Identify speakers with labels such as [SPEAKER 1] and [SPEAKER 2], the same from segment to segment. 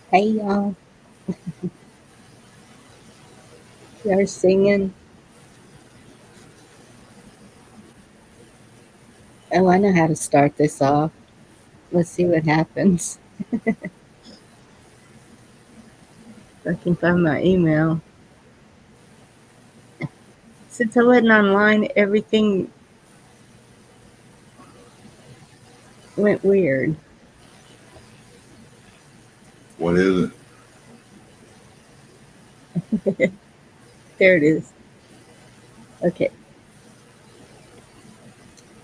[SPEAKER 1] Hey y'all, you're singing. Oh, I know how to start this off. Let's see what happens. If I can find my email. Since I wasn't online, everything went weird.
[SPEAKER 2] What is it?
[SPEAKER 1] There it is. Okay.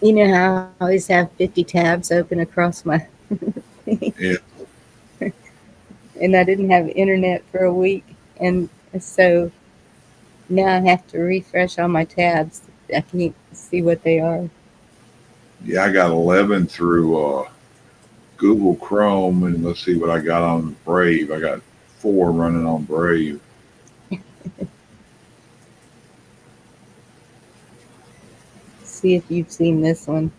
[SPEAKER 1] You know how I always have 50 tabs open across my
[SPEAKER 2] Yeah,
[SPEAKER 1] and I didn't have internet for a week. And so now I have to refresh all my tabs. I can't see what they are.
[SPEAKER 2] yeah. I got 11 through Google Chrome, and let's see what I got on Brave. I got four running on Brave.
[SPEAKER 1] See if you've seen this one.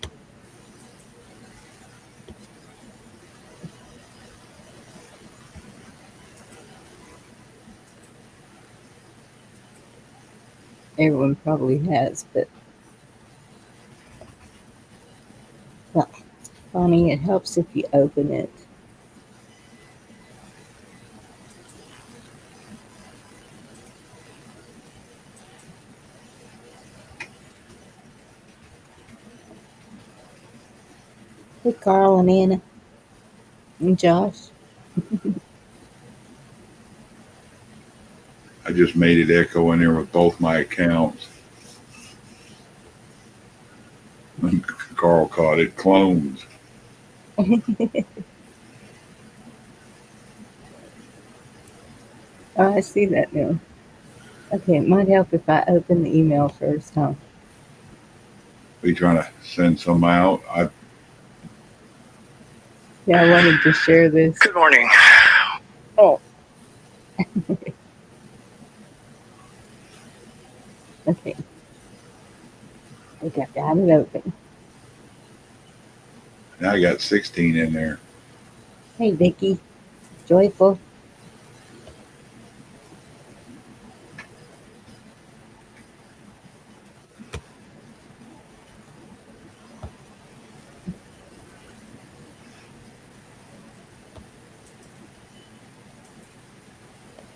[SPEAKER 1] Everyone probably has, but well, Bonnie, it helps if you open it. Hey, Carl and Anna and Josh.
[SPEAKER 2] I just made it echo in there with both my accounts. Carl caught it. Clones.
[SPEAKER 1] Oh, I see that now. Okay, it might help if I open the email first, huh?
[SPEAKER 2] We trying to send some out.
[SPEAKER 1] Yeah, I wanted to share this.
[SPEAKER 3] Good morning.
[SPEAKER 1] Oh, okay. I got it open.
[SPEAKER 2] Now I got 16 in there.
[SPEAKER 1] Hey, Vicky. Joyful.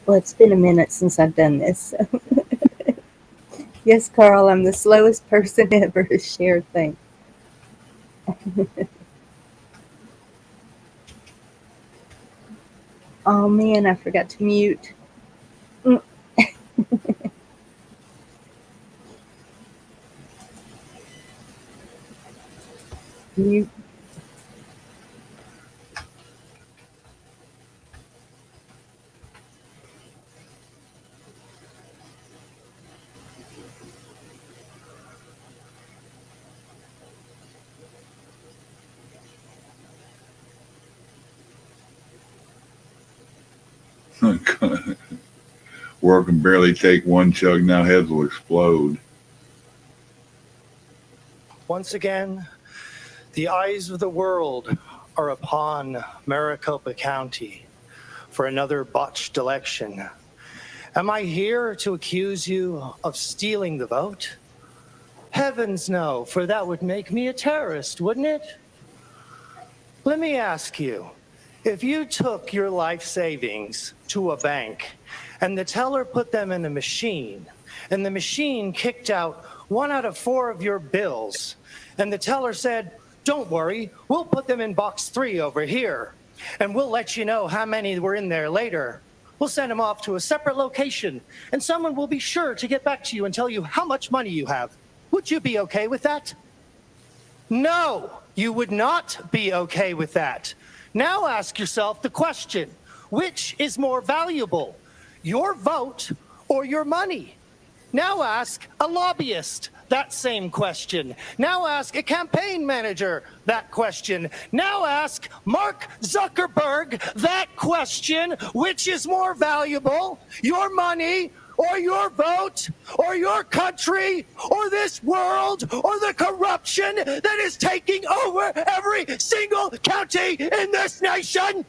[SPEAKER 1] Well, it's been a minute since I've done this. So. Yes, Carl, I'm the slowest person ever to share things. Oh man, I forgot to mute. Mm, Mute.
[SPEAKER 2] Work can barely take one chug. Now heads will explode.
[SPEAKER 3] Once again, the eyes of the world are upon Maricopa County for another botched election. Am I here to accuse you of stealing the vote? Heavens no, for that would make me a terrorist, wouldn't it? Let me ask you, if you took your life savings to a bank and the teller put them in a machine and the machine kicked out 1 out of 4 of your bills and the teller said, "Don't worry, we'll put them in box 3 over here and we'll let you know how many were in there later. We'll send them off to a separate location and someone will be sure to get back to you and tell you how much money you have." Would you be okay with that? No, you would not be okay with that. Now ask yourself the question, which is more valuable, your vote or your money? Now ask a lobbyist that same question. Now ask a campaign manager that question. Now ask Mark Zuckerberg that question, which is more valuable, your money or your vote or your country or this world or the corruption that is taking over every single county in this nation?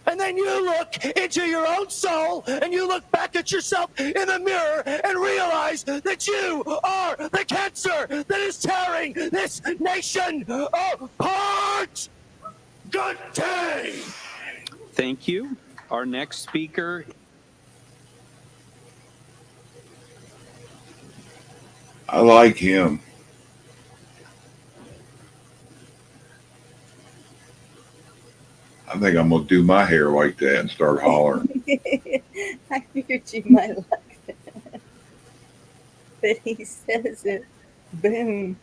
[SPEAKER 3] And then you look into your own soul and you look back at yourself in the mirror and realize that you are the cancer that is tearing this nation apart. Good day.
[SPEAKER 4] Thank you. Our next speaker.
[SPEAKER 2] I like him. I think I'm gonna do my hair like that and start hollering.
[SPEAKER 1] I figured you might like that. But he says it. Boom.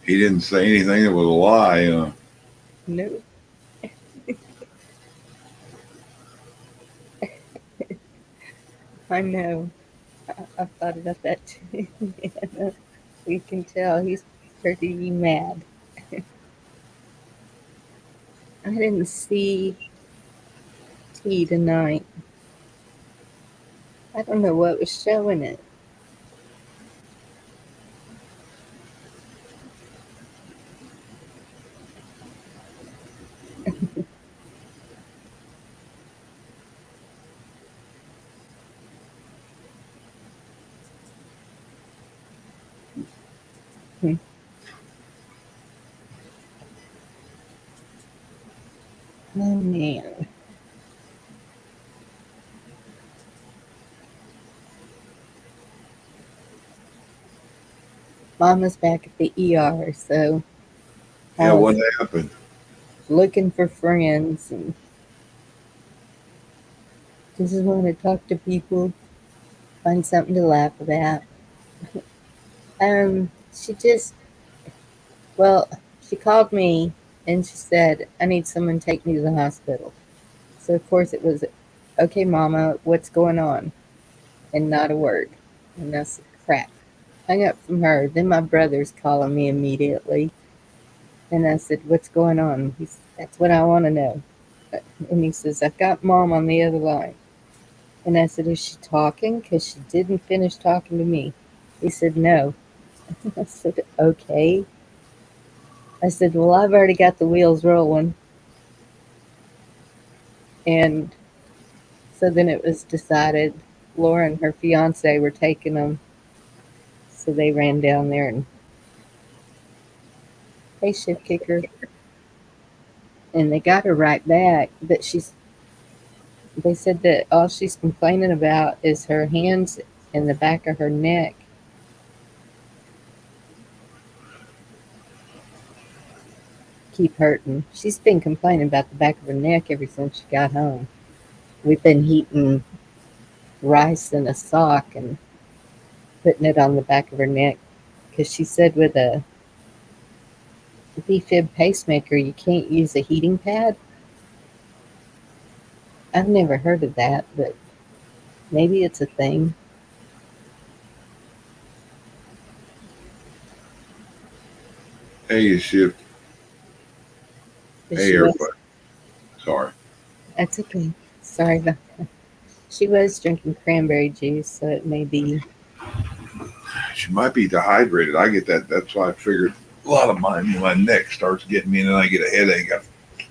[SPEAKER 2] He didn't say anything that was a lie.
[SPEAKER 1] Nope. I know. I've thought about that too. Yeah. We can tell he's pretty mad. I didn't see T tonight. I don't know what was showing it. Hmm. Oh man. Mama's back at the ER, so I
[SPEAKER 2] Yeah, what
[SPEAKER 1] was
[SPEAKER 2] happened?
[SPEAKER 1] looking for friends and just want to talk to people, find something to laugh about. She just, well, she called me and she said, I need someone to take me to the hospital. So, of course, it was, okay, Mama, what's going on? And not a word. And I said, crap. Hung up from her. Then my brother's calling me immediately. And I said, what's going on? He said, that's what I want to know. And he says, I've got Mom on the other line. And I said, is she talking? Because she didn't finish talking to me. He said, no. I said, okay. I said, well, I've already got the wheels rolling. And so then it was decided Laura and her fiance were taking them. So they ran down there and they shift kicker. And they got her right back. But they said that all she's complaining about is her hands and the back of her neck. Keep hurting. She's been complaining about the back of her neck ever since she got home. We've been heating rice in a sock and putting it on the back of her neck because she said with a B-fib pacemaker you can't use a heating pad. I've never heard of that, but maybe it's a thing.
[SPEAKER 2] Hey, you shift.
[SPEAKER 1] But
[SPEAKER 2] Hey,
[SPEAKER 1] she was.
[SPEAKER 2] everybody. Sorry.
[SPEAKER 1] That's okay. Sorry about that. She was drinking cranberry juice, so it may be.
[SPEAKER 2] She might be dehydrated. I get that. That's why I figured a lot of my neck starts getting me, and then I get a headache.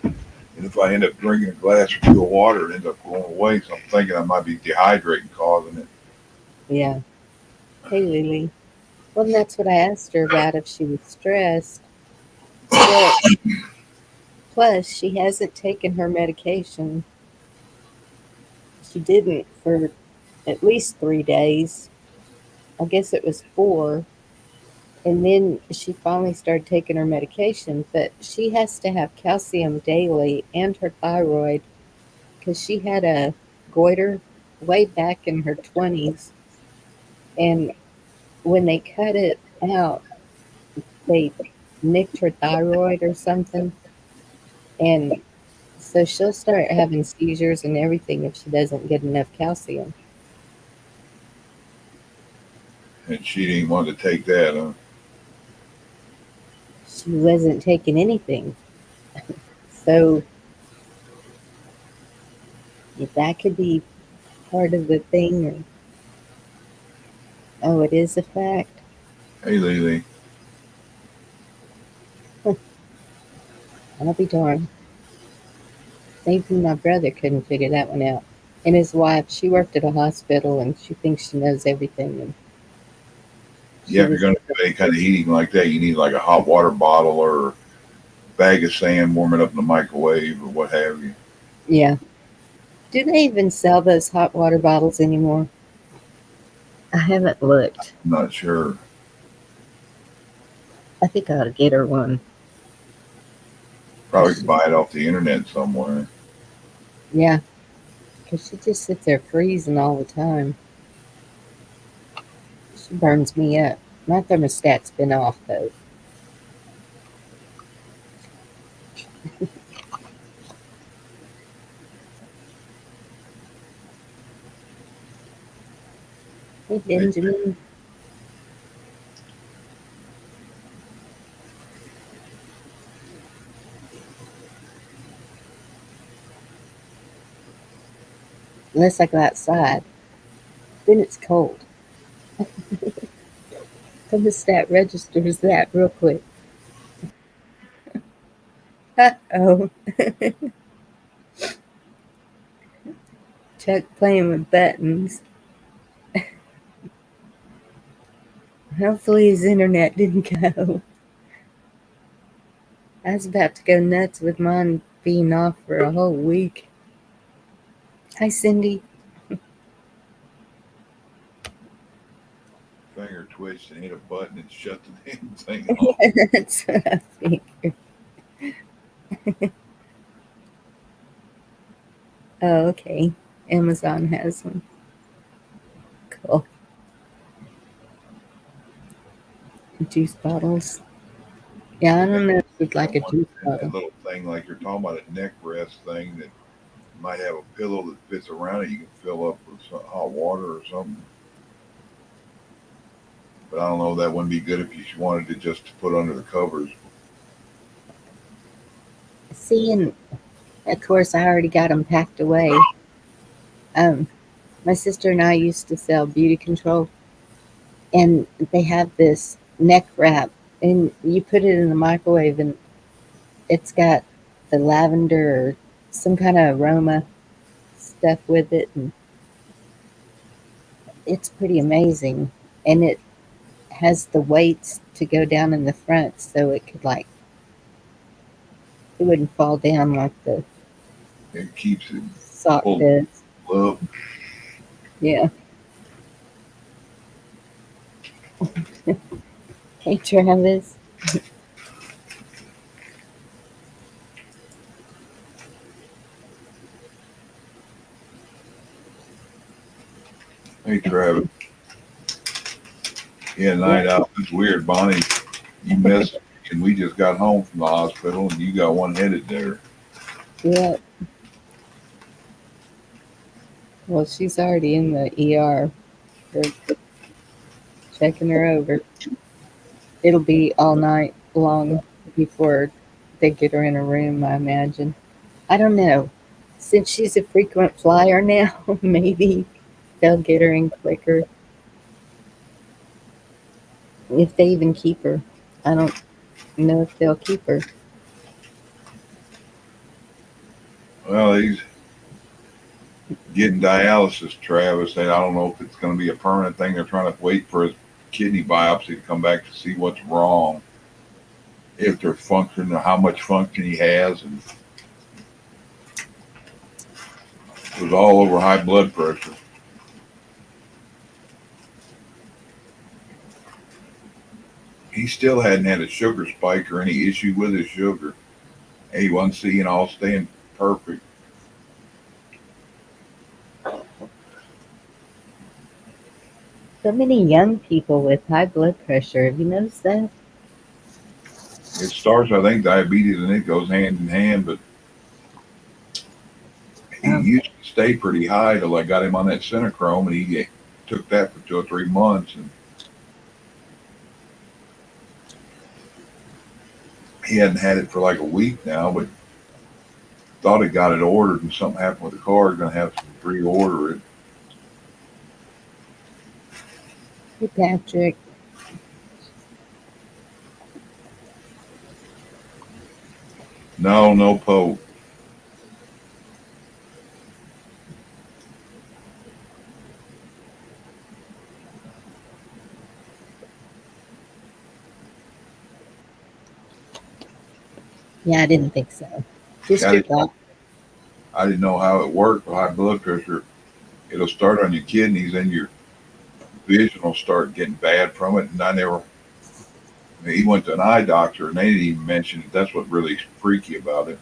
[SPEAKER 2] And if I end up drinking a glass or two of water, it ends up going away. So I'm thinking I might be dehydrating, causing it.
[SPEAKER 1] Yeah. Hey, Lily. Well, and that's what I asked her about if she was stressed. Well, plus, she hasn't taken her medication. She didn't for at least 3 days. I guess it was 4. And then she finally started taking her medication, but she has to have calcium daily and her thyroid because she had a goiter way back in her 20s. And when they cut it out, they nicked her thyroid or something. And so she'll start having seizures and everything if she doesn't get enough calcium.
[SPEAKER 2] And she didn't want to take that.
[SPEAKER 1] She wasn't taking anything. So if that could be part of the thing, or, oh, it is a fact.
[SPEAKER 2] Hey, Lily.
[SPEAKER 1] I'll be darned. Even my brother couldn't figure that one out. And his wife, she worked at a hospital and she thinks she knows everything. And
[SPEAKER 2] Yeah,
[SPEAKER 1] she
[SPEAKER 2] if you're
[SPEAKER 1] was,
[SPEAKER 2] going to do any kind of heating like that, you need like a hot water bottle or a bag of sand, warm it up in the microwave or what have you.
[SPEAKER 1] yeah. Do they even sell those hot water bottles anymore? I haven't looked.
[SPEAKER 2] I'm not sure.
[SPEAKER 1] I think I ought to get her one.
[SPEAKER 2] Probably could buy it off the internet somewhere.
[SPEAKER 1] Yeah, because she just sits there freezing all the time. She burns me up. My thermostat's been off though. Hey,
[SPEAKER 2] Hey,
[SPEAKER 1] Benjamin. Unless I go outside, then it's cold. Thermostat registers that real quick. Uh-oh. Chuck playing with buttons. Hopefully his internet didn't go. I was about to go nuts with mine being off for a whole week. Hi, Cindy.
[SPEAKER 2] finger twitched and hit a button and shut the damn thing off.
[SPEAKER 1] That's what I figured. Oh, okay. Amazon has one. Cool. Juice bottles. Yeah, I don't know if it's like a juice
[SPEAKER 2] And that
[SPEAKER 1] bottle.
[SPEAKER 2] little thing, like you're talking about, a neck rest thing that might have a pillow that fits around it. You can fill up with some hot water or something. But I don't know. That wouldn't be good if you wanted to just put under the covers.
[SPEAKER 1] See, and of course, I already got them packed away. Um, my sister and I used to sell beauty control, and they have this neck wrap, and you put it in the microwave, and it's got the lavender or some kind of aroma stuff with it, and it's pretty amazing. And it has the weights to go down in the front, so it could like it wouldn't fall down like the
[SPEAKER 2] It keeps it
[SPEAKER 1] sock
[SPEAKER 2] pulled
[SPEAKER 1] does.
[SPEAKER 2] up.
[SPEAKER 1] Yeah. Hey, Travis.
[SPEAKER 2] Hey, Travis. Yeah,
[SPEAKER 1] Yeah.
[SPEAKER 2] night out. It's weird, Bonnie. You missed, and we just got home from the hospital, and you got one headed there.
[SPEAKER 1] Yeah. Well, she's already in the ER. They're checking her over. It'll be all night long before they get her in a room, I imagine. I don't know. Since she's a frequent flyer now, maybe they'll get her in quicker if they even keep her. I don't know if they'll keep her.
[SPEAKER 2] Well, he's getting dialysis, Travis, and I don't know if it's going to be a permanent thing. They're trying to wait for his kidney biopsy to come back to see what's wrong, if there's function, or how much function he has, and it was all over high blood pressure. He still hadn't had a sugar spike or any issue with his sugar. A1C and all staying perfect.
[SPEAKER 1] So many young people with high blood pressure. Have you noticed that?
[SPEAKER 2] It starts, I think, diabetes, and it goes hand in hand. But he
[SPEAKER 1] Um,
[SPEAKER 2] used to stay pretty high till I got him on that Synachrome, and he took that for 2 or 3 months, and he hadn't had it for like a week now. But thought he got it ordered, and something happened with the car. Going to have to reorder it.
[SPEAKER 1] hey, Patrick.
[SPEAKER 2] No, no poke.
[SPEAKER 1] Yeah, I didn't think so. Just
[SPEAKER 2] I
[SPEAKER 1] your
[SPEAKER 2] didn't,
[SPEAKER 1] thought.
[SPEAKER 2] I didn't know how it worked with high blood pressure. It'll start on your kidneys and your vision will start getting bad from it. And I never, he went to an eye doctor and they didn't even mention it. That's what really freaky about it.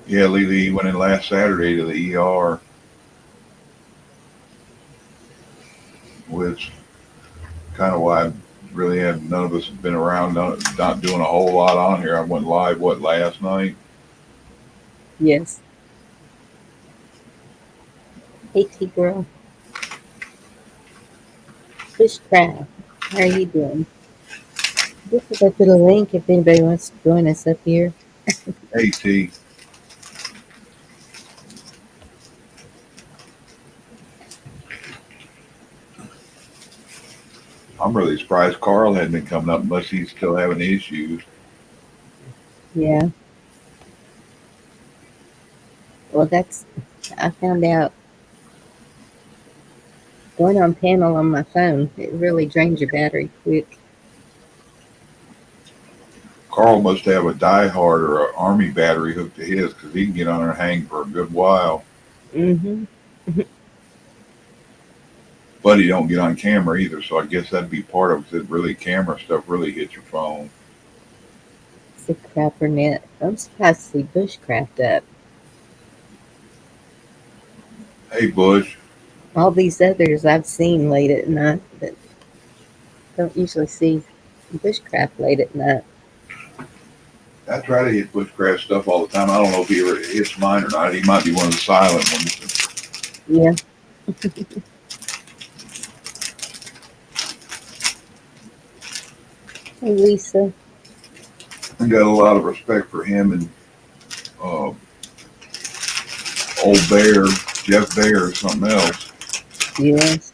[SPEAKER 2] Yeah, Lily went in last Saturday to the ER, which kind of why I really have none of us have been around, not doing a whole lot on here. I went live last night.
[SPEAKER 1] Yes. Hey, T girl. Bushcraft. How are you doing? This is a little link if anybody wants to join us up here.
[SPEAKER 2] Hey T, I'm really surprised Carl hadn't been coming up unless he's still having issues.
[SPEAKER 1] Yeah. Well, I found out going on panel on my phone, it really drains your battery quick.
[SPEAKER 2] Carl must have a diehard or an army battery hooked to his because he can get on there and hang for a good while.
[SPEAKER 1] Mm-hmm.
[SPEAKER 2] But he don't get on camera either, so I guess that'd be part of it. Really, camera stuff really hits your phone.
[SPEAKER 1] It's a crapper net. I'm surprised to see bushcraft up.
[SPEAKER 2] Hey Bush,
[SPEAKER 1] All these others I've seen late at night, but don't usually see bushcraft late at night.
[SPEAKER 2] I try to hit Bushcraft stuff all the time. I don't know if he ever hits mine or not. He might be one of the silent ones.
[SPEAKER 1] Yeah. Hey, Lisa.
[SPEAKER 2] I got a lot of respect for him and uh, old Bear, Jeff Bear, or something else.
[SPEAKER 1] Yes.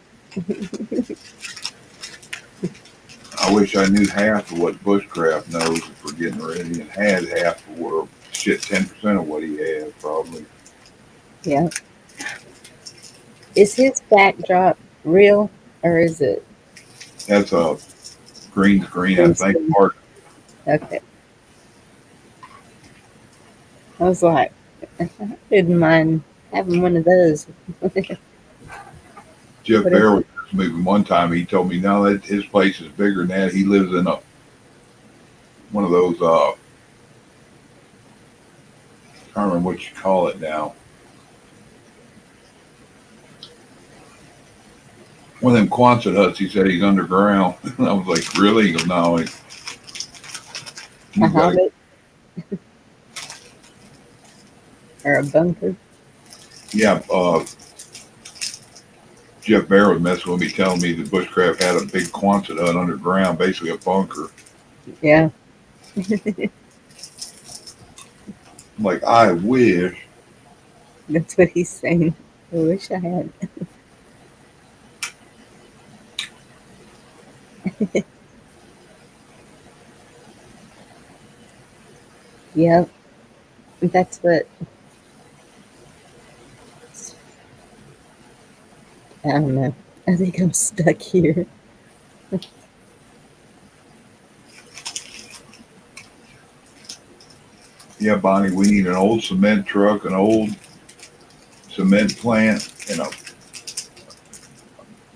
[SPEAKER 2] I wish I knew half of what Bushcraft knows for getting ready and had half of what, shit, 10% of what he has probably.
[SPEAKER 1] Yeah. Is his backdrop real or is it
[SPEAKER 2] That's a green screen, I
[SPEAKER 1] green
[SPEAKER 2] think.
[SPEAKER 1] screen?
[SPEAKER 2] Part
[SPEAKER 1] Okay. I was like, I didn't mind having one of those.
[SPEAKER 2] Jeff
[SPEAKER 1] What is
[SPEAKER 2] Bear was
[SPEAKER 1] it?
[SPEAKER 2] moving one time. He told me now that his place is bigger than that. He lives in a one of those. I can't remember what you call it now. One of them Quonset huts. He said he's underground. I was like, really? He goes, no.
[SPEAKER 1] A
[SPEAKER 2] He's got a
[SPEAKER 1] hobbit or a bunker?
[SPEAKER 2] yeah. Jeff Bear was messing with me, telling me that Bushcraft had a big Quonset hut underground, basically a bunker.
[SPEAKER 1] Yeah.
[SPEAKER 2] I'm like, I wish.
[SPEAKER 1] That's what he's saying. I wish I had. Yeah. That's what, I don't know. I think I'm stuck here.
[SPEAKER 2] Yeah, Bonnie, we need an old cement truck, an old cement plant, and a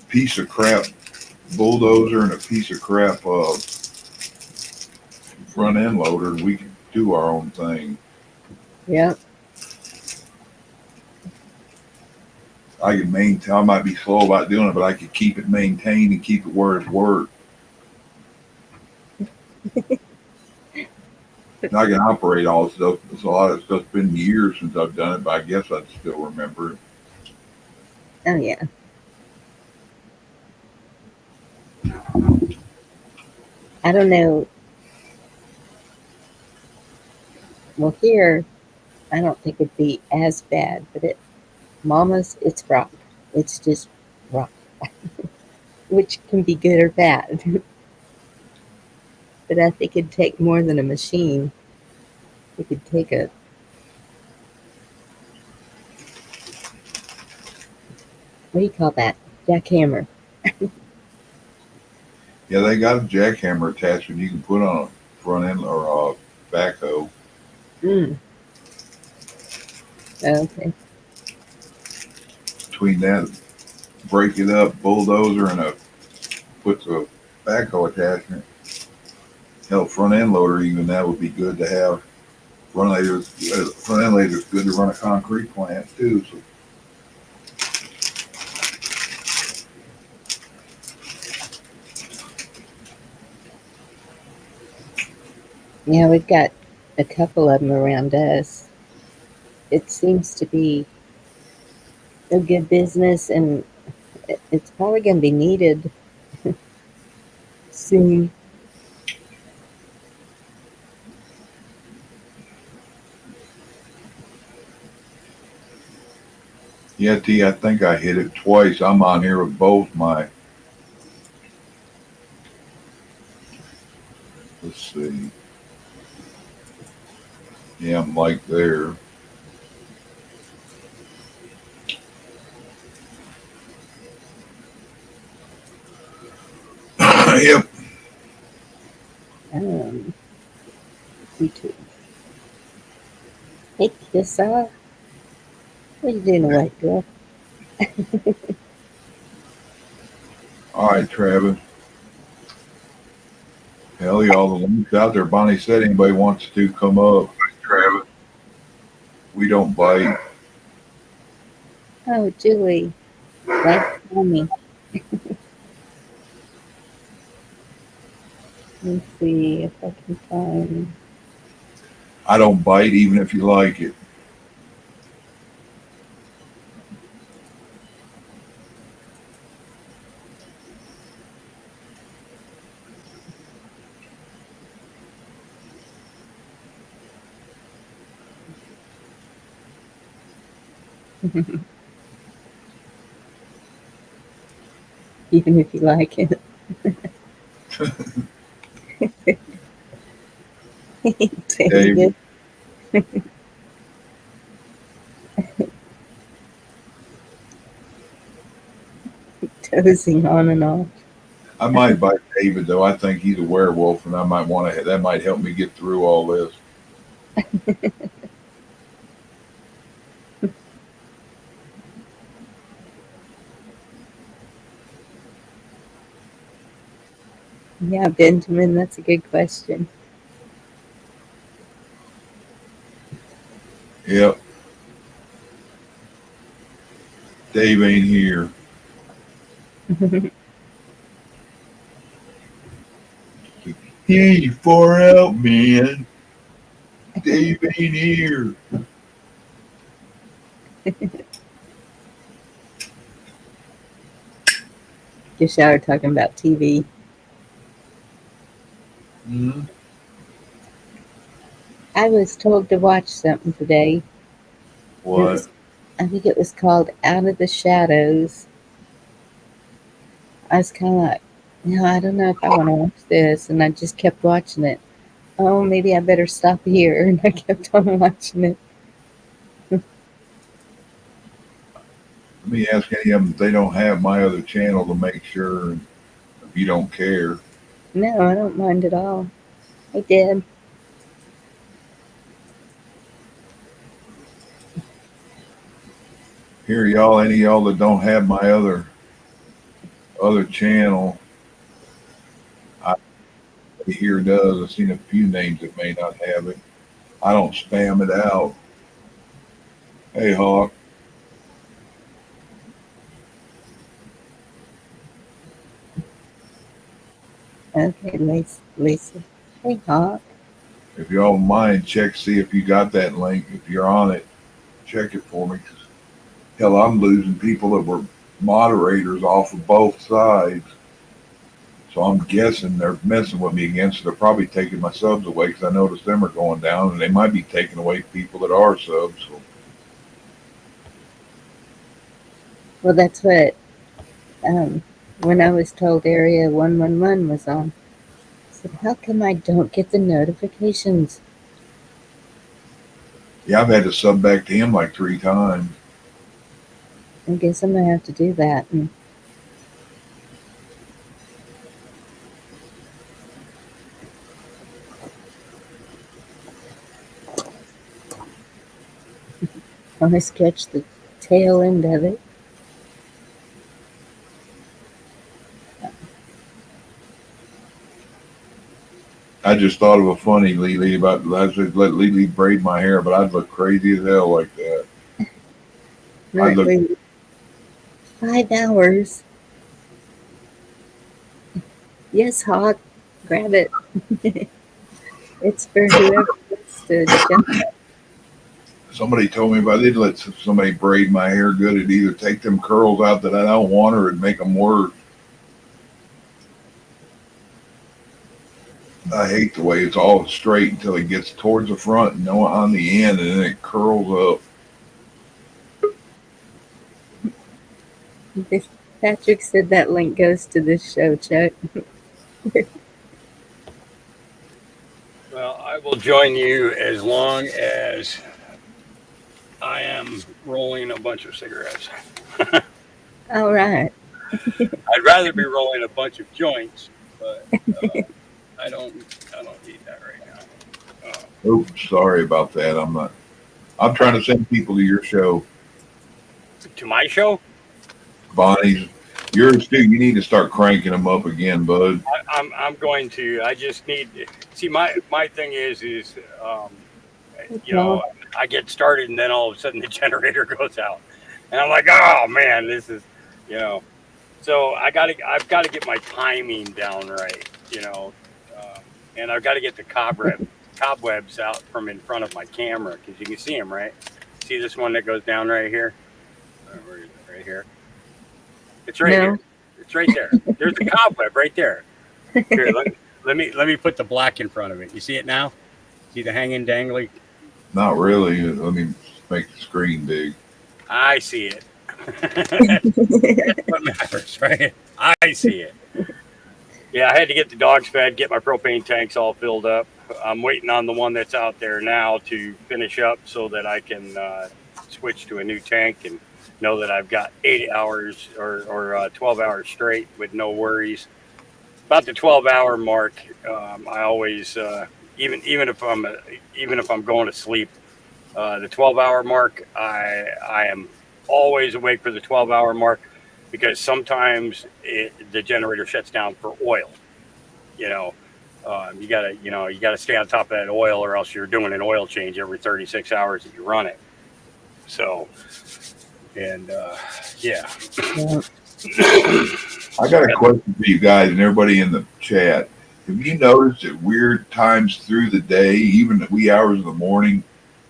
[SPEAKER 2] piece of crap bulldozer and a piece of crap front end loader, and we can do our own thing.
[SPEAKER 1] Yeah.
[SPEAKER 2] I can maintain. I might be slow about doing it, but I could keep it maintained and keep it where it's worked. And I can operate all this stuff. It's a lot of stuff. It's been years since I've done it, but I guess I'd still remember it.
[SPEAKER 1] Oh, yeah. I don't know. Well, here, I don't think it'd be as bad, but Mama's, it's rock. It's just rock. which can be good or bad. But I think it'd take more than a machine. It could take a, what do you call that? Jackhammer.
[SPEAKER 2] Yeah, they got a jackhammer attachment you can put on a front end or a backhoe.
[SPEAKER 1] Mm. Okay.
[SPEAKER 2] Between that, break it up, bulldozer, and a puts a backhoe attachment. Hell, front end loader even that would be good to have. Front end loader is good to run a concrete plant too. So
[SPEAKER 1] Yeah, we've got a couple of them around us. It seems to be a good business, and it's probably going to be needed soon.
[SPEAKER 2] yeah, T, I think I hit it twice. I'm on here with both my. Let's see. Yeah, I'm like there. Yep.
[SPEAKER 1] Um, YouTube. Hey, Kissa. What are you doing awake, girl?
[SPEAKER 2] All right, Travis. Hell, y'all, the links out there. Bonnie said anybody wants to come up. Travis. We don't bite.
[SPEAKER 1] Oh, Julie. Glad you called me. Let's see if I can find.
[SPEAKER 2] I don't bite even if you like it.
[SPEAKER 1] Even if you like it.
[SPEAKER 2] Dave,
[SPEAKER 1] David. Dozing on and off.
[SPEAKER 2] I might bite David though. I think he's a werewolf, and I might want to. That might help me get through all this.
[SPEAKER 1] Yeah, Benjamin, that's a good question.
[SPEAKER 2] Yep, Dave ain't here. He ain't far out, man. Dave ain't here.
[SPEAKER 1] Just shower talking about TV.
[SPEAKER 2] Mm-hmm.
[SPEAKER 1] I was told to watch something today. It
[SPEAKER 2] What?
[SPEAKER 1] was, I think it was called Out of the Shadows. I was kind of like, no, I don't know if I want to watch this, and I just kept watching it. Oh, maybe I better stop here, and I kept on watching it.
[SPEAKER 2] Let me ask any of them if they don't have my other channel to make sure if you don't care.
[SPEAKER 1] No, I don't mind at all. I did.
[SPEAKER 2] Here, y'all, any of y'all that don't have my other channel, I here does. I've seen a few names that may not have it. I don't spam it out. Hey, Hawk.
[SPEAKER 1] Okay, Lisa. Hey, Hawk.
[SPEAKER 2] If y'all mind, check see if you got that link. If you're on it, check it for me. 'Cause hell, I'm losing people that were moderators off of both sides. So I'm guessing they're messing with me again. So they're probably taking my subs away because I noticed them are going down, and they might be taking away people that are subs. So
[SPEAKER 1] Well, that's what um, when I was told Area 111 was on. I said, how come I don't get the notifications?
[SPEAKER 2] Yeah, I've had to sub back to him like 3 times.
[SPEAKER 1] I guess I'm going to have to do that. And always catch the tail end of it.
[SPEAKER 2] I just thought of a funny Lily about I said let Lily braid my hair, but I'd look crazy as hell like that. I'd
[SPEAKER 1] Right,
[SPEAKER 2] look.
[SPEAKER 1] wait, 5 hours. Yes, Hawk, grab it. It's for whoever wants to jump.
[SPEAKER 2] Somebody told me if I did let somebody braid my hair good, it'd either take them curls out that I don't want, or it'd make them worse. I hate the way it's all straight until it gets towards the front and no on the end, and then it curls up.
[SPEAKER 1] Patrick said that link goes to this show, Chuck.
[SPEAKER 5] Well, I will join you as long as I am rolling a bunch of cigarettes.
[SPEAKER 1] All right.
[SPEAKER 5] I'd rather be rolling a bunch of joints, but I don't need that right now.
[SPEAKER 2] Oops, sorry about that. I'm trying to send people to your show,
[SPEAKER 5] To my show,
[SPEAKER 2] Bonnie's. Yours too. You need to start cranking them up again, bud.
[SPEAKER 5] I'm going to. I just need. See, my thing is you know, I get started and then all of a sudden the generator goes out, and I'm like, oh man, this is, you know. So I've got to get my timing down right, and I've got to get the cobwebs out from in front of my camera, because you can see them, right? See this one that goes down right here? Where is it? Right here. It's right here. It's right there. There's a cobweb right there. Here, let me put the black in front of it. You see it now? See the hanging dangly?
[SPEAKER 2] Not really. Let me make the screen big.
[SPEAKER 5] I see it. That's what matters, right? I see it. Yeah, I had to get the dogs fed, get my propane tanks all filled up. I'm waiting on the one that's out there now to finish up so that I can switch to a new tank and know that I've got 8 hours or 12 hours straight with no worries. About the 12-hour mark, I always even if I'm going to sleep, the 12-hour mark, I am always awake for the 12-hour mark, because sometimes the generator shuts down for oil. You gotta stay on top of that oil, or else you're doing an oil change every 36 hours that you run it. So, and yeah.
[SPEAKER 2] I got a question for you guys and everybody in the chat. Have you noticed at weird times through the day, even the wee hours of the morning,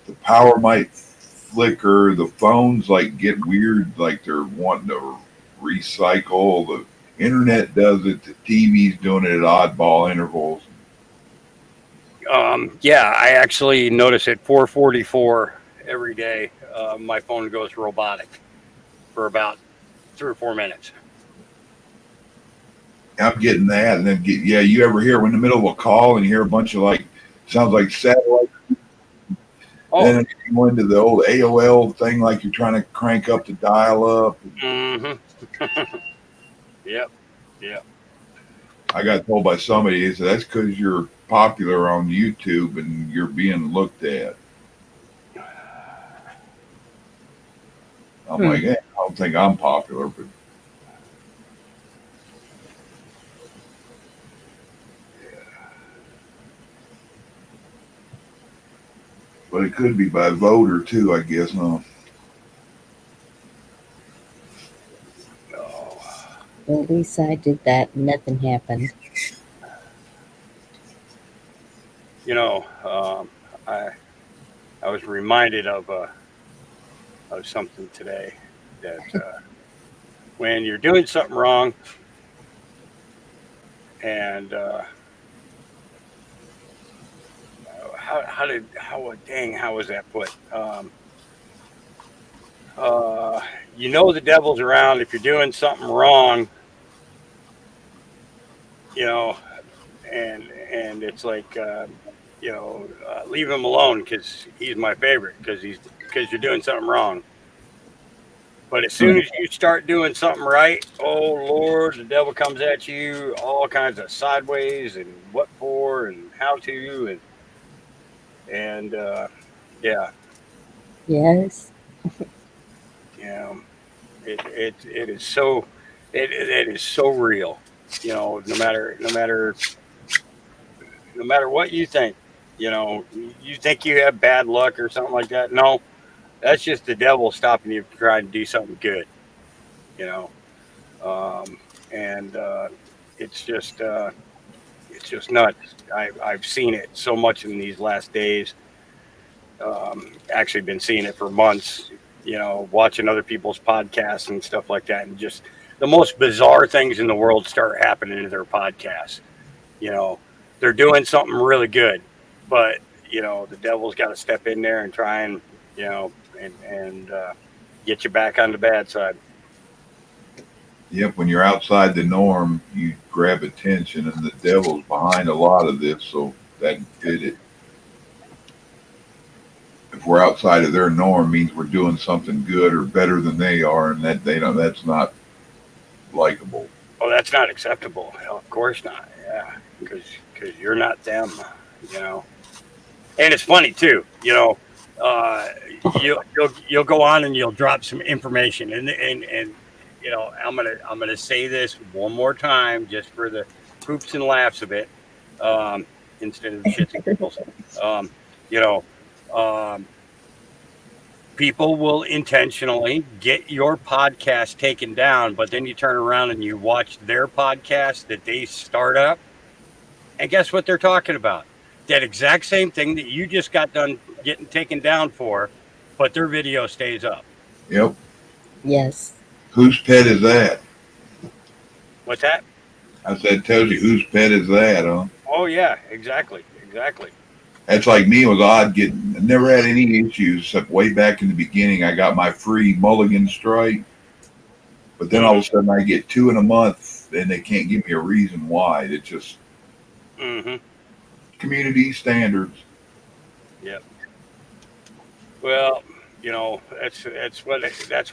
[SPEAKER 2] the power might flicker, the phones like get weird, like they're wanting to recycle, the internet does it, the TV's doing it at oddball intervals.
[SPEAKER 5] Yeah, I actually notice at 4:44 every day, my phone goes robotic for about 3 or 4 minutes.
[SPEAKER 2] I'm getting that, and then you ever hear in the middle of a call and you hear a bunch of sounds like satellite.
[SPEAKER 5] Oh.
[SPEAKER 2] Then you go into the old AOL thing, like you're trying to crank up the dial up.
[SPEAKER 5] Mm-hmm. Yep.
[SPEAKER 2] I got told by somebody, they said that's because you're popular on YouTube and you're being looked at. I'm like, I don't think I'm popular, but but it could be by voter too, I guess. No.
[SPEAKER 1] Well, at least I did that and nothing happened.
[SPEAKER 5] I was reminded of something today, that when you're doing something wrong, and how was that put? The devil's around if you're doing something wrong. you know, and it's like, leave him alone because he's my favorite because you're doing something wrong. But as soon as you start doing something right, oh Lord, the devil comes at you all kinds of sideways and what for and how to and yeah,
[SPEAKER 1] Yes.
[SPEAKER 5] you know, it is so it is so real. No matter what you think, you think you have bad luck or something like that. No, that's just the devil stopping you from trying to do something good. You know, um, and it's just uh, it's just nuts. I've seen it so much in these last days. Actually, been seeing it for months. Watching other people's podcasts and stuff like that, and just the most bizarre things in the world start happening to their podcasts. You know, they're doing something really good, but the devil's got to step in there and try and you know and get you back on the bad side.
[SPEAKER 2] Yep, when you're outside the norm, you grab attention, and the devil's behind a lot of this. So that it, if we're outside of their norm, means we're doing something good or better than they are, and that they don't. That's not likable.
[SPEAKER 5] Oh, that's not acceptable. Hell, of course not. Yeah, because you're not them. You know, and it's funny too. Uh, you'll go on and you'll drop some information, and I'm gonna say this one more time just for the poops and laughs of it, um, instead of the shits and giggles. Um, you know, um, People will intentionally get your podcast taken down, but then you turn around and you watch their podcast that they start up, and guess what they're talking about? That exact same thing that you just got done getting taken down for, but their video stays up.
[SPEAKER 2] Yep.
[SPEAKER 1] Yes.
[SPEAKER 2] Whose pet is that?
[SPEAKER 5] What's that?
[SPEAKER 2] I said, tells you whose pet is that, huh?
[SPEAKER 5] Oh yeah, exactly, exactly.
[SPEAKER 2] That's like me. It was odd getting. I never had any issues except way back in the beginning. I got my free mulligan strike, but then all of a
[SPEAKER 5] Mm-hmm.
[SPEAKER 2] sudden I get two in a month, and they can't give me a reason why. It's just
[SPEAKER 5] Mm-hmm.
[SPEAKER 2] community standards.
[SPEAKER 5] Yep. Well, that's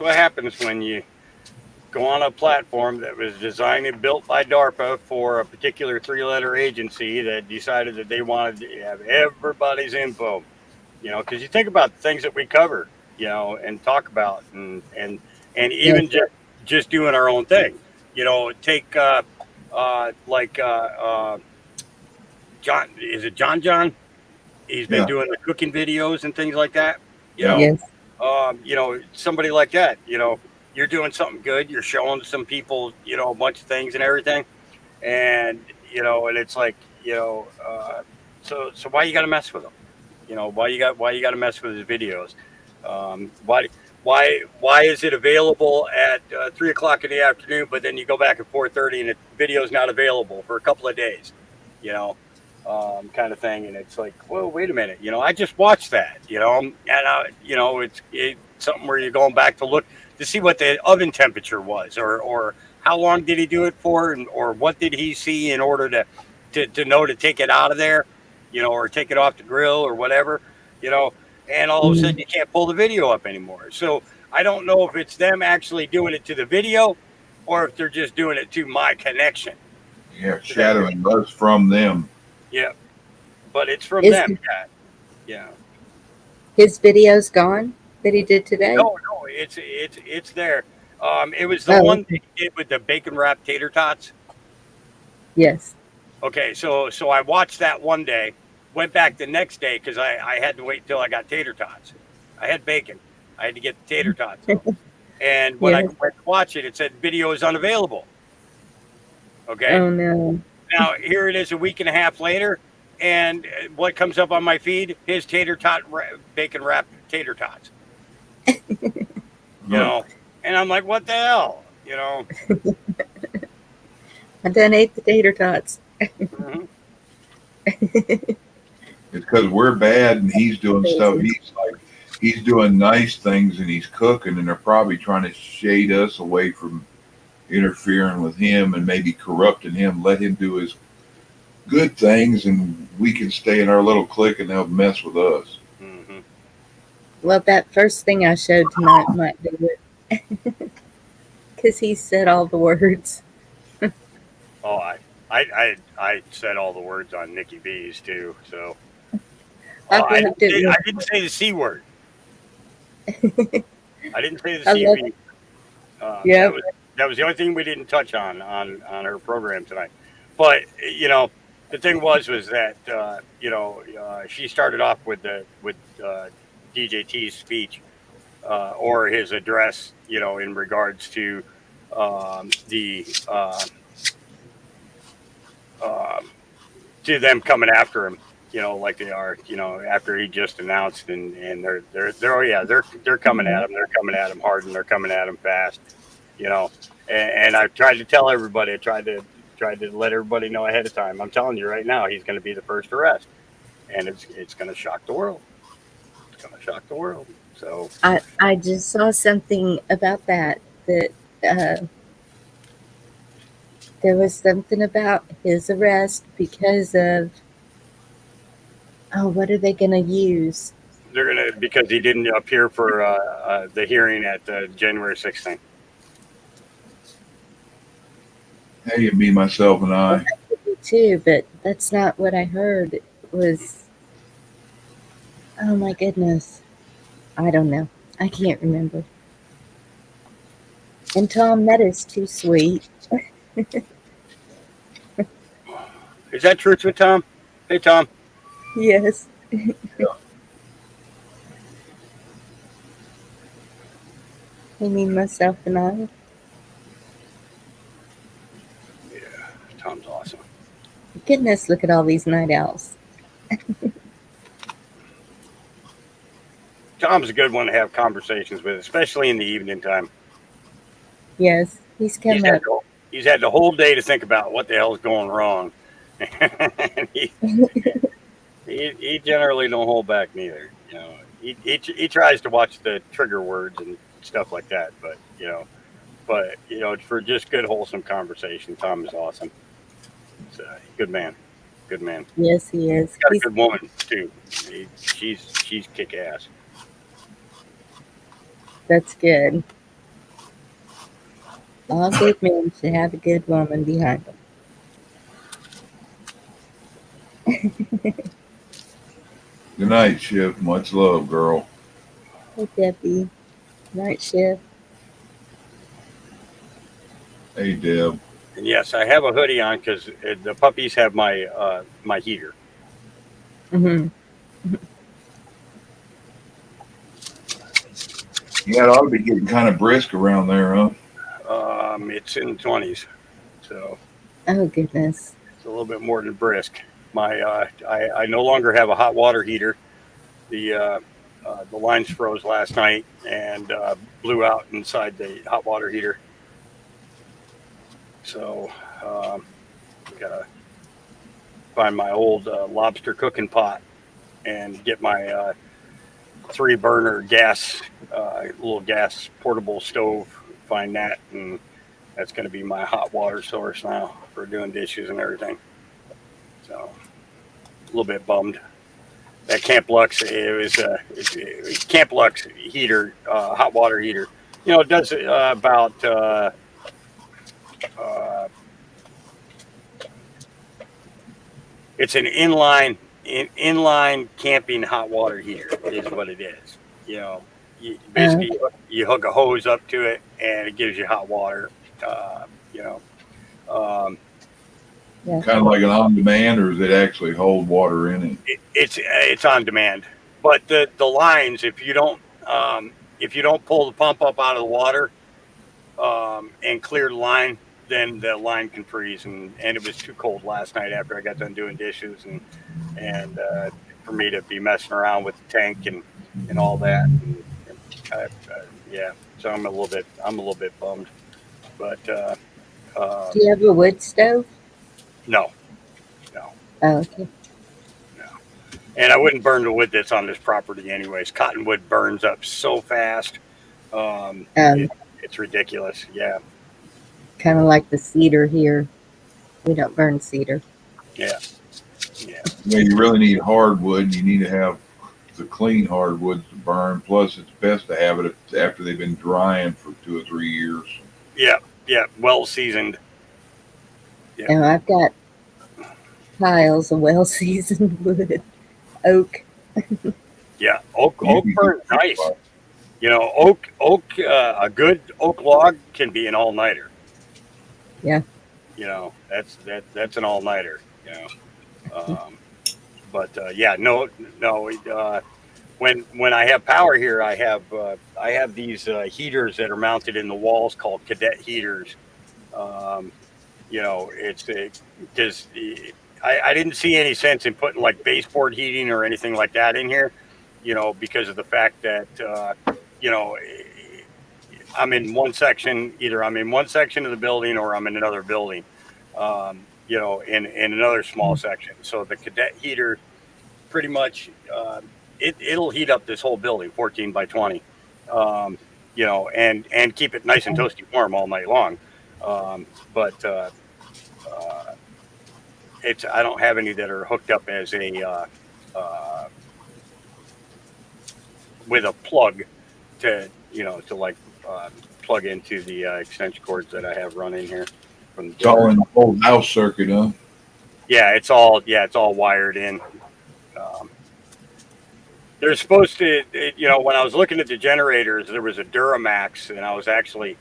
[SPEAKER 5] what happens when you go on a platform that was designed and built by DARPA for a particular three-letter agency that decided that they wanted to have everybody's info. Because you think about the things that we cover, and talk about, and even
[SPEAKER 1] Yes.
[SPEAKER 5] just doing our own thing. Take like John. Is it John? John? He's been
[SPEAKER 2] Yeah,
[SPEAKER 5] doing the cooking videos and things like that. You
[SPEAKER 2] yeah.
[SPEAKER 5] know,
[SPEAKER 1] Yes.
[SPEAKER 5] Somebody like that. You're doing something good. You're showing some people, a bunch of things and everything, and it's like, so why you got to mess with them? Why you got to mess with his videos? Why is it available at 3 o'clock in the afternoon, but then you go back at 4:30 and the video's not available for a couple of days? You know, kind of thing. And it's like, well, wait a minute. I just watched that. It's something where you're going back to look to see what the oven temperature was, or how long did he do it for, or what did he see in order to know to take it out of there, or take it off the grill or whatever, you know. And all of a
[SPEAKER 1] Mm.
[SPEAKER 5] sudden you can't pull the video up anymore. So I don't know if it's them actually doing it to the video, or if they're just doing it to my connection
[SPEAKER 2] Yeah,
[SPEAKER 5] to that video.
[SPEAKER 2] shadowing us from them.
[SPEAKER 5] Yeah, but it's from
[SPEAKER 1] Is
[SPEAKER 5] them. Yeah, yeah.
[SPEAKER 1] his videos gone that he did today?
[SPEAKER 5] No, it's there. It was the
[SPEAKER 1] Oh,
[SPEAKER 5] one
[SPEAKER 1] okay.
[SPEAKER 5] they did with the bacon wrapped tater tots.
[SPEAKER 1] Yes.
[SPEAKER 5] Okay, so I watched that one day, went back the next day because I had to wait until I got tater tots. I had bacon. I had to get the tater tots though. And when I
[SPEAKER 1] Yes.
[SPEAKER 5] went to watch it, it said video is unavailable. Okay.
[SPEAKER 1] Oh no.
[SPEAKER 5] Now here it is a week and a half later, and what comes up on my feed? His bacon wrapped tater tots. You
[SPEAKER 2] Huh.
[SPEAKER 5] know, and I'm like, what the hell?
[SPEAKER 1] I done ate the tater tots.
[SPEAKER 5] Mhm.
[SPEAKER 2] It's because we're bad, and he's doing stuff.
[SPEAKER 1] Crazy.
[SPEAKER 2] He's doing nice things, and he's cooking, and they're probably trying to shade us away from interfering with him and maybe corrupting him. Let him do his good things, and we can stay in our little clique, and they'll mess with us.
[SPEAKER 5] Mm-hmm.
[SPEAKER 1] Well, that first thing I showed tonight might do it. Because he said all the words.
[SPEAKER 5] Oh, I said all the words on Nikki B's too. So
[SPEAKER 1] I
[SPEAKER 5] I
[SPEAKER 1] loved it.
[SPEAKER 5] I didn't say the C word. I didn't say the
[SPEAKER 1] I love
[SPEAKER 5] CV.
[SPEAKER 1] it.
[SPEAKER 5] That
[SPEAKER 1] Yep.
[SPEAKER 5] was the only thing we didn't touch on her program tonight. But the thing was that she started off with DJT's speech or his address, in regards to the um, to them coming after him, like they are, after he just announced, and they're oh yeah, they're coming at
[SPEAKER 1] Mhm.
[SPEAKER 5] him, they're coming at him hard, and they're coming at him fast, you know. And I tried to tell everybody, I tried to let everybody know ahead of time. I'm telling you right now, he's going to be the first arrest, and it's going to shock the world. It's going to shock the world. So
[SPEAKER 1] I just saw something about that uh, there was something about his arrest because of, oh, what are they going to use?
[SPEAKER 5] they're going to, because he didn't appear for the hearing at January 16th.
[SPEAKER 2] Hey, me, myself, and
[SPEAKER 1] Well,
[SPEAKER 2] I.
[SPEAKER 1] that could be too, but that's not what I heard. It was, oh my goodness. I don't know. I can't remember. And Tom, that is too sweet.
[SPEAKER 5] Is that truth with Tom? Hey, Tom.
[SPEAKER 1] Yes. I mean, myself and I.
[SPEAKER 5] Yeah, Tom's awesome.
[SPEAKER 1] Goodness, look at all these night owls.
[SPEAKER 5] Tom's a good one to have conversations with, especially in the evening time.
[SPEAKER 1] Yes, he's
[SPEAKER 5] He's
[SPEAKER 1] come
[SPEAKER 5] had
[SPEAKER 1] up.
[SPEAKER 5] the, he's had the whole day to think about what the hell is going wrong. And he generally don't hold back neither. He tries to watch the trigger words and stuff like that, but for just good wholesome conversation, Tom is awesome. He's a good man, good man.
[SPEAKER 1] Yes, he is.
[SPEAKER 5] He's got a
[SPEAKER 1] He's
[SPEAKER 5] good woman too. She's kick ass.
[SPEAKER 1] That's good. All good men should have a good woman behind them.
[SPEAKER 2] Good night, Shiv. Much love, girl.
[SPEAKER 1] Hey, Debbie. Night shift.
[SPEAKER 2] Hey, Deb.
[SPEAKER 5] And yes, I have a hoodie on because the puppies have my heater.
[SPEAKER 1] Hmm.
[SPEAKER 2] Yeah, it ought to be getting kind of brisk around there, huh?
[SPEAKER 5] It's in the 20s, so
[SPEAKER 1] Oh, goodness.
[SPEAKER 5] it's a little bit more than brisk. I no longer have a hot water heater. The lines froze last night and blew out inside the hot water heater. So gotta find my old lobster cooking pot and get my 3 burner gas, little gas portable stove. Find that, and that's going to be my hot water source now for doing dishes and everything. So a little bit bummed. That Camp Lux, Camp Lux heater, hot water heater. It does about uh, it's an inline camping hot water heater is what it is.
[SPEAKER 1] Uh,
[SPEAKER 5] Basically you hook a hose up to it and it gives you hot water. Uh, you know, um,
[SPEAKER 1] yeah.
[SPEAKER 2] Kind of like an on demand, or does it actually hold water in it?
[SPEAKER 5] it's on demand, but the lines, if you don't pull the pump up out of the water and clear the line, then the line can freeze. And it was too cold last night after I got done doing dishes and for me to be messing around with the tank and all that. Yeah, so I'm a little bit bummed, but
[SPEAKER 1] Do you have a wood stove?
[SPEAKER 5] no, no,
[SPEAKER 1] Oh, okay.
[SPEAKER 5] no. And I wouldn't burn the wood that's on this property anyways. Cottonwood burns up so fast. Um,
[SPEAKER 1] Um,
[SPEAKER 5] it, it's ridiculous. Yeah.
[SPEAKER 1] Kind of like the cedar here. We don't burn cedar.
[SPEAKER 5] Yeah. Yeah.
[SPEAKER 2] Yeah, you really need hardwood. You need to have the clean hardwoods to burn. Plus, it's best to have it after they've been drying for 2 or 3 years.
[SPEAKER 5] Yeah. Yeah. Well seasoned. Yeah.
[SPEAKER 1] Now I've got piles of well seasoned wood, oak.
[SPEAKER 5] Yeah. Oak
[SPEAKER 2] You can
[SPEAKER 5] burns nice. You know, oak, a good oak log can be an all nighter.
[SPEAKER 1] Yeah.
[SPEAKER 5] You know, that's an all nighter. You know, um, but yeah, no. When I have power here, I have these heaters that are mounted in the walls called cadet heaters. Um, you know, it's because I didn't see any sense in putting like baseboard heating or anything like that in here. You know, because of the fact that you know I'm in one section, either I'm in one section of the building or I'm in another building. You know, in another small section. So the cadet heater pretty much it'll heat up this whole building, 14 by 20. Um, you know, and keep it nice and toasty warm all night long. But uh, it's I don't have any that are hooked up as a uh, with a plug to to like plug into the extension cords that I have running here from the
[SPEAKER 2] It's all
[SPEAKER 5] door.
[SPEAKER 2] in the whole house circuit, huh?
[SPEAKER 5] Yeah, it's all wired in. Um, they're supposed to, when I was looking at the generators, there was a Duramax, and I was actually,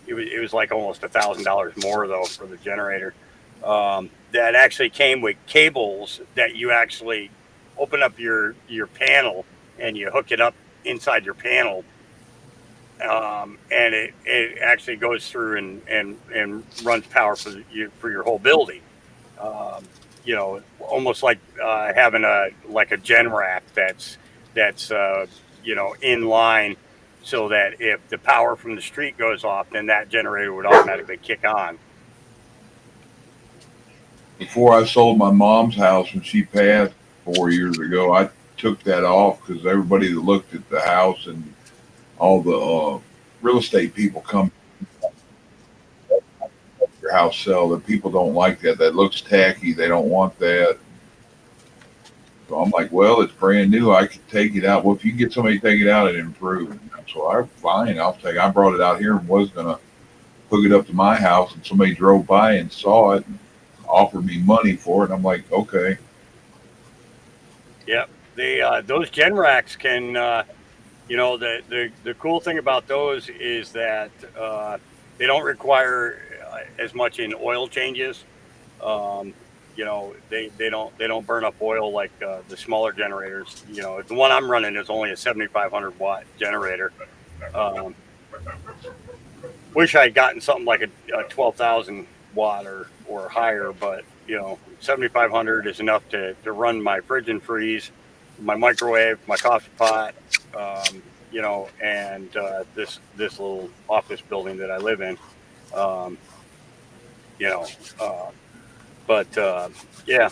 [SPEAKER 5] it was like almost $1,000 more though for the generator. That actually came with cables that you actually open up your panel and you hook it up inside your panel, and it actually goes through and runs power for your whole building. Um, almost like having a gen rack that's in line, so that if the power from the street goes off, then that generator would automatically kick on.
[SPEAKER 2] Before I sold my mom's house when she passed 4 years ago, I took that off because everybody that looked at the house and all the real estate people come to your house sell, that people don't like that. That looks tacky. They don't want that. So I'm like, well, it's brand new. I could take it out. Well, if you get somebody to take it out and improve it. So I'm fine. I'll take. I brought it out here and was gonna hook it up to my house, and somebody drove by and saw it and offered me money for it. And I'm like, okay.
[SPEAKER 5] Yep, those gen racks can. The cool thing about those is that they don't require as much in oil changes. Um, they don't burn up oil like the smaller generators. The one I'm running is only a 7,500 watt generator. Um, wish I had gotten something like a 12,000 watt or higher, but 7,500 is enough to run my fridge and freeze, my microwave, my coffee pot, and this little office building that I live in. Um, you know, uh, but yeah,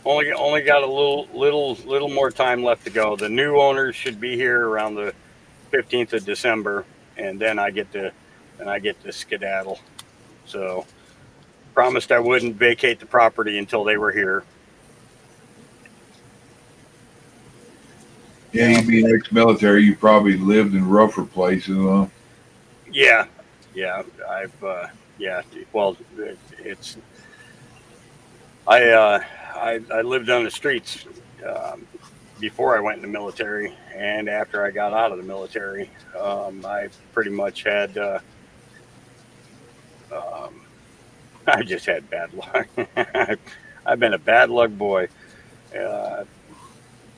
[SPEAKER 5] only got a little more time left to go. The new owners should be here around the 15th of December, and then I get to skedaddle. So promised I wouldn't vacate the property until they were here.
[SPEAKER 2] Yeah, you being ex-military, you probably lived in rougher places, huh?
[SPEAKER 5] Yeah, yeah, yeah. Well, it's I lived on the streets um, before I went in the military, and after I got out of the military, I pretty much had um, I just had bad luck. I've been a bad luck boy, uh,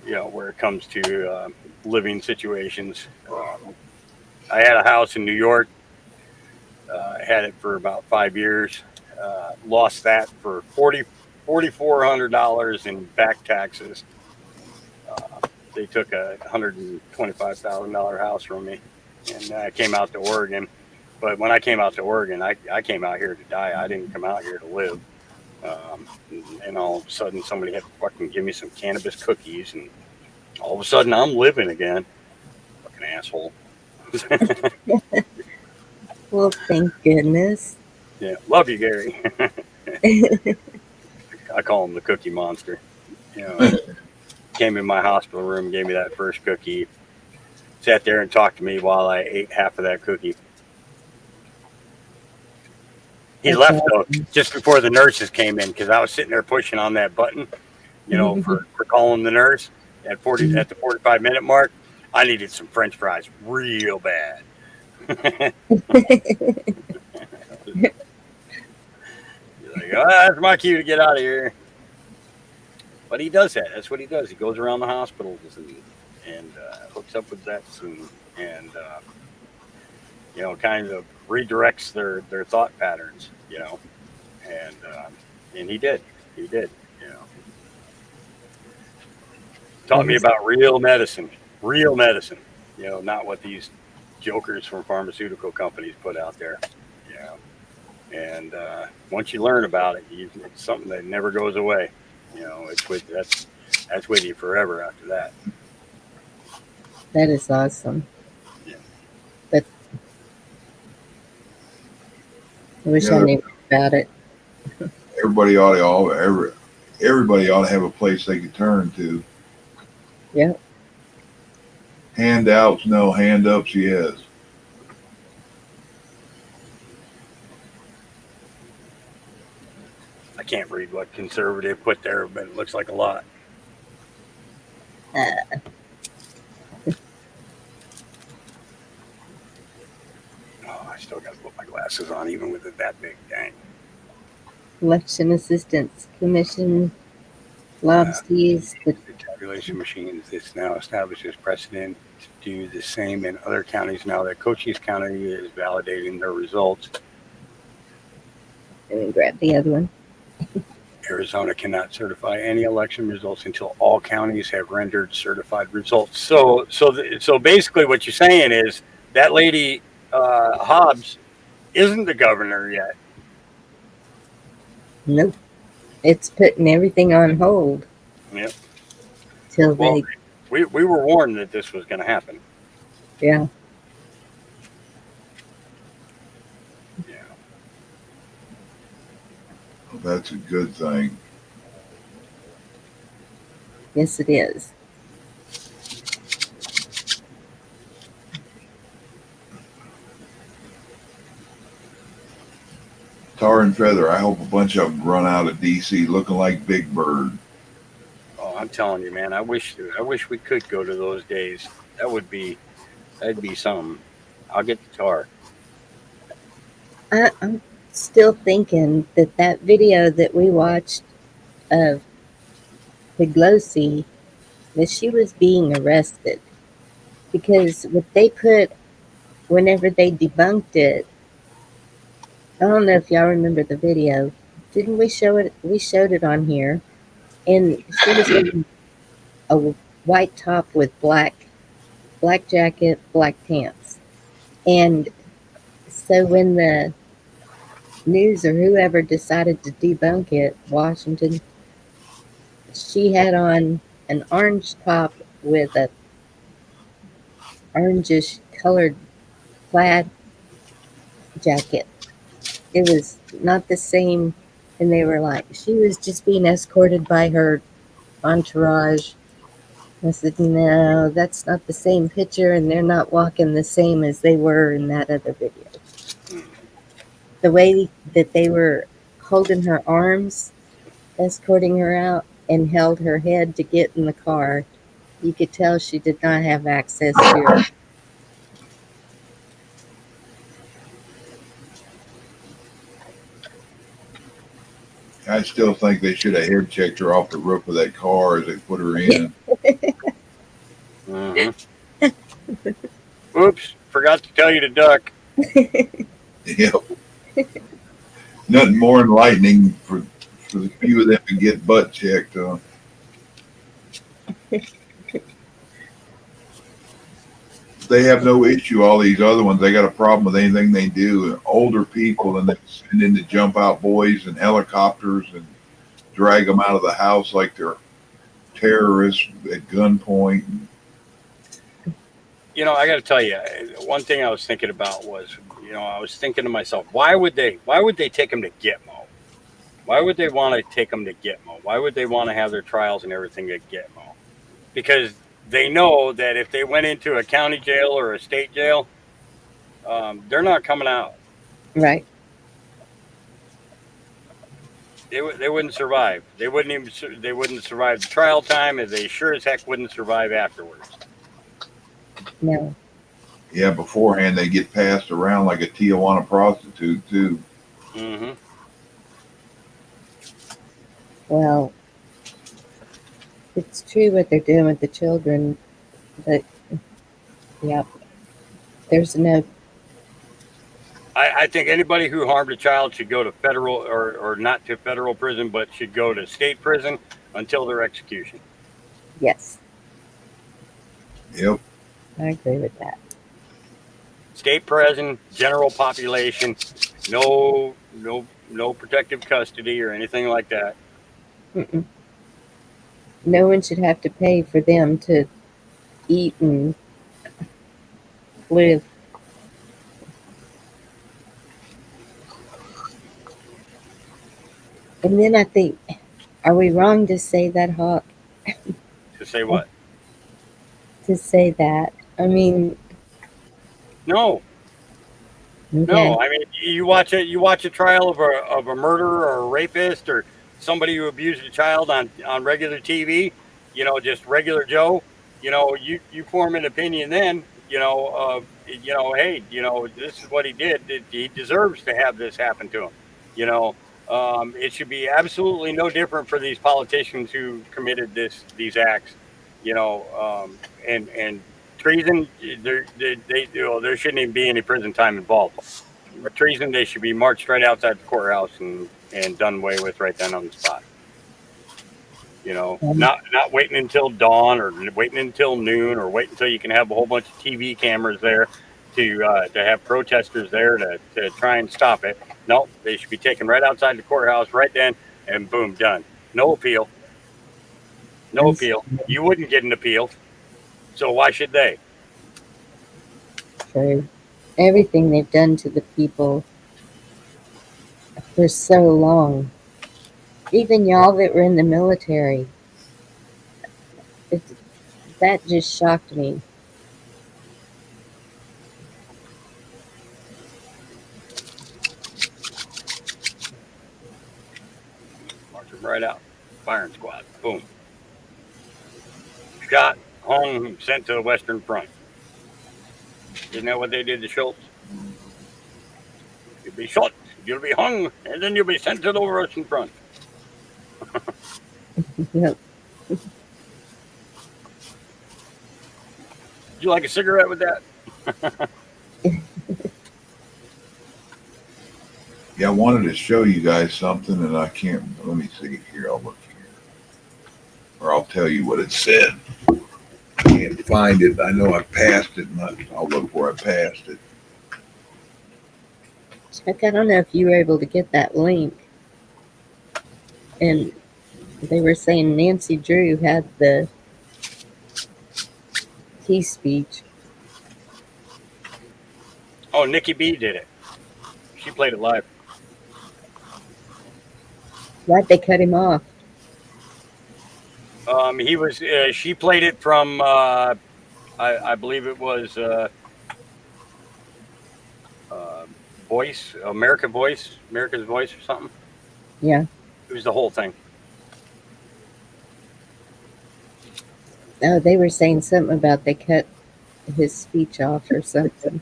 [SPEAKER 5] where it comes to living situations. I had a house in New York. I had it for about 5 years. Lost that for $4,400 in back taxes. Uh, they took a $125,000 house from me, and I came out to Oregon. But when I came out to Oregon, I came out here to die. I didn't come out here to live. And all of a sudden, somebody had to fucking give me some cannabis cookies, and all of a sudden, I'm living again. Fucking asshole.
[SPEAKER 1] Well, thank goodness.
[SPEAKER 5] Yeah, love you, Gary. I call him the Cookie Monster. You know, came in my hospital room, gave me that first cookie, sat there and talked to me while I ate half of that cookie. He
[SPEAKER 1] That's
[SPEAKER 5] left though
[SPEAKER 1] awesome.
[SPEAKER 5] just before the nurses came in because I was sitting there pushing on that button, for calling the nurse at 45-minute mark. I needed some French fries real bad. He's like, oh, that's my cue to get out of here. But he does that. That's what he does. He goes around the hospitals and hooks up with vets and kind of redirects their thought patterns. And he did. He did. You know, taught
[SPEAKER 1] That
[SPEAKER 5] me
[SPEAKER 1] is
[SPEAKER 5] about real medicine. Real medicine. Not what these jokers from pharmaceutical companies put out there. You know, and once you learn about it, it's something that never goes away. That's with you forever after that.
[SPEAKER 1] that is awesome.
[SPEAKER 5] Yeah.
[SPEAKER 1] But I wish I
[SPEAKER 2] Yeah,
[SPEAKER 1] knew about it.
[SPEAKER 2] everybody ought to everybody ought to have a place they could turn to.
[SPEAKER 1] Yep.
[SPEAKER 2] Handouts, no. Hand ups, yes.
[SPEAKER 5] I can't read what conservative put there, but it looks like a lot.
[SPEAKER 1] Uh,
[SPEAKER 5] Oh, I still got to put my glasses on, even with it that big. Dang.
[SPEAKER 1] Election Assistance Commission lobbies the
[SPEAKER 5] The tabulation machines. This now establishes precedent to do the same in other counties now that Cochise County is validating their results.
[SPEAKER 1] let me grab the other one.
[SPEAKER 5] Arizona cannot certify any election results until all counties have rendered certified results. So basically, what you're saying is that lady Hobbs isn't the governor yet.
[SPEAKER 1] Nope. It's putting everything on hold
[SPEAKER 5] Yep.
[SPEAKER 1] till
[SPEAKER 5] Well,
[SPEAKER 1] they
[SPEAKER 5] we were warned that this was going to happen.
[SPEAKER 1] yeah.
[SPEAKER 5] Yeah.
[SPEAKER 2] Well, that's a good thing.
[SPEAKER 1] Yes it is.
[SPEAKER 2] Tar and feather. I hope a bunch of them run out of DC looking like Big Bird.
[SPEAKER 5] Oh, I'm telling you, man. I wish we could go to those days. That'd be something. I'll get the tar.
[SPEAKER 1] I'm still thinking that video that we watched of Piglosi, that she was being arrested because what they put whenever they debunked it. I don't know if y'all remember the video. Didn't we show it? We showed it on here, and she was wearing a white top with black jacket, black pants, and so when the news or whoever decided to debunk it, Washington, she had on an orange top with a orangish colored plaid jacket. It was not the same, and they were like, she was just being escorted by her entourage. I said, no, that's not the same picture, and they're not walking the same as they were in that other video. The way that they were holding her arms, escorting her out, and held her head to get in the car, you could tell she did not have access to her.
[SPEAKER 2] I still think they should have head checked her off the roof of that car as they put her in.
[SPEAKER 5] Mm-hmm. Oops! Forgot to tell you to duck.
[SPEAKER 2] Yep. Nothing more enlightening for the few of them to get butt checked. They have no issue. All these other ones, they got a problem with anything they do. Older people, and they send in to jump out boys and helicopters and drag them out of the house like they're terrorists at gunpoint.
[SPEAKER 5] I got to tell you, one thing I was thinking about was, I was thinking to myself, why would they take him to Gitmo? Why would they want to take him to Gitmo? Why would they want to have their trials and everything at Gitmo? Because they know that if they went into a county jail or a state jail, they're not coming out.
[SPEAKER 1] Right.
[SPEAKER 5] They wouldn't survive. They wouldn't survive the trial time, and they sure as heck wouldn't survive afterwards.
[SPEAKER 1] No.
[SPEAKER 2] Yeah, beforehand they get passed around like a Tijuana prostitute too.
[SPEAKER 5] Hmm.
[SPEAKER 1] Well, it's true what they're doing with the children, but yeah, there's no.
[SPEAKER 5] I think anybody who harmed a child should go to federal or not to federal prison, but should go to state prison until their execution.
[SPEAKER 1] Yes,
[SPEAKER 2] Yep.
[SPEAKER 1] I agree with that.
[SPEAKER 5] State prison, general population, no protective custody or anything like that.
[SPEAKER 1] Mm-mm. No one should have to pay for them to eat and live. And then I think, are we wrong to say that, Hawk?
[SPEAKER 5] To say what?
[SPEAKER 1] To say that? I mean,
[SPEAKER 5] No,
[SPEAKER 1] okay,
[SPEAKER 5] no. I mean, you watch a trial of a murderer or a rapist or somebody who abused a child on regular TV. Just regular Joe. You form an opinion then. Hey, this is what he did. He deserves to have this happen to him. You know, it should be absolutely no different for these politicians who committed these acts. And treason. There shouldn't even be any prison time involved. Treason, they should be marched right outside the courthouse and done away with right then on the spot.
[SPEAKER 1] um,
[SPEAKER 5] Not waiting until dawn or waiting until noon or wait until you can have a whole bunch of TV cameras there to have protesters there to try and stop it. No, they should be taken right outside the courthouse right then and boom, done. No appeal. No
[SPEAKER 1] I'm
[SPEAKER 5] appeal. You wouldn't get an appeal, so why should they?
[SPEAKER 1] for everything they've done to the people for so long. Even y'all that were in the military, it, that just shocked me.
[SPEAKER 5] March them right out. Firing squad. Boom. Shot, hung, sent to the Western Front. Isn't that what they did to Schultz? You'll be shot, you'll be hung, and then you'll be sent to the Western Front.
[SPEAKER 1] Yep.
[SPEAKER 5] Would you like a cigarette with that?
[SPEAKER 2] Yeah, I wanted to show you guys something, and I can't. Let me see here. I'll look here, or I'll tell you what it said. I can't find it. I know I passed it, and I'll look where I passed it.
[SPEAKER 1] Chuck, I don't know if you were able to get that link. And they were saying Nancy Drew had the key speech.
[SPEAKER 5] Oh, Nikki B did it. She played it live.
[SPEAKER 1] Why'd they cut him off?
[SPEAKER 5] He was. She played it from. I believe it was uh, Voice, America's Voice, or something.
[SPEAKER 1] Yeah.
[SPEAKER 5] It was the whole thing.
[SPEAKER 1] Oh, they were saying something about they cut his speech off or something.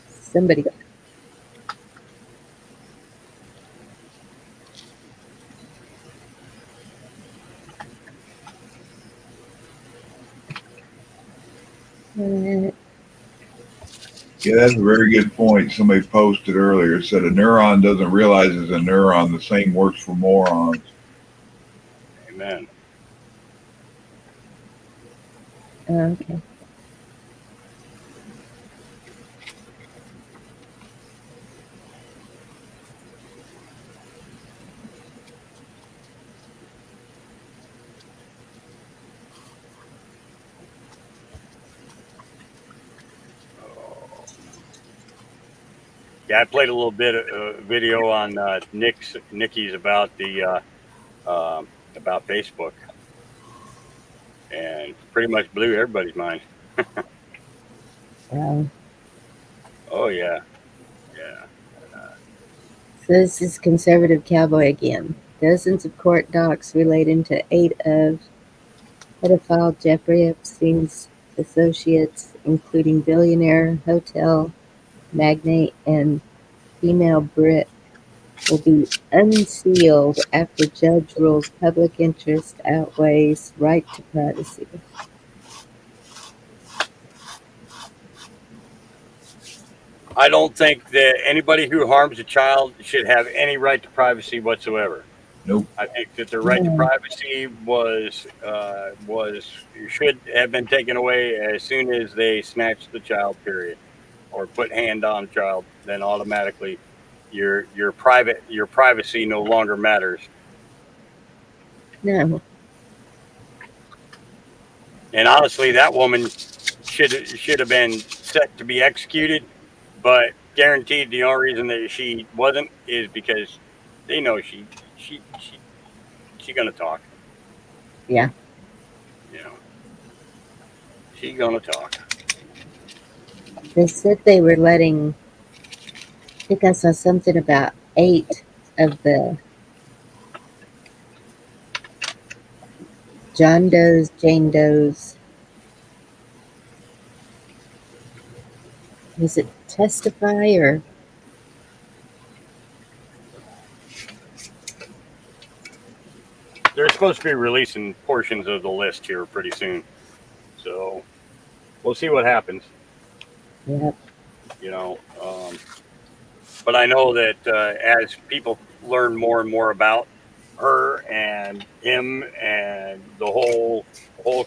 [SPEAKER 1] Somebody. Uh,
[SPEAKER 2] Yeah, that's a very good point. Somebody posted earlier. Said a neuron doesn't realize it's a neuron. The same works for morons.
[SPEAKER 5] Amen.
[SPEAKER 1] okay.
[SPEAKER 5] Yeah, I played a little bit of video on Nikki's about Facebook, and pretty much blew everybody's mind.
[SPEAKER 1] Wow.
[SPEAKER 5] Oh yeah, yeah.
[SPEAKER 1] So this is conservative cowboy again. Dozens of court docs relating to 8 of pedophile Jeffrey Epstein's associates, including billionaire hotel magnate and female Brit, will be unsealed after judge rules public interest outweighs right to privacy.
[SPEAKER 5] I don't think that anybody who harms a child should have any right to privacy whatsoever.
[SPEAKER 2] Nope.
[SPEAKER 5] I think that their right to
[SPEAKER 1] No.
[SPEAKER 5] privacy was should have been taken away as soon as they snatched the child. Period, or put hand on child. Then automatically, your privacy no longer matters.
[SPEAKER 1] No.
[SPEAKER 5] And honestly, that woman should have been set to be executed, but guaranteed the only reason that she wasn't is because they know she gonna talk.
[SPEAKER 1] Yeah.
[SPEAKER 5] You know, she gonna talk.
[SPEAKER 1] They said they were letting, I think I saw something about 8 of the John Doe's, Jane Doe's, was it testify or
[SPEAKER 5] They're supposed to be releasing portions of the list here pretty soon, so we'll see what happens.
[SPEAKER 1] yeah,
[SPEAKER 5] You know, but I know that as people learn more and more about her and him and the whole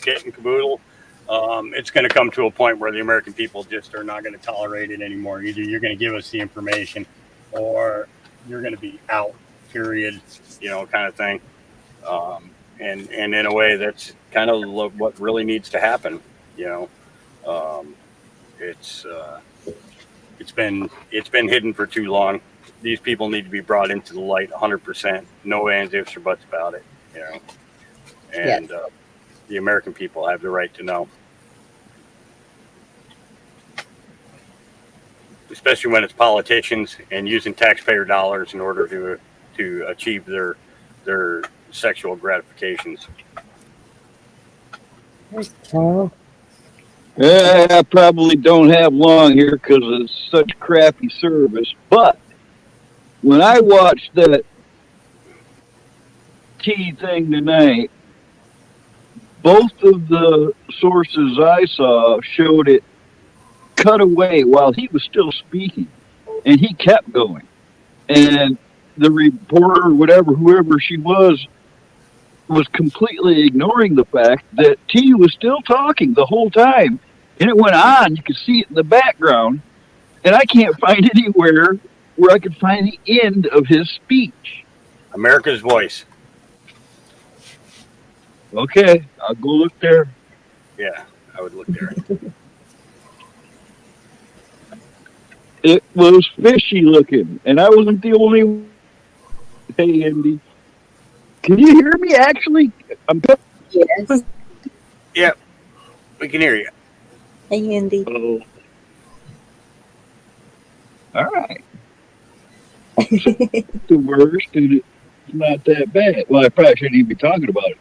[SPEAKER 5] kit and caboodle, it's going to come to a point where the American people just are not going to tolerate it anymore. Either you're going to give us the information, or you're going to be out. Period. You know, kind of thing. And in a way, that's kind of what really needs to happen. You know, it's been hidden for too long. These people need to be brought into the light 100%. No ands, ifs, or buts about it. You know, and the American people have the right to know, especially when it's politicians and using taxpayer dollars in order to achieve their sexual gratifications.
[SPEAKER 1] there's Carl.
[SPEAKER 6] I probably don't have long here because it's such crappy service. But when I watched that tea thing tonight, both of the sources I saw showed it cut away while he was still speaking, and he kept going. And the reporter, whatever, whoever she was completely ignoring the fact that T was still talking the whole time. And it went on. You could see it in the background. And I can't find anywhere where I could find the end of his speech.
[SPEAKER 5] America's voice.
[SPEAKER 6] Okay, I'll go look there.
[SPEAKER 5] Yeah, I would look there.
[SPEAKER 6] It was fishy looking. And I wasn't the only one. Hey, Andy. Can you hear me, actually? I'm
[SPEAKER 1] Yes.
[SPEAKER 5] Yeah, we can hear you.
[SPEAKER 1] Hey, Andy.
[SPEAKER 6] Oh. All right. The worst, and it's not that bad. Well, I probably shouldn't even be talking about it.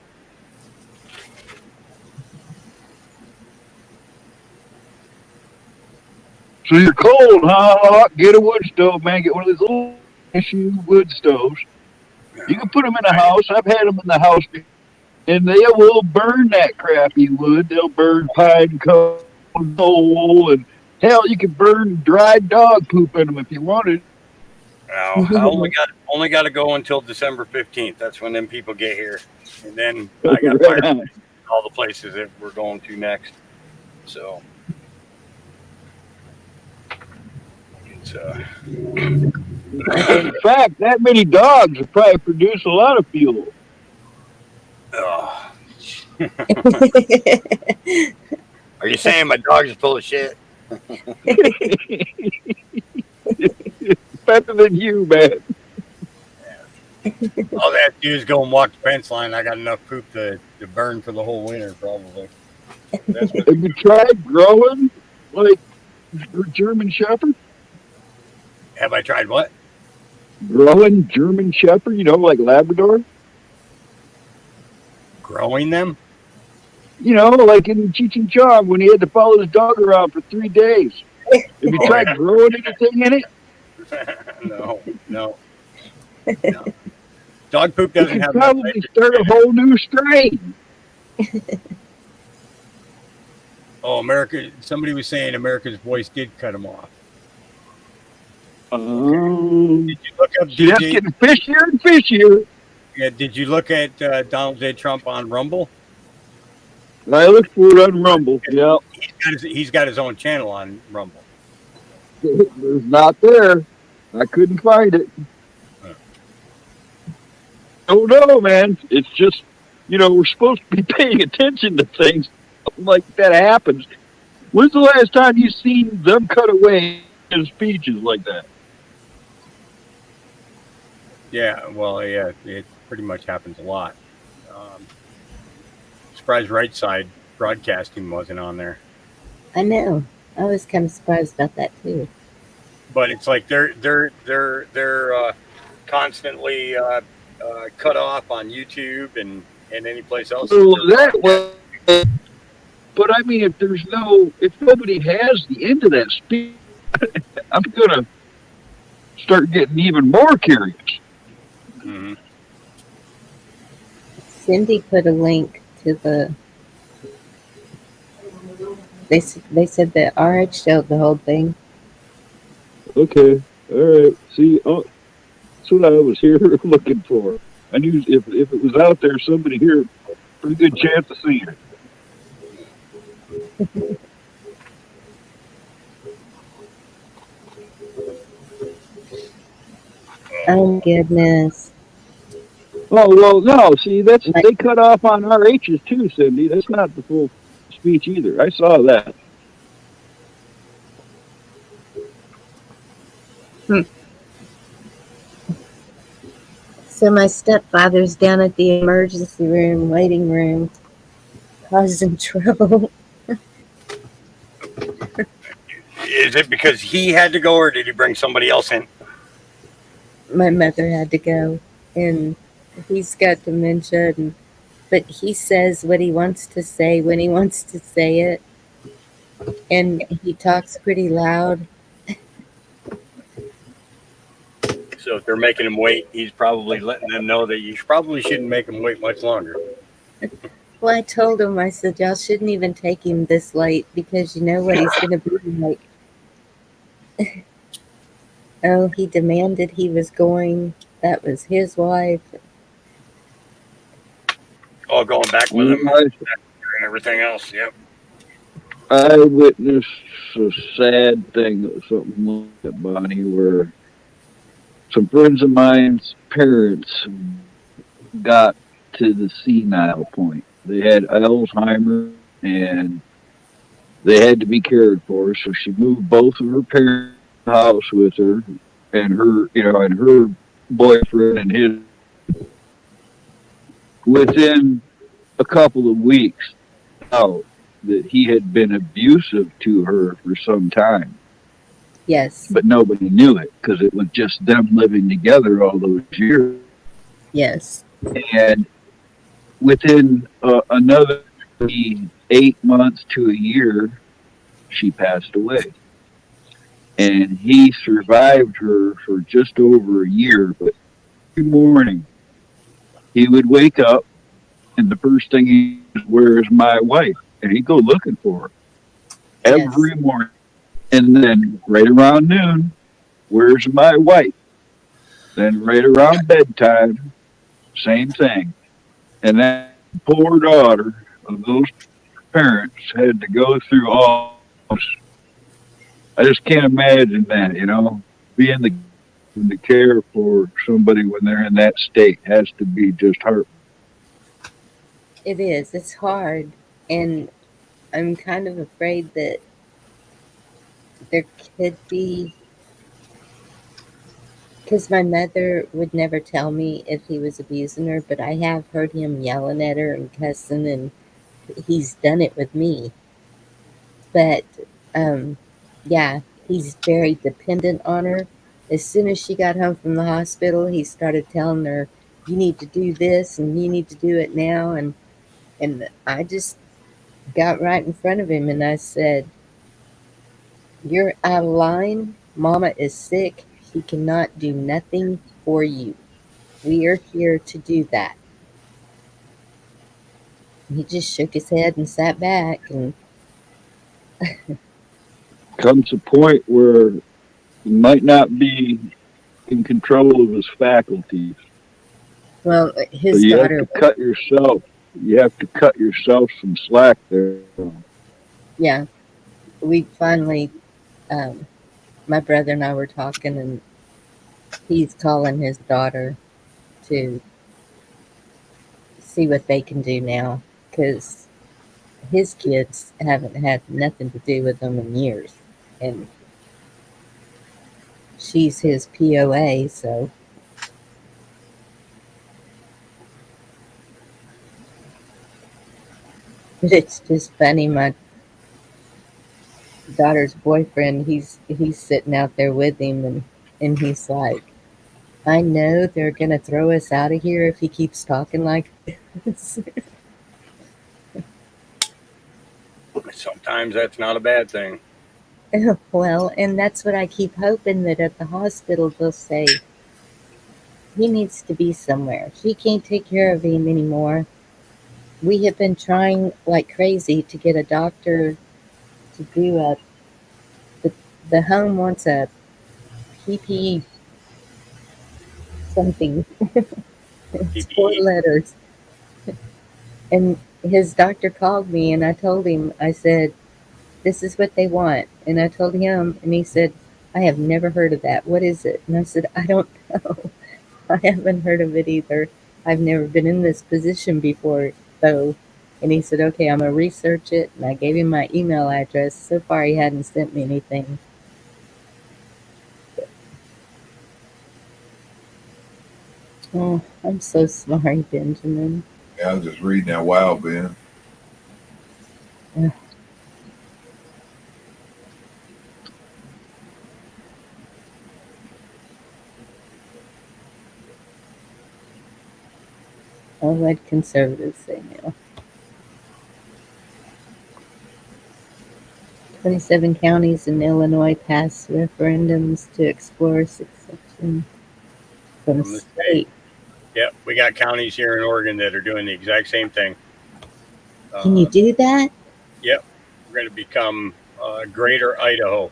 [SPEAKER 6] So you're cold, huh? Get a wood stove, man. Get one of these little issue wood stoves. You can put them in the house. I've had them in the house, and they will burn that crappy wood. They'll burn pine coal and hell, you can burn dried dog poop in them if you wanted.
[SPEAKER 5] Now, I only got to go until December 15th. That's when them people get here, and then I got
[SPEAKER 6] Right
[SPEAKER 5] fired
[SPEAKER 6] on.
[SPEAKER 5] from all the places that we're going to next. So it's
[SPEAKER 6] In fact, that many dogs would probably produce a lot of fuel.
[SPEAKER 5] oh. Are you saying my dogs are full of shit?
[SPEAKER 6] better than you, man.
[SPEAKER 5] All they have to do is go and walk the fence line. I got enough poop to burn for the whole winter, probably. That's what.
[SPEAKER 6] Have you tried growing like your German Shepherd?
[SPEAKER 5] Have I tried what?
[SPEAKER 6] Growing German Shepherd, like Labrador?
[SPEAKER 5] Growing them?
[SPEAKER 6] Like in Cheech and Chong when he had to follow his dog around for 3 days. Have you
[SPEAKER 5] Oh,
[SPEAKER 6] tried growing anything in it?
[SPEAKER 5] no, no, no. Dog poop
[SPEAKER 6] You
[SPEAKER 5] doesn't
[SPEAKER 6] could
[SPEAKER 5] have enough
[SPEAKER 6] probably
[SPEAKER 5] nitrogen.
[SPEAKER 6] start a whole new strain.
[SPEAKER 5] Oh, America! Somebody was saying America's voice did cut him off. Did you look up
[SPEAKER 6] See, that's
[SPEAKER 5] DJ?
[SPEAKER 6] getting fishier and fishier.
[SPEAKER 5] Yeah, did you look at Donald J. Trump on Rumble?
[SPEAKER 6] I looked for it on Rumble. Yeah,
[SPEAKER 5] He's got his own channel on Rumble.
[SPEAKER 6] it's not there. I couldn't find it. Oh no, man! It's just we're supposed to be paying attention to things like that happens. When's the last time you seen them cut away in speeches like that?
[SPEAKER 5] Yeah, well, yeah, it pretty much happens a lot. Surprised Right Side Broadcasting wasn't on there,
[SPEAKER 1] I know. I was kind of surprised about that too.
[SPEAKER 5] but it's like they're constantly cut off on YouTube and any place else.
[SPEAKER 6] Well, that way. But I mean, if nobody has the end of that speech, I'm gonna start getting even more curious.
[SPEAKER 5] Mm-hmm.
[SPEAKER 1] Cindy put a link to the. They said that RH showed the whole thing.
[SPEAKER 6] Okay, all right. See, that's what I was here looking for. I knew if it was out there, somebody here, pretty good chance of seeing it.
[SPEAKER 1] Oh goodness!
[SPEAKER 6] Oh well, no. See, they cut off on RHs too, Cindy. That's not the full speech either. I saw that.
[SPEAKER 1] So my stepfather's down at the emergency room, waiting room, causing trouble.
[SPEAKER 5] Is it because he had to go, or did he bring somebody else in?
[SPEAKER 1] My mother had to go, and he's got dementia, but he says what he wants to say when he wants to say it, and he talks pretty loud.
[SPEAKER 5] So if they're making him wait, he's probably letting them know that you probably shouldn't make him wait much longer.
[SPEAKER 1] Well, I told him, I said, y'all shouldn't even take him this late because you know what he's going to be like. Oh, he demanded he was going. That was his wife.
[SPEAKER 5] Oh, going back with him and everything else. Yep.
[SPEAKER 6] I witnessed a sad thing, something like that, Bonnie, where some friends of mine's parents got to the senile point. They had Alzheimer's and they had to be cared for. So she moved both of her parents to the house with her and her boyfriend and his. Within a couple of weeks, out that he had been abusive to her for some time.
[SPEAKER 1] Yes.
[SPEAKER 6] But nobody knew it because it was just them living together all those years.
[SPEAKER 1] Yes.
[SPEAKER 6] And within another 8 months to a year, she passed away. And he survived her for just over a year. But every morning, he would wake up, and the first thing he was, "Where's my wife?" And he'd go looking for her every morning. And then right around noon, "Where's my wife?" Then right around bedtime, same thing. And that poor daughter of those parents had to go through all this. I just can't imagine that, being the care for somebody when they're in that state has to be just hard.
[SPEAKER 1] It is. It's hard. And I'm kind of afraid that there could be Because my mother would never tell me if he was abusing her, but I have heard him yelling at her and cussing, and he's done it with me. But um, yeah, he's very dependent on her. As soon as she got home from the hospital, he started telling her, "You need to do this, and you need to do it now." And I just got right in front of him and I said, "You're out of line. Mama is sick. She cannot do nothing for you. We are here to do that." He just shook his head and sat back. And
[SPEAKER 6] Comes a point where he might not be in control of his faculties.
[SPEAKER 1] well,
[SPEAKER 6] So
[SPEAKER 1] his
[SPEAKER 6] you have
[SPEAKER 1] daughter
[SPEAKER 6] to
[SPEAKER 1] was,
[SPEAKER 6] cut yourself. You have to cut yourself some slack there.
[SPEAKER 1] yeah, we finally, um, my brother and I were talking, and he's calling his daughter to see what they can do now because his kids haven't had nothing to do with them in years. And she's his POA, so but it's just funny. My daughter's boyfriend, he's sitting out there with him, and he's like, "I know they're gonna throw us out of here if he keeps talking like this."
[SPEAKER 5] Sometimes that's not a bad thing.
[SPEAKER 1] Well, and that's what I keep hoping, that at the hospital they'll say he needs to be somewhere. She can't take care of him anymore. We have been trying like crazy to get a doctor to do a the, the home wants a PP something. It's four
[SPEAKER 5] PPE.
[SPEAKER 1] letters. And his doctor called me and I told him, I said, "This is what they want." And I told him and he said, "I have never heard of that. What is it?" And I said, "I don't know. I haven't heard of it either. I've never been in this position before though." And he said, "Okay, I'm gonna research it." And I gave him my email address. So far he hadn't sent me anything. Oh, I'm so sorry, Benjamin.
[SPEAKER 2] Yeah, I was just reading that. Wow, Ben.
[SPEAKER 1] Ugh. I'll let conservatives say now. 27 counties in Illinois passed referendums to explore secession from
[SPEAKER 5] From the state.
[SPEAKER 1] state.
[SPEAKER 5] Yep, we got counties here in Oregon that are doing the exact same thing.
[SPEAKER 1] Can you
[SPEAKER 5] Uh,
[SPEAKER 1] do that?
[SPEAKER 5] yep, we're going to become Greater Idaho.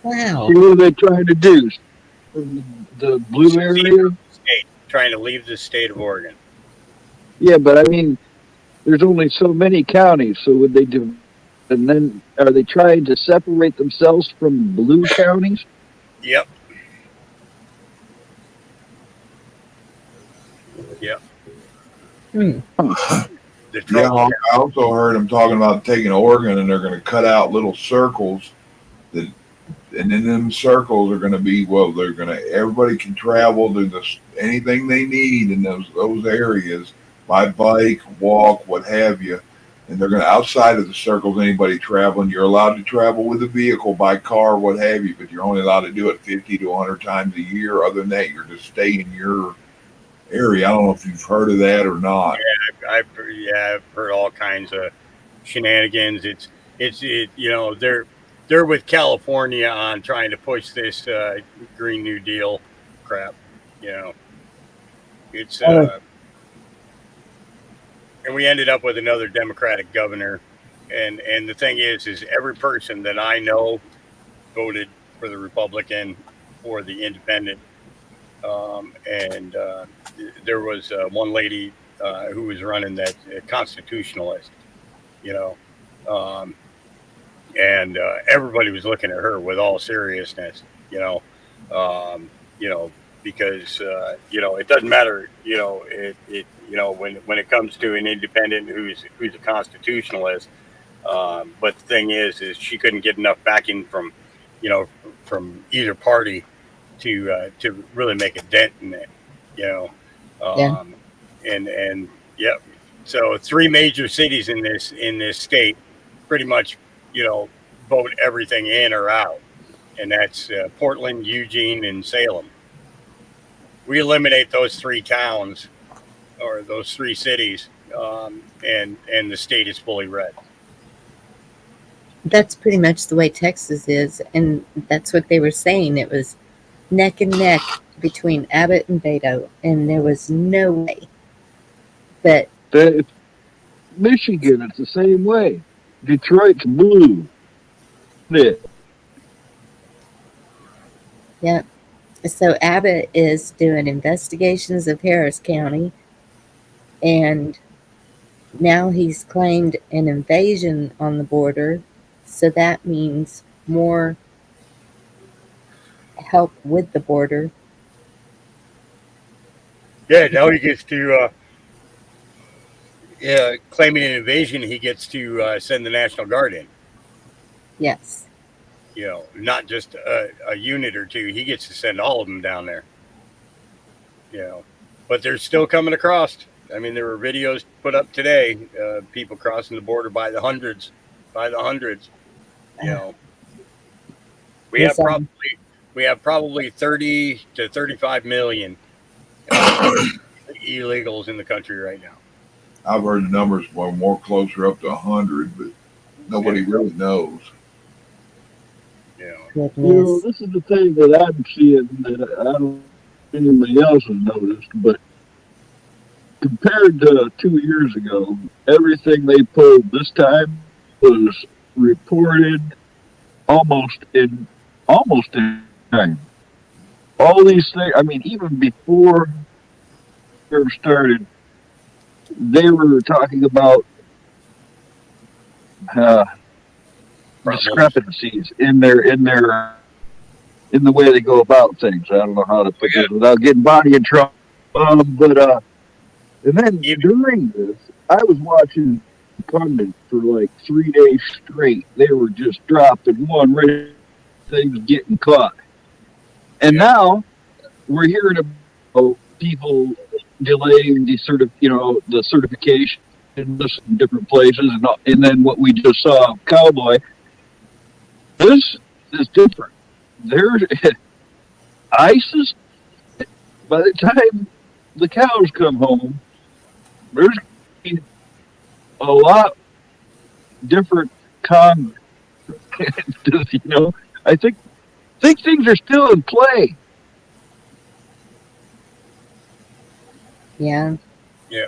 [SPEAKER 1] Wow.
[SPEAKER 6] See what are they trying to do? The blue
[SPEAKER 5] Secede
[SPEAKER 6] area?
[SPEAKER 5] from the state, trying to leave the state of Oregon.
[SPEAKER 6] Yeah, but I mean, there's only so many counties. So would they do? And then are they trying to separate themselves from blue counties?
[SPEAKER 5] Yep, yep.
[SPEAKER 1] Hmm.
[SPEAKER 5] The
[SPEAKER 2] Yeah,
[SPEAKER 5] trouble.
[SPEAKER 2] I also heard them talking about taking Oregon and they're going to cut out little circles that, and in them circles are going to be, well, they're going to, everybody can travel to this, anything they need in those areas by bike, walk, what have you. And they're going to, outside of the circles, anybody traveling, you're allowed to travel with a vehicle, by car, what have you, but you're only allowed to do it 50 to 100 times a year. Other than that, you're just stay in your area. I don't know if you've heard of that or not.
[SPEAKER 5] I've heard all kinds of shenanigans. They're with California on trying to push this Green New Deal crap. You know, it's
[SPEAKER 1] Oh,
[SPEAKER 5] and we ended up with another Democratic governor. And the thing is every person that I know voted for the Republican or the Independent. And there was one lady who was running that constitutionalist, you know, um, and everybody was looking at her with all seriousness, you know, because it doesn't matter, when it comes to an independent who's a constitutionalist. But the thing is she couldn't get enough backing from, from either party to really make a dent in it, you know.
[SPEAKER 1] Yeah.
[SPEAKER 5] And yeah, so 3 major cities in this state pretty much, you know, vote everything in or out, and that's Portland, Eugene, and Salem. We eliminate those 3 towns or those 3 cities, and the state is fully red.
[SPEAKER 1] That's pretty much the way Texas is, and that's what they were saying. It was neck and neck between Abbott and Beto, and there was no way. But
[SPEAKER 6] That, Michigan, it's the same way. Detroit's blue. Yeah.
[SPEAKER 1] yeah, so Abbott is doing investigations of Harris County, and now he's claimed an invasion on the border, so that means more help with the border.
[SPEAKER 5] Yeah, now he gets to claiming an invasion. He gets to send the National Guard in.
[SPEAKER 1] Yes.
[SPEAKER 5] You know, not just a unit or two. He gets to send all of them down there. You know, but they're still coming across. I mean, there were videos put up today, people crossing the border by the hundreds, You know, we have
[SPEAKER 1] Yes,
[SPEAKER 5] probably 30 to 35 million illegals in the country right now.
[SPEAKER 2] I've heard the numbers were more closer up to 100, but nobody really knows.
[SPEAKER 5] You know,
[SPEAKER 6] You know,
[SPEAKER 1] goodness.
[SPEAKER 6] this is the thing that I'm seeing that I don't know if anybody else has noticed, but compared to 2 years ago, everything they pulled this time was reported almost in time. All these things, I mean, even before it started, they were talking about uh,
[SPEAKER 5] problems.
[SPEAKER 6] discrepancies in the way they go about things. I don't know how to put this without getting body in trouble. And then during this, I was watching pundits for like 3 days straight. They were just dropping one right, things getting caught. And now we're hearing about people delaying the the certification in different places, and then what we just saw, Cowboy. This is different. There's ISIS. By the time the cows come home, there's a lot different Congress. I think things are still in play.
[SPEAKER 1] Yeah.
[SPEAKER 5] Yeah.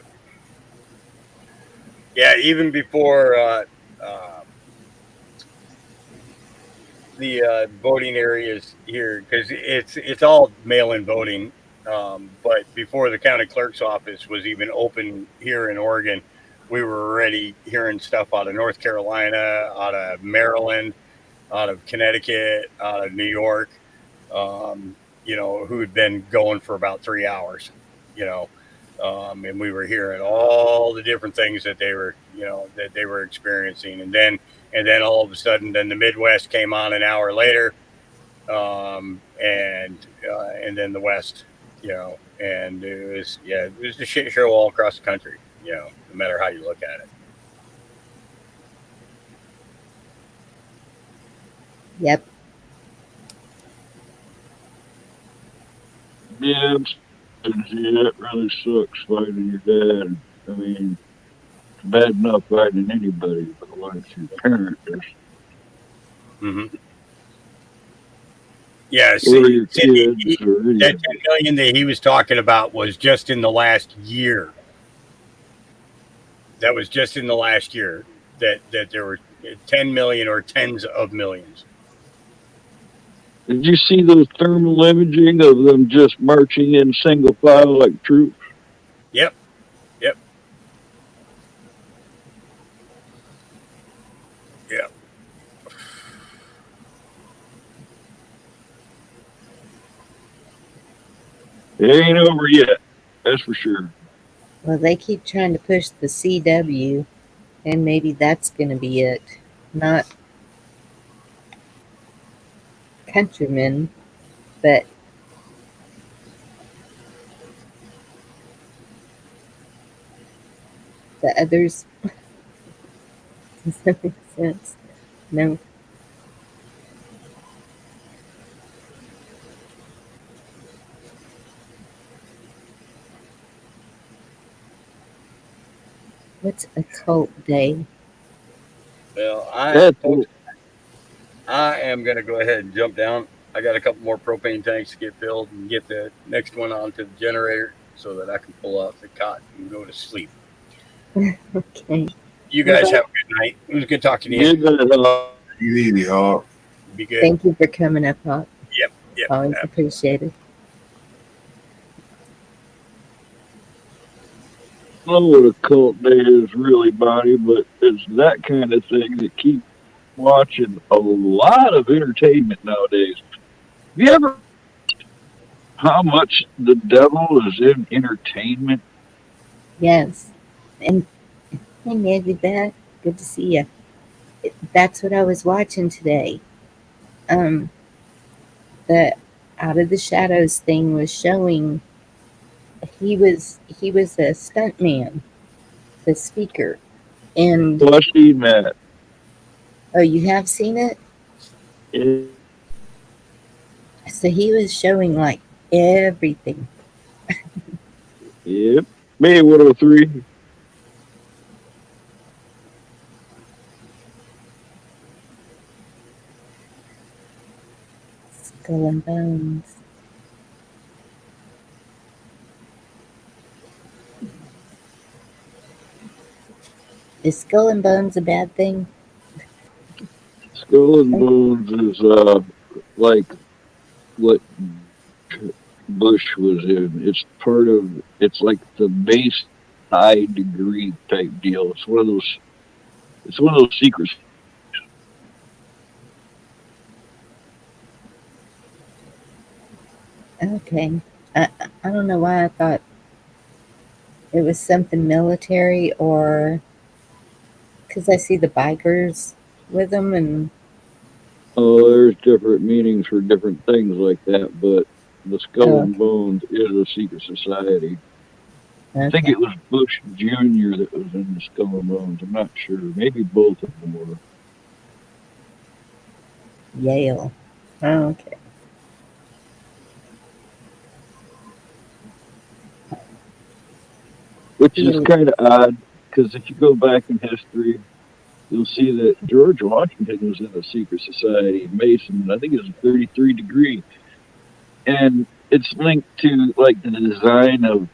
[SPEAKER 5] Yeah, even before the voting areas here, because it's all mail-in voting. But before the county clerk's office was even open here in Oregon, we were already hearing stuff out of North Carolina, out of Maryland, out of Connecticut, out of New York. Who had been going for about 3 hours. You know, and we were hearing all the different things that they were experiencing, and then all of a sudden, then the Midwest came on an hour later, and then the West, and it was a shit show all across the country, no matter how you look at it.
[SPEAKER 1] Yep.
[SPEAKER 6] Yeah, that really sucks fighting your dad. I mean, it's bad enough fighting anybody, but when it's your parent,
[SPEAKER 5] Mm-hmm. Yeah,
[SPEAKER 6] or
[SPEAKER 5] see,
[SPEAKER 6] your kids, or
[SPEAKER 5] that 10 million that he was talking about was just in the last year. That was just in the last year that there were 10 million or tens of millions.
[SPEAKER 6] Did you see those thermal imaging of them just marching in single file like troops?
[SPEAKER 5] Yep. Yep. Yep.
[SPEAKER 6] It ain't over yet. That's for sure.
[SPEAKER 1] Well, they keep trying to push the CW, and maybe that's going to be it. Not countrymen, but The others, does that make sense? No. What's occult day?
[SPEAKER 5] Well,
[SPEAKER 6] That's
[SPEAKER 5] folks, I am going to go ahead and jump down. I got a couple more propane tanks to get filled and get the next one onto the generator so that I can pull off the cot and go to sleep.
[SPEAKER 1] Okay.
[SPEAKER 5] You
[SPEAKER 1] Well,
[SPEAKER 5] guys have a good night. It was good talking to you.
[SPEAKER 6] good night.
[SPEAKER 2] Take it easy, Hawk.
[SPEAKER 5] Be good.
[SPEAKER 1] thank you for coming up, Hawk.
[SPEAKER 5] Yep. Yep.
[SPEAKER 1] Always appreciated.
[SPEAKER 6] I don't know what a cult day is really, Bonnie, but it's that kind of thing that keeps watching a lot of entertainment nowadays. Have you ever how much the devil is in entertainment?
[SPEAKER 1] Yes. And hey, Ned, you back? Good to see you. That's what I was watching today. Um, the Out of the Shadows thing was showing he was a stuntman, the speaker, and
[SPEAKER 6] Well, I've seen that.
[SPEAKER 1] oh, you have seen it.
[SPEAKER 6] It,
[SPEAKER 1] So he was showing like everything.
[SPEAKER 6] yep. May 103.
[SPEAKER 1] Skull and Bones. Is Skull and Bones a bad thing?
[SPEAKER 6] Skull and Bones is like what Bush was in. It's part of. It's like the base high degree type deal. It's one of those. It's one of those secrets.
[SPEAKER 1] Okay. I don't know why I thought it was something military or because I see the bikers with them and
[SPEAKER 6] Oh, there's different meanings for different things like that, but the Skull
[SPEAKER 1] oh,
[SPEAKER 6] and Bones is a secret society. I think
[SPEAKER 1] okay.
[SPEAKER 6] it was Bush Jr. that was in the Skull and Bones. I'm not sure. Maybe both of them were.
[SPEAKER 1] Yale. Oh, okay.
[SPEAKER 6] Which is
[SPEAKER 1] Yale.
[SPEAKER 6] kind of odd because if you go back in history, you'll see that George Washington was in a secret society, Mason. I think it was a 33 degree, and it's linked to like the design of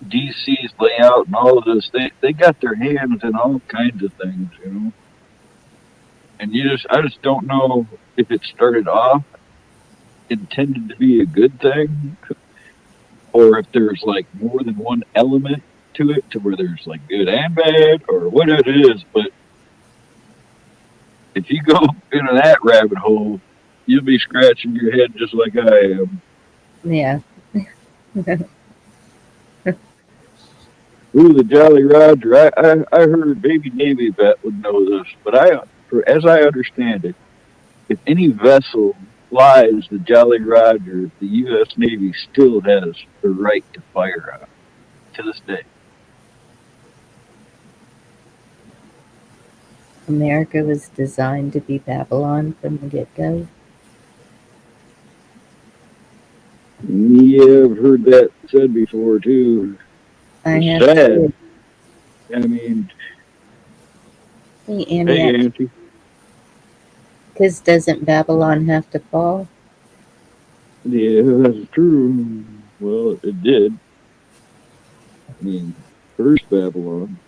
[SPEAKER 6] DC's layout and all of this. They got their hands in all kinds of things, you know. And I just don't know if it started off intended to be a good thing, or if there's like more than one element to it, to where there's like good and bad, or what it is. But if you go into that rabbit hole, you'll be scratching your head just like I am.
[SPEAKER 1] Yeah.
[SPEAKER 6] Ooh, the Jolly Roger. I heard maybe Navy vet would know this, but as I understand it, if any vessel flies the Jolly Roger, the U.S. Navy still has the right to fire on it to this day.
[SPEAKER 1] America was designed to be Babylon from the get go.
[SPEAKER 6] Yeah, I've heard that said before too.
[SPEAKER 1] I
[SPEAKER 6] It's
[SPEAKER 1] have
[SPEAKER 6] sad.
[SPEAKER 1] to.
[SPEAKER 6] I mean,
[SPEAKER 1] Hey,
[SPEAKER 6] hey,
[SPEAKER 1] Antioch.
[SPEAKER 6] Auntie.
[SPEAKER 1] Because doesn't Babylon have to fall?
[SPEAKER 6] Yeah, that's true. Well, it did. I mean, first Babylon.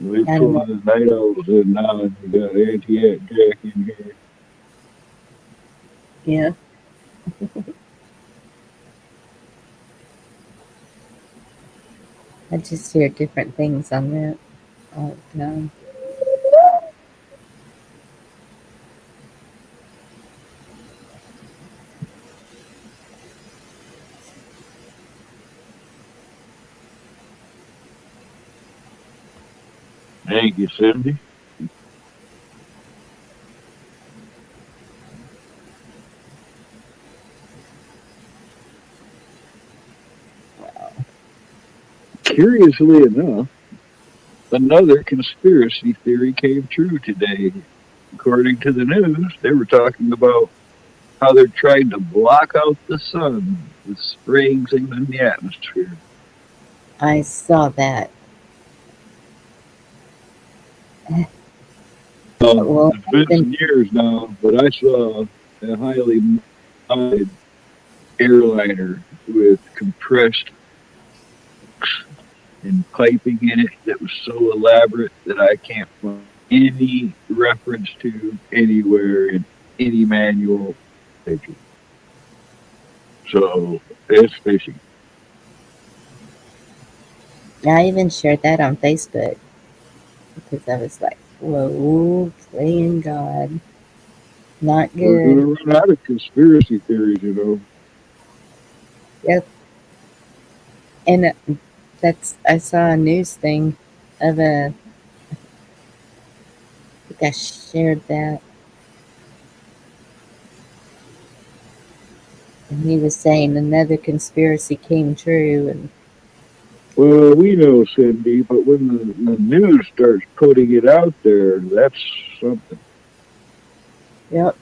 [SPEAKER 6] We
[SPEAKER 1] I don't know.
[SPEAKER 6] pulling the night owls in now, and we got Auntie Aunt Jack in here.
[SPEAKER 1] Yeah. I just hear different things on that all the time.
[SPEAKER 6] Thank you, Cindy. curiously enough, another conspiracy theory came true today. According to the news, they were talking about how they're trying to block out the sun with spraying in the atmosphere.
[SPEAKER 1] I saw that. Well,
[SPEAKER 6] It's been
[SPEAKER 1] even
[SPEAKER 6] some years now, but I saw a highly modified airliner with compressed and piping in it that was so elaborate that I can't find any reference to anywhere in any manual picture. So it's fishy.
[SPEAKER 1] I even shared that on Facebook because I was like, "Whoa, playing God, not
[SPEAKER 6] We're going
[SPEAKER 1] good."
[SPEAKER 6] to run out of conspiracy theories, you know.
[SPEAKER 1] Yep, and that's I saw a news thing of I think I shared that, and he was saying another conspiracy came true, and
[SPEAKER 6] Well, we know, Cindy, but when the news starts putting it out there, that's something.
[SPEAKER 1] yep,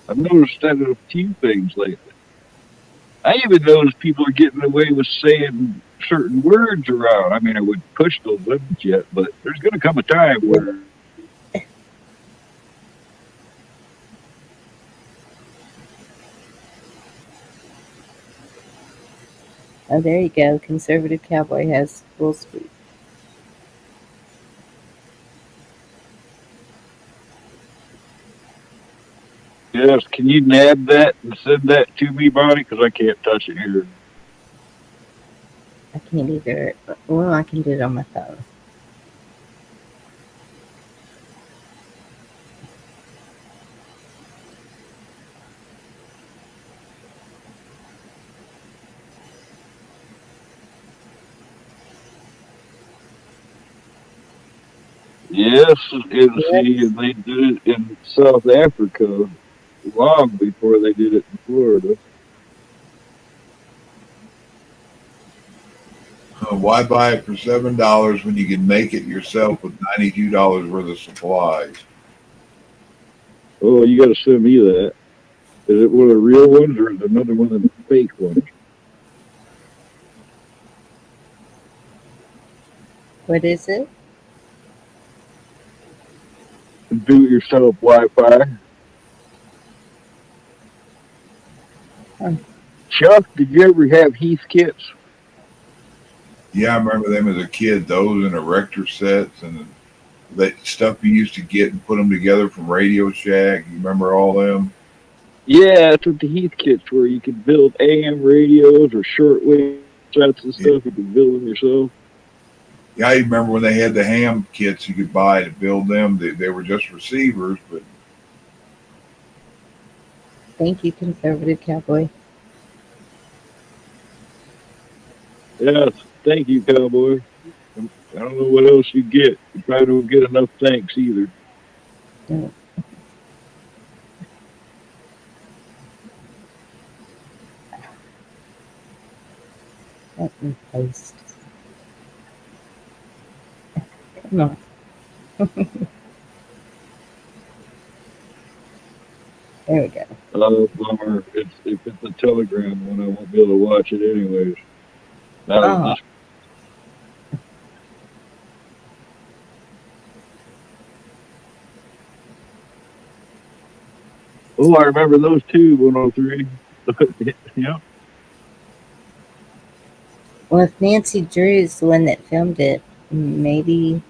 [SPEAKER 6] I've noticed that in a few things lately. I even noticed people are getting away with saying certain words around. I mean, I wouldn't push those limits yet, but there's going to come a time
[SPEAKER 1] yep.
[SPEAKER 6] where
[SPEAKER 1] Oh, there you go. Conservative cowboy has full speed.
[SPEAKER 6] yes, can you nab that and send that to me, Bonnie? Because I can't touch it here.
[SPEAKER 1] I can't either. Well, I can do it on my phone.
[SPEAKER 6] Yes, and see,
[SPEAKER 1] Yes.
[SPEAKER 6] they did it in South Africa long before they did it in Florida.
[SPEAKER 2] Why buy it for $7 when you can make it yourself with $92 worth of supplies?
[SPEAKER 6] Oh, you got to send me that. Is it one of the real ones or is it another one of the fake ones?
[SPEAKER 1] What is it?
[SPEAKER 6] Do it yourself Wi Fi.
[SPEAKER 1] Huh.
[SPEAKER 6] Chuck, did you ever have Heath kits?
[SPEAKER 2] Yeah, I remember them as a kid. Those and erector sets and that stuff you used to get and put them together from Radio Shack. You remember all them?
[SPEAKER 6] Yeah, that's what the Heath kits were. You could build AM radios or shortwave sets and
[SPEAKER 2] Yeah,
[SPEAKER 6] stuff. You could build them yourself.
[SPEAKER 2] yeah. I remember when they had the ham kits you could buy to build them. They were just receivers, but
[SPEAKER 1] Thank you, conservative cowboy.
[SPEAKER 6] Yes, thank you, cowboy. I don't know what else you get. You probably don't get enough thanks either.
[SPEAKER 1] Mm, button post. Come on. There we go.
[SPEAKER 6] Bummer. If it's a Telegram one, I won't be able to watch it anyways. That'll
[SPEAKER 1] Oh,
[SPEAKER 6] just. Oh, I remember those two 103. Yeah.
[SPEAKER 1] well, if Nancy Drew is the one that filmed it, maybe.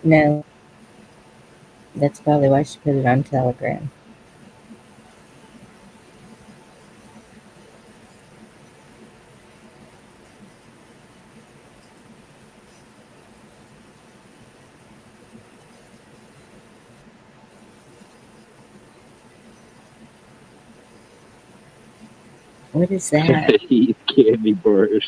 [SPEAKER 1] No, that's probably why she put it on Telegram. What is that?
[SPEAKER 6] Heath candy bars.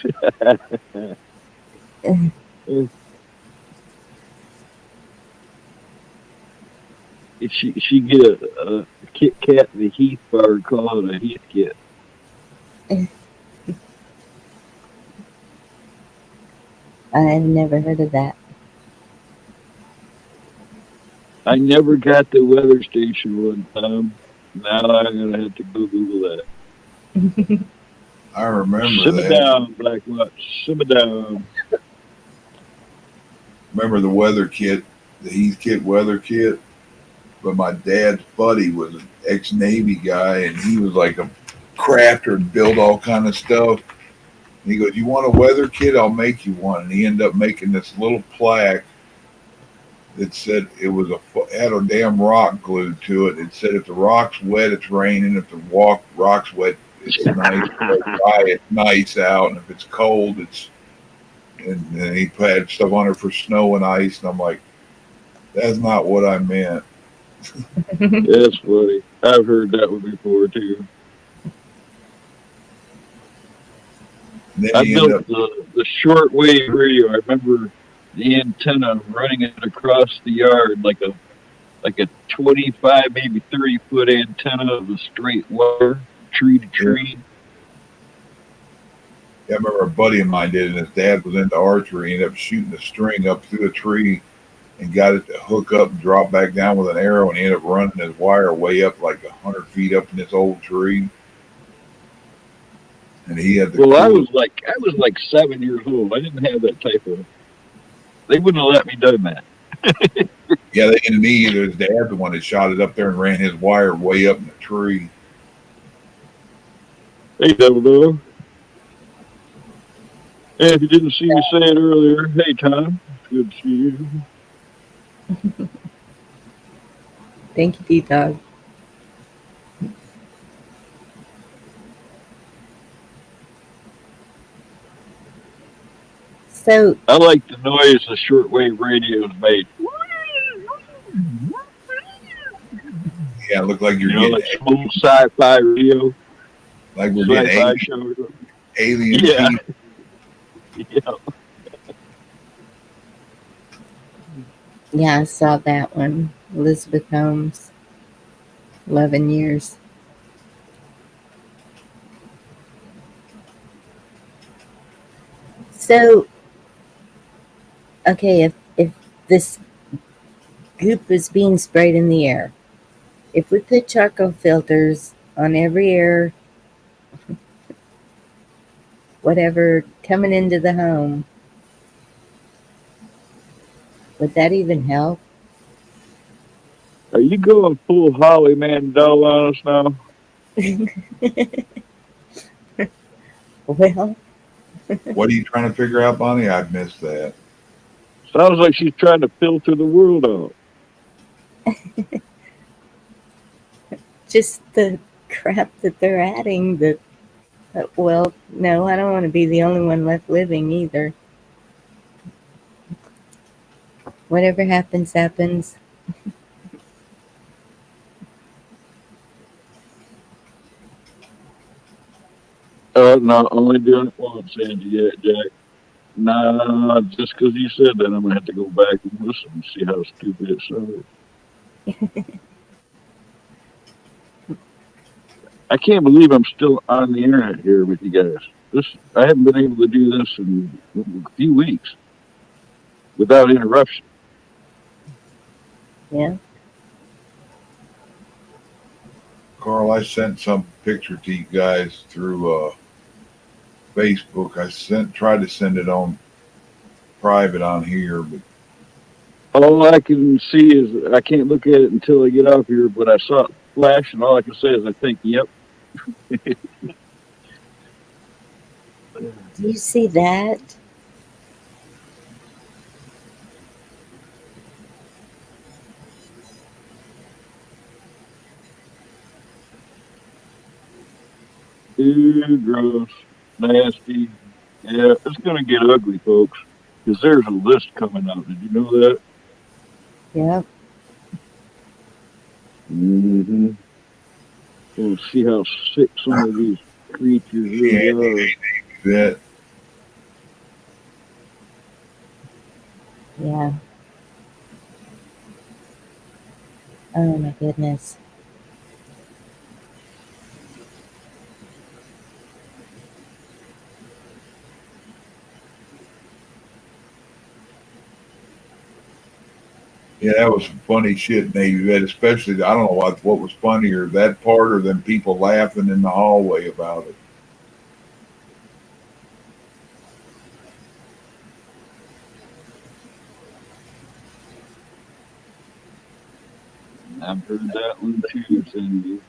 [SPEAKER 6] She get a Kit Kat and a Heath bar, call it a Heath Kit.
[SPEAKER 1] I've never heard of that.
[SPEAKER 6] I never got the weather station one time. Now I'm gonna have to go Google that.
[SPEAKER 2] I remember
[SPEAKER 6] Simmer
[SPEAKER 2] that.
[SPEAKER 6] down, Black Watch. Simmer down.
[SPEAKER 2] Remember the weather kit, the Heath Kit weather kit? But my dad's buddy was an ex-Navy guy, and he was like a crafter and build all kind of stuff. And he goes, "You want a weather kit? I'll make you one." And he ended up making this little plaque that said it was had a damn rock glued to it. It said, "If the rock's wet, it's raining. If the rock's wet, it's nice. If it's dry, it's nice out. And if it's cold, it's." And he had stuff on it for snow and ice. And I'm like, "That's not what I meant."
[SPEAKER 6] That's funny. I've heard that one before too.
[SPEAKER 2] And then
[SPEAKER 6] I
[SPEAKER 2] he ended
[SPEAKER 6] built
[SPEAKER 2] up,
[SPEAKER 6] the shortwave radio. I remember the antenna running it across the yard like a 25, maybe 30-foot antenna of a straight wire, tree to tree.
[SPEAKER 2] I remember a buddy of mine did, and his dad was into archery. He ended up shooting a string up through a tree and got it to hook up and drop back down with an arrow, and he ended up running his wire way up like 100 feet up in this old tree. And he had the
[SPEAKER 6] Well,
[SPEAKER 2] coolest.
[SPEAKER 6] I was like 7 years old. I didn't have that type of. They wouldn't have let me do that.
[SPEAKER 2] Yeah, they didn't me either. His dad, the one that shot it up there and ran his wire way up in the tree.
[SPEAKER 6] Hey, Double Dog. Hey, if you didn't see me say it earlier, hey, Tom. It's good to see you.
[SPEAKER 1] Thank you, D-Dog. So,
[SPEAKER 6] I like the noise the shortwave radios made.
[SPEAKER 2] Yeah, it looked like you're
[SPEAKER 6] You know,
[SPEAKER 2] getting
[SPEAKER 6] like some old sci-fi radio,
[SPEAKER 2] like we're getting
[SPEAKER 6] sci-fi show.
[SPEAKER 2] alien
[SPEAKER 6] Yeah,
[SPEAKER 2] feet.
[SPEAKER 6] yeah.
[SPEAKER 1] yeah, I saw that one. Elizabeth Holmes, 11 years. So, okay, if this goop is being sprayed in the air, if we put charcoal filters on every air, whatever coming into the home, would that even help?
[SPEAKER 6] Are you going full Holly Mandel on us now?
[SPEAKER 1] Well,
[SPEAKER 2] What are you trying to figure out, Bonnie? I've missed that.
[SPEAKER 6] Sounds like she's trying to filter the world out.
[SPEAKER 1] just the crap that they're adding. Well, no, I don't want to be the only one left living either. Whatever happens, happens.
[SPEAKER 6] Oh, no, only doing it once, Angie, Jack. Nah, just because you said that, I'm going to have to go back and listen and see how stupid it sounded. I can't believe I'm still on the internet here with you guys. I haven't been able to do this in a few weeks without interruption.
[SPEAKER 1] Yeah.
[SPEAKER 2] Carl, I sent some picture to you guys through Facebook. Tried to send it on private on here, but
[SPEAKER 6] All I can see is I can't look at it until I get off here, but I saw it flash, and all I can say is I think, yep.
[SPEAKER 1] Do you see that?
[SPEAKER 6] Ew, gross, nasty. Yeah, it's going to get ugly, folks, because there's a list coming out. Did you know that?
[SPEAKER 1] Yep.
[SPEAKER 6] Mm-hmm. We'll see how sick some of these creatures really are.
[SPEAKER 2] that
[SPEAKER 1] Yeah. Oh my goodness.
[SPEAKER 2] Yeah, that was some funny shit Navy vet, especially I don't know what was funnier, that part or than people laughing in the hallway about it.
[SPEAKER 6] I've heard that one too, Cindy.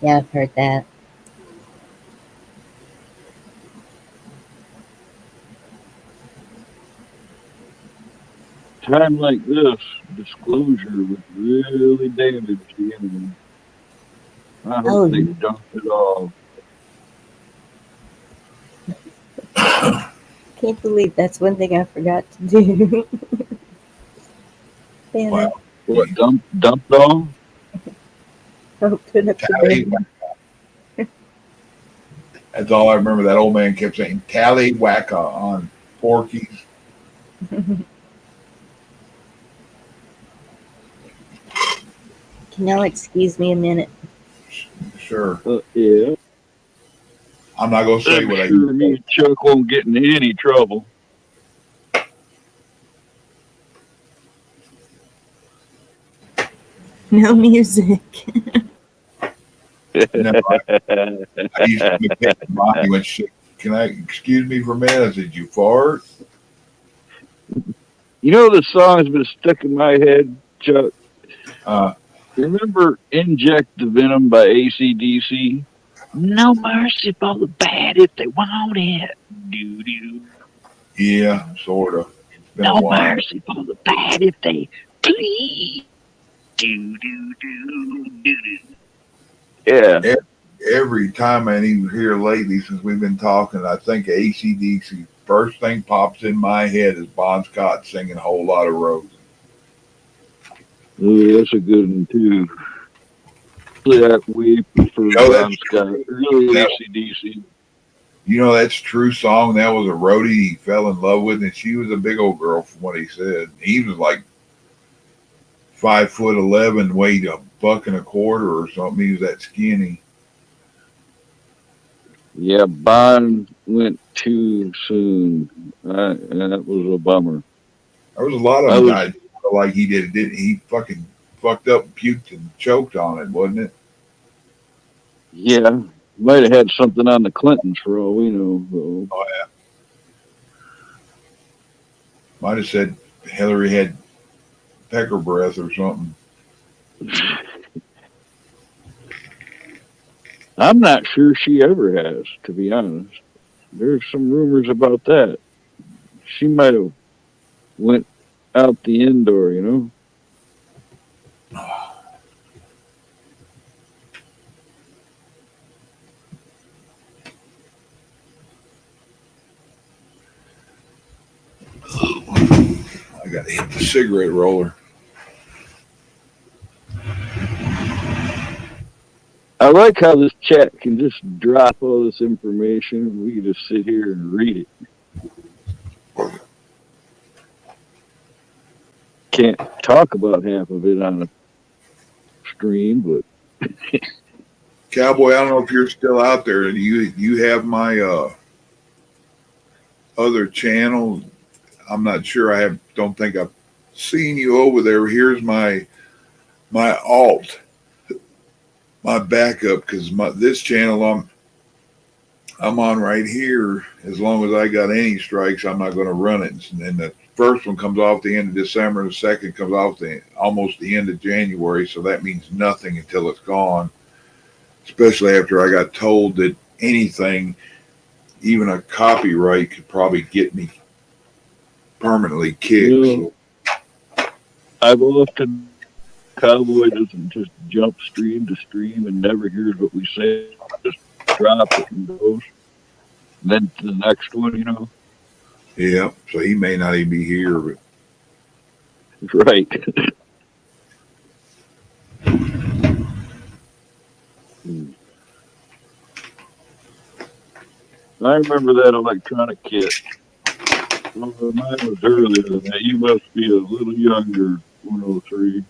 [SPEAKER 1] Yeah, I've heard that.
[SPEAKER 6] Time like this, disclosure would really damage the enemy. I hope
[SPEAKER 1] Oh,
[SPEAKER 6] they dump it all.
[SPEAKER 1] can't believe that's one thing I forgot to do. Banner.
[SPEAKER 2] Wow.
[SPEAKER 6] What, dump it all?
[SPEAKER 1] Open up the
[SPEAKER 2] Tally,
[SPEAKER 1] banner.
[SPEAKER 2] that's all I remember. That old man kept saying tallywhacker on Porky's.
[SPEAKER 1] Can y'all excuse me a minute?
[SPEAKER 2] Sure.
[SPEAKER 6] Yeah.
[SPEAKER 2] I'm not gonna say
[SPEAKER 6] I'm
[SPEAKER 2] what I used
[SPEAKER 6] sure
[SPEAKER 2] to
[SPEAKER 6] me
[SPEAKER 2] say.
[SPEAKER 6] and Chuck won't get in any trouble.
[SPEAKER 1] No music.
[SPEAKER 2] No, I used to imitate Bonnie when she can I excuse me for a minute? Did you fart?
[SPEAKER 6] You know the song's been stuck in my head, Chuck.
[SPEAKER 2] Uh
[SPEAKER 6] You remember Inject the Venom by AC/DC? No mercy for the bad if they want it. Doo doo.
[SPEAKER 2] yeah, sort of. It's been a
[SPEAKER 6] No
[SPEAKER 2] while.
[SPEAKER 6] mercy for the bad if they please. Doo doo doo doo doo. Yeah.
[SPEAKER 2] Every time I even hear lately since we've been talking, I think ACDC. First thing pops in my head is Bon Scott singing a whole lot of roses.
[SPEAKER 6] Oh, that's a good one too. That we prefer
[SPEAKER 2] You know
[SPEAKER 6] Bon
[SPEAKER 2] that's
[SPEAKER 6] Scott. Really
[SPEAKER 2] that
[SPEAKER 6] AC/DC.
[SPEAKER 2] that's a true song. That was a roadie he fell in love with, and she was a big old girl from what he said. He was like 5'11", weighed a buck and a quarter or something. He was that skinny.
[SPEAKER 6] Yeah, Bon went too soon. That was a bummer.
[SPEAKER 2] There was a lot of
[SPEAKER 6] I
[SPEAKER 2] them
[SPEAKER 6] was,
[SPEAKER 2] died like he did. Didn't he? Fucking fucked up, puked, and choked on it, wasn't it?
[SPEAKER 6] yeah, might have had something on the Clintons for all we know, though.
[SPEAKER 2] Oh yeah. Might have said Hillary had pecker breath or something.
[SPEAKER 6] I'm not sure she ever has, to be honest. There's some rumors about that. She might have went out the indoor, you know.
[SPEAKER 2] I got to hit the cigarette roller.
[SPEAKER 6] I like how this chat can just drop all this information and we can just sit here and read it. Can't talk about half of it on a stream, but
[SPEAKER 2] Cowboy, I don't know if you're still out there. And you have my other channel. I'm not sure. Don't think I've seen you over there. Here's my alt, my backup, because this channel I'm on right here. As long as I got any strikes, I'm not going to run it. And the first one comes off the end of December. The second comes off almost the end of January. So that means nothing until it's gone. Especially after I got told that anything, even a copyright, could probably get me permanently kicked.
[SPEAKER 6] you know, I've often Cowboy doesn't just jump stream to stream and never hears what we say. Just drop it and goes. Then to the next one, you know.
[SPEAKER 2] Yeah, so he may not even be here, but
[SPEAKER 6] Right. I remember that electronic kit. Well, mine was earlier than that. You must be a little younger, 103.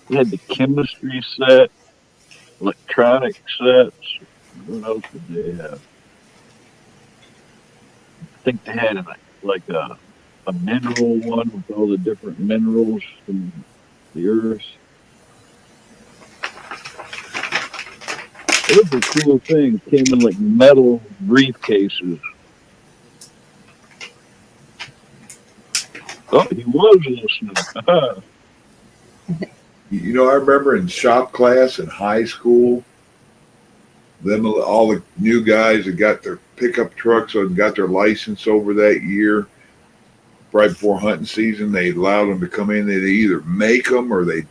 [SPEAKER 6] We had the chemistry set, electronic sets. What else did they have? I think they had like a mineral one with all the different minerals from the earth. It was a cool thing. It came in like metal briefcases. Oh, he was listening.
[SPEAKER 2] You know, I remember in shop class in high school, them all the new guys that got their pickup trucks and got their license over that year, right before hunting season, they allowed them to come in. They'd either make them or they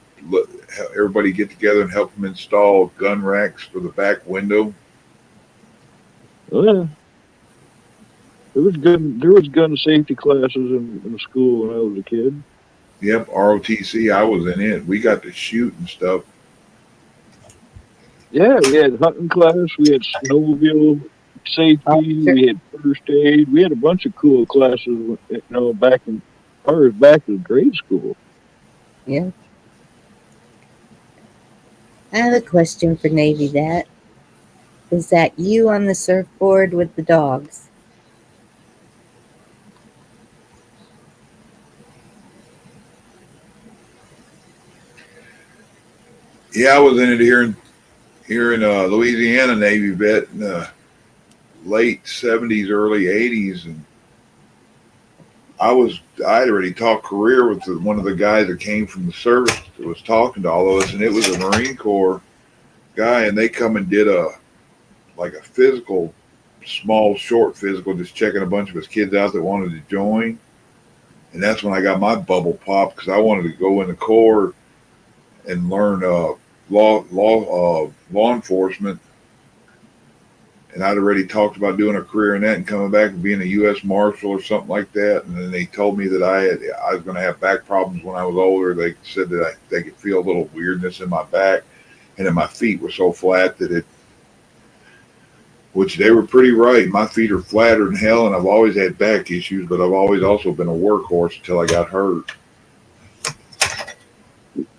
[SPEAKER 2] everybody get together and help them install gun racks for the back window.
[SPEAKER 6] Oh, yeah. There was gun safety classes in school when I was a kid.
[SPEAKER 2] Yep, ROTC. I was in it. We got to shoot and stuff.
[SPEAKER 6] Yeah, we had hunting class, we had snowmobile safety,
[SPEAKER 1] Sure.
[SPEAKER 6] we had first aid, we had a bunch of cool classes, back in, as far as back in grade school.
[SPEAKER 1] Yeah. I have a question for Navy. That is that you on the surfboard with the dogs?
[SPEAKER 2] Yeah, I was in it here in Louisiana Navy vet in the late '70s, early '80s, and I had already talked career with one of the guys that came from the service that was talking to all of us, and it was a Marine Corps guy, and they come and did a physical, small, short physical, just checking a bunch of his kids out that wanted to join, and that's when I got my bubble popped because I wanted to go in the Corps and learn law enforcement, and I'd already talked about doing a career in that and coming back and being a U.S. Marshal or something like that. And then they told me that I was going to have back problems when I was older. They said that they could feel a little weirdness in my back, and that my feet were so flat which they were pretty right. My feet are flatter than hell, and I've always had back issues, but I've always also been a workhorse until I got hurt.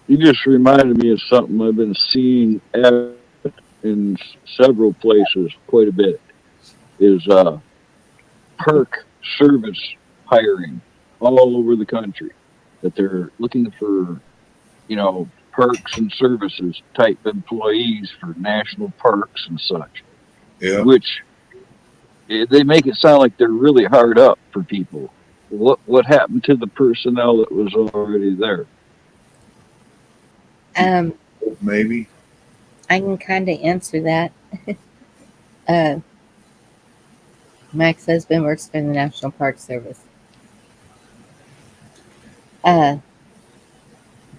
[SPEAKER 6] You just reminded me of something I've been seeing in several places quite a bit, is perk service hiring all over the country, that they're looking for, perks and services type employees for national parks and such,
[SPEAKER 2] Yeah.
[SPEAKER 6] which they make it sound like they're really hard up for people. What happened to the personnel that was already there?
[SPEAKER 1] Um,
[SPEAKER 2] Maybe.
[SPEAKER 1] I can kind of answer that. uh, my ex-husband works for the National Park Service. Uh,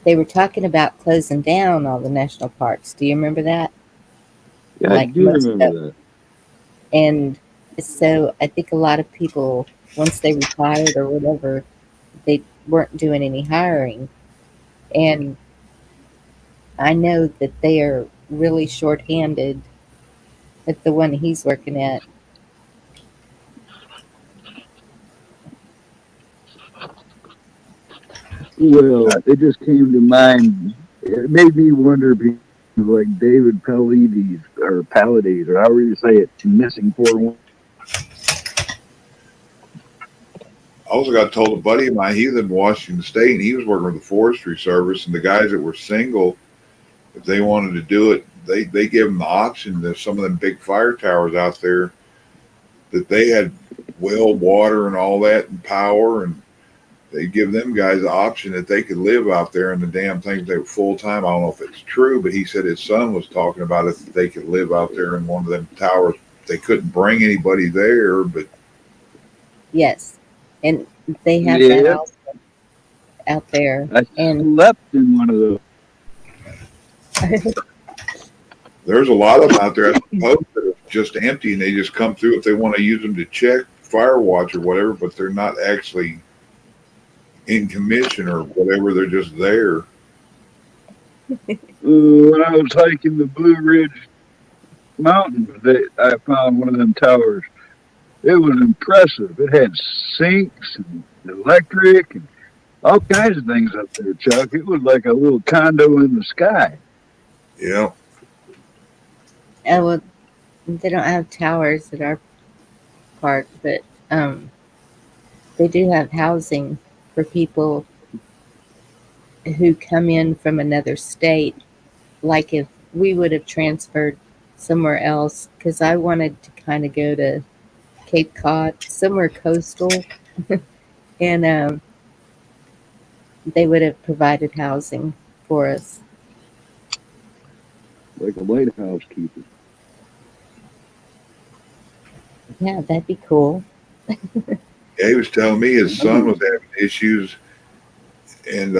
[SPEAKER 1] they were talking about closing down all the national parks. Do you remember that?
[SPEAKER 6] Yeah, I
[SPEAKER 1] Like
[SPEAKER 6] do
[SPEAKER 1] most of,
[SPEAKER 6] remember that.
[SPEAKER 1] and so I think a lot of people, once they retired or whatever, they weren't doing any hiring. And I know that they are really short-handed at the one he's working at.
[SPEAKER 6] Well, it just came to mind. It made me wonder if he was like David Pallades, or however you say it, missing 411.
[SPEAKER 2] I also got told a buddy of mine, he was in Washington State, and he was working with the Forestry Service, and the guys that were single, if they wanted to do it, they gave them the option. There's some of them big fire towers out there that they had well, water, and all that, and power, and they give them guys the option that they could live out there in the damn things. They were full time. I don't know if it's true, but he said his son was talking about it, that they could live out there in one of them towers. They couldn't bring anybody there, but
[SPEAKER 1] Yes, and they have that
[SPEAKER 6] Yeah,
[SPEAKER 1] also out there.
[SPEAKER 6] I
[SPEAKER 1] And
[SPEAKER 6] slept in one of those.
[SPEAKER 2] there's a lot of them out there, I suppose, that are just empty, and they just come through if they want to use them to check fire watch or whatever, but they're not actually in commission or whatever. They're just there.
[SPEAKER 6] When I was hiking the Blue Ridge mountain that I found one of them towers. It was impressive. It had sinks and electric and all kinds of things up there, Chuck. It was like a little condo in the sky.
[SPEAKER 2] Yeah.
[SPEAKER 1] Oh, well, they don't have towers at our park, but um, they do have housing for people who come in from another state. Like if we would have transferred somewhere else, because I wanted to kind of go to Cape Cod, somewhere coastal, and they would have provided housing for us.
[SPEAKER 6] Like a lighthouse keeper.
[SPEAKER 1] Yeah, that'd be cool.
[SPEAKER 2] Yeah, he was telling me his son was having issues, and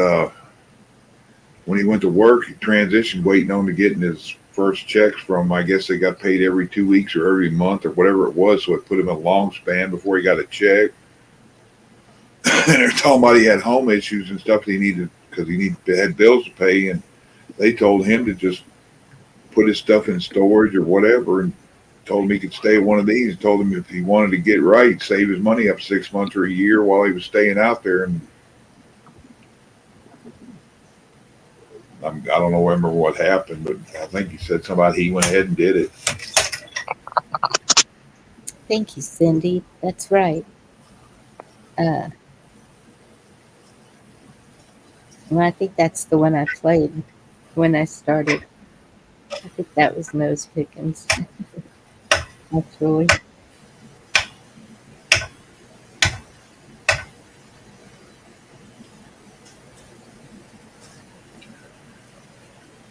[SPEAKER 2] when he went to work, he transitioned, waiting on to getting his first checks from. I guess they got paid every 2 weeks or every month or whatever it was, so it put him in a long span before he got a check. And they're talking about he had home issues and stuff that he needed because had bills to pay, and they told him to just put his stuff in storage or whatever, and told him he could stay at one of these. Told him if he wanted to get right, save his money up 6 months or a year while he was staying out there. And I don't know, remember what happened, but I think he said somebody he went ahead and did it.
[SPEAKER 1] Thank you, Cindy. That's right. Uh, well, I think that's the one I played when I started. I think that was Nose Pickens, actually.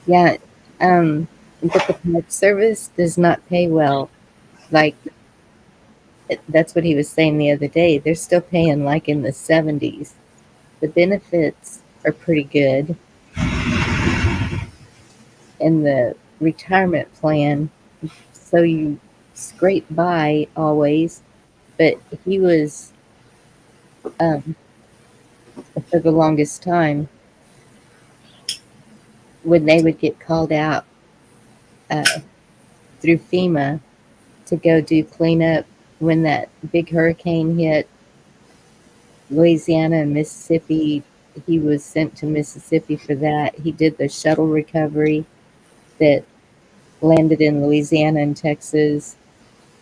[SPEAKER 1] Yeah, but the Park Service does not pay well. Like, that's what he was saying the other day. They're still paying like in the 70s. The benefits are pretty good, and the retirement plan, so you scrape by always. But he was, um, for the longest time, when they would get called out uh, through FEMA to go do cleanup when that big hurricane hit Louisiana and Mississippi. He was sent to Mississippi for that. He did the shuttle recovery that landed in Louisiana and Texas,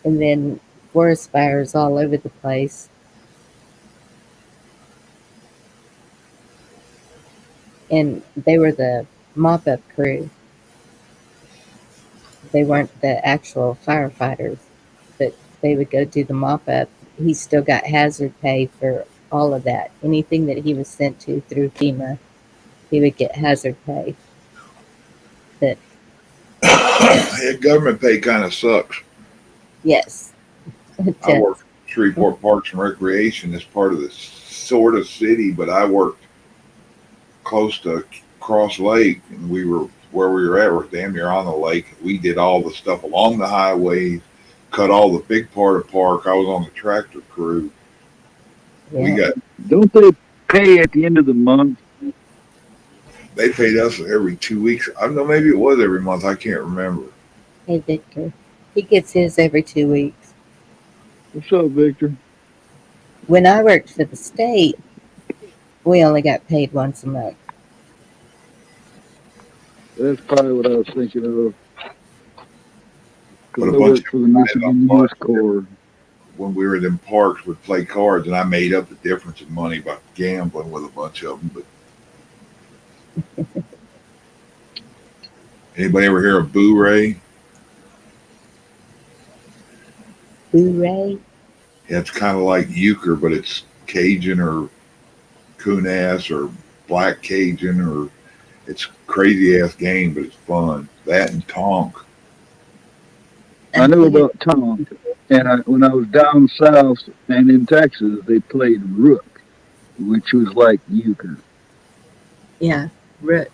[SPEAKER 1] and then forest fires all over the place. And they were the mop up crew. They weren't the actual firefighters, but they would go do the mop up. He still got hazard pay for all of that. Anything that he was sent to through FEMA, he would get hazard pay. But
[SPEAKER 2] Yeah, government pay kind of sucks.
[SPEAKER 1] yes, it
[SPEAKER 2] I
[SPEAKER 1] does.
[SPEAKER 2] worked at Shreveport Parks and Recreation as part of the sort of city, but I worked close to Cross Lake, and we were where we were at. We're damn near on the lake. We did all the stuff along the highway, cut all the big part of park. I was on the tractor crew. We
[SPEAKER 1] Yeah.
[SPEAKER 2] got
[SPEAKER 6] Don't they pay at the end of the month?
[SPEAKER 2] they paid us every 2 weeks. I don't know, maybe it was every month. I can't remember.
[SPEAKER 1] Hey, Victor. He gets his every 2 weeks.
[SPEAKER 6] What's up, Victor?
[SPEAKER 1] When I worked for the state, we only got paid once a month.
[SPEAKER 6] That's probably what I was thinking of.
[SPEAKER 2] But
[SPEAKER 6] Because
[SPEAKER 2] a
[SPEAKER 6] I
[SPEAKER 2] bunch
[SPEAKER 6] worked
[SPEAKER 2] of
[SPEAKER 6] for the
[SPEAKER 2] guys on
[SPEAKER 6] Michigan Youth
[SPEAKER 2] parks
[SPEAKER 6] Corps.
[SPEAKER 2] when we were in parks would play cards, and I made up the difference in money by gambling with a bunch of them. But anybody ever hear of Boo Ray?
[SPEAKER 1] Hooray.
[SPEAKER 2] Yeah, it's kind of like euchre, but it's Cajun or Kunas or Black Cajun, or it's crazy ass game, but it's fun. That and Tonk.
[SPEAKER 6] I know about Tom. And when I was down south and in Texas, they played Rook, which was like euchre.
[SPEAKER 1] Yeah. Rook.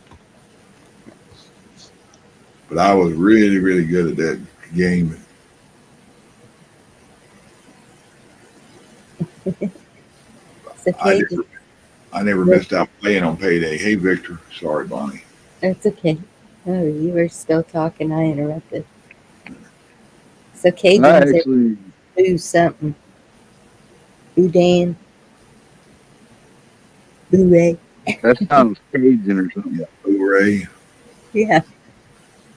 [SPEAKER 2] But I was really, really good at that game.
[SPEAKER 1] It's okay.
[SPEAKER 2] I never missed out playing on payday. Hey, Victor. Sorry, Bonnie.
[SPEAKER 1] It's okay. Oh, you were still talking. I interrupted. So
[SPEAKER 6] I
[SPEAKER 1] Cajuns are
[SPEAKER 6] actually,
[SPEAKER 1] boo something. Boudin, bouret.
[SPEAKER 6] that sounds Cajun or something.
[SPEAKER 2] Blu-ray.
[SPEAKER 1] Yeah.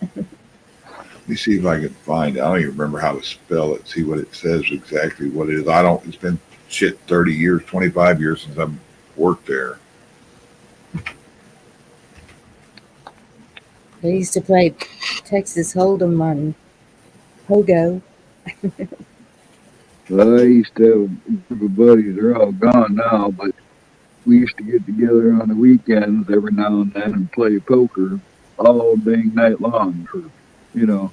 [SPEAKER 2] Let me see if I can find it. I don't even remember how to spell it. See what it says exactly what it is. I don't. It's been shit 30 years, 25 years since I've worked there.
[SPEAKER 1] They used to play Texas Hold'em on Pogo.
[SPEAKER 6] Well, I used to have a group of buddies. They're all gone now, but we used to get together on the weekends every now and then and play poker all dang night long for, you know,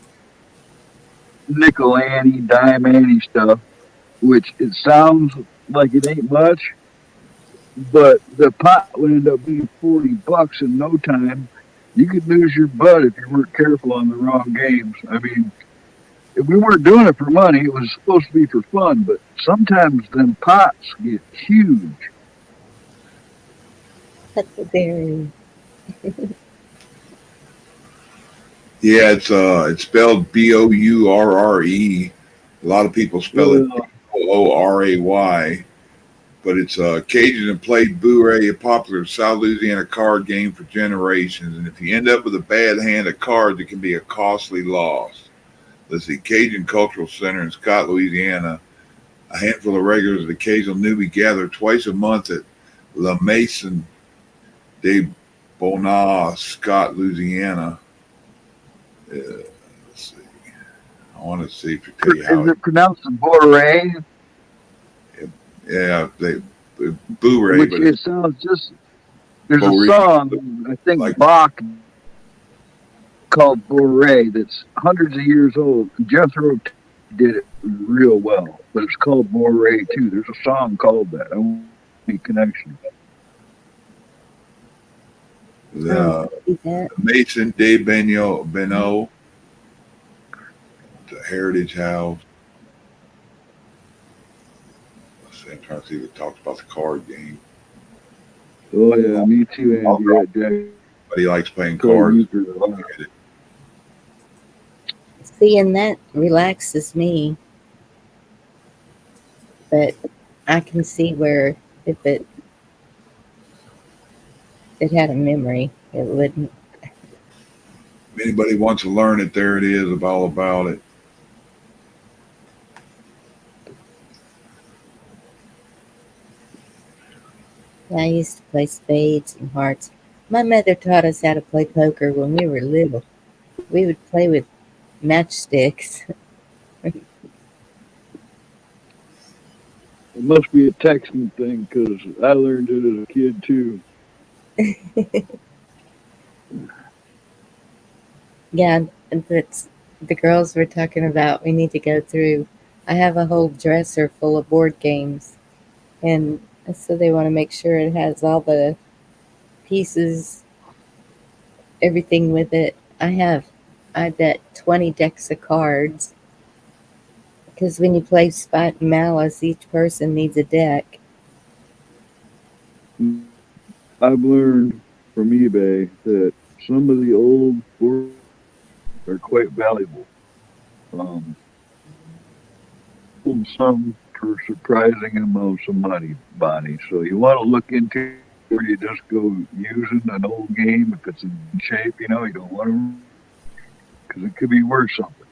[SPEAKER 6] nickel ante, dime ante stuff, which it sounds like it ain't much, but the pot would end up being $40 in no time. You could lose your butt if you weren't careful on the wrong games. I mean, if we weren't doing it for money, it was supposed to be for fun, but sometimes them pots get huge.
[SPEAKER 1] Huckleberry.
[SPEAKER 2] Yeah, it's spelled Bourre. A lot of people spell it
[SPEAKER 6] Well,
[SPEAKER 2] Oray, but it's Cajun and played Bourre, a popular South Louisiana card game for generations. And if you end up with a bad hand of cards, it can be a costly loss. Let's see, Cajun Cultural Center in Scott, Louisiana. A handful of regulars of the occasional newbie gather twice a month at La Maison de Bonat, Scott, Louisiana. Let's see. I want to see if you tell you how
[SPEAKER 6] is
[SPEAKER 2] it.
[SPEAKER 6] it pronounced Boré?
[SPEAKER 2] Yeah, they Bourre,
[SPEAKER 6] Which
[SPEAKER 2] but it's
[SPEAKER 6] it sounds just. There's a
[SPEAKER 2] Bourre,
[SPEAKER 6] song I think
[SPEAKER 2] like
[SPEAKER 6] Bach called Boré that's hundreds of years old. Jethro did it real well, but it's called Boré too. There's a song called that. I want any connection.
[SPEAKER 1] Oh,
[SPEAKER 2] the
[SPEAKER 1] see that.
[SPEAKER 2] Maison de Beno, the Heritage House. Let's see, I'm trying to see if it talks about the card game.
[SPEAKER 6] Oh yeah, me too,
[SPEAKER 2] I'll
[SPEAKER 6] Andy.
[SPEAKER 2] drop.
[SPEAKER 6] That Jack
[SPEAKER 2] But he likes playing
[SPEAKER 6] played
[SPEAKER 2] cards.
[SPEAKER 6] euchre a
[SPEAKER 2] Look
[SPEAKER 6] lot.
[SPEAKER 2] at it.
[SPEAKER 1] Seeing that relaxes me, but I can see where if it had a memory, it wouldn't.
[SPEAKER 2] If anybody wants to learn it, there it is. All about it.
[SPEAKER 1] I used to play spades and hearts. My mother taught us how to play poker when we were little. We would play with matchsticks.
[SPEAKER 6] It must be a Texan thing because I learned it as a kid too.
[SPEAKER 1] Yeah, that's the girls were talking about. We need to go through. I have a whole dresser full of board games, and so they want to make sure it has all the pieces, everything with it. I bet 20 decks of cards because when you play Spot and Malice, each person needs a deck.
[SPEAKER 6] I've learned from eBay that some of the old boards are quite valuable. Um, some for surprising amounts of money, Bonnie. So you want to look into where you just go using an old game if it's in shape. You know, you don't want to because it could be worth something.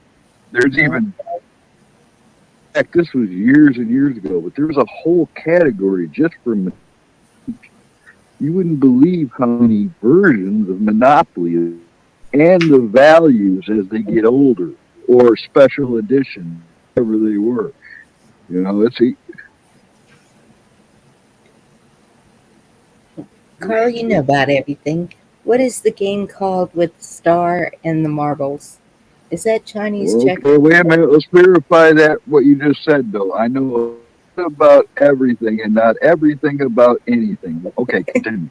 [SPEAKER 6] There's
[SPEAKER 1] Yeah.
[SPEAKER 6] even heck, this was years and years ago, but there was a whole category just for you wouldn't believe how many versions of Monopoly and the values as they get older or special edition, whatever they were. You know, it's a,
[SPEAKER 1] Carl, you know about everything. What is the game called with the star and the marbles? Is that Chinese checker?
[SPEAKER 6] okay, wait a minute. Let's verify that what you just said, though. I know about everything and not everything about anything. Okay, continue.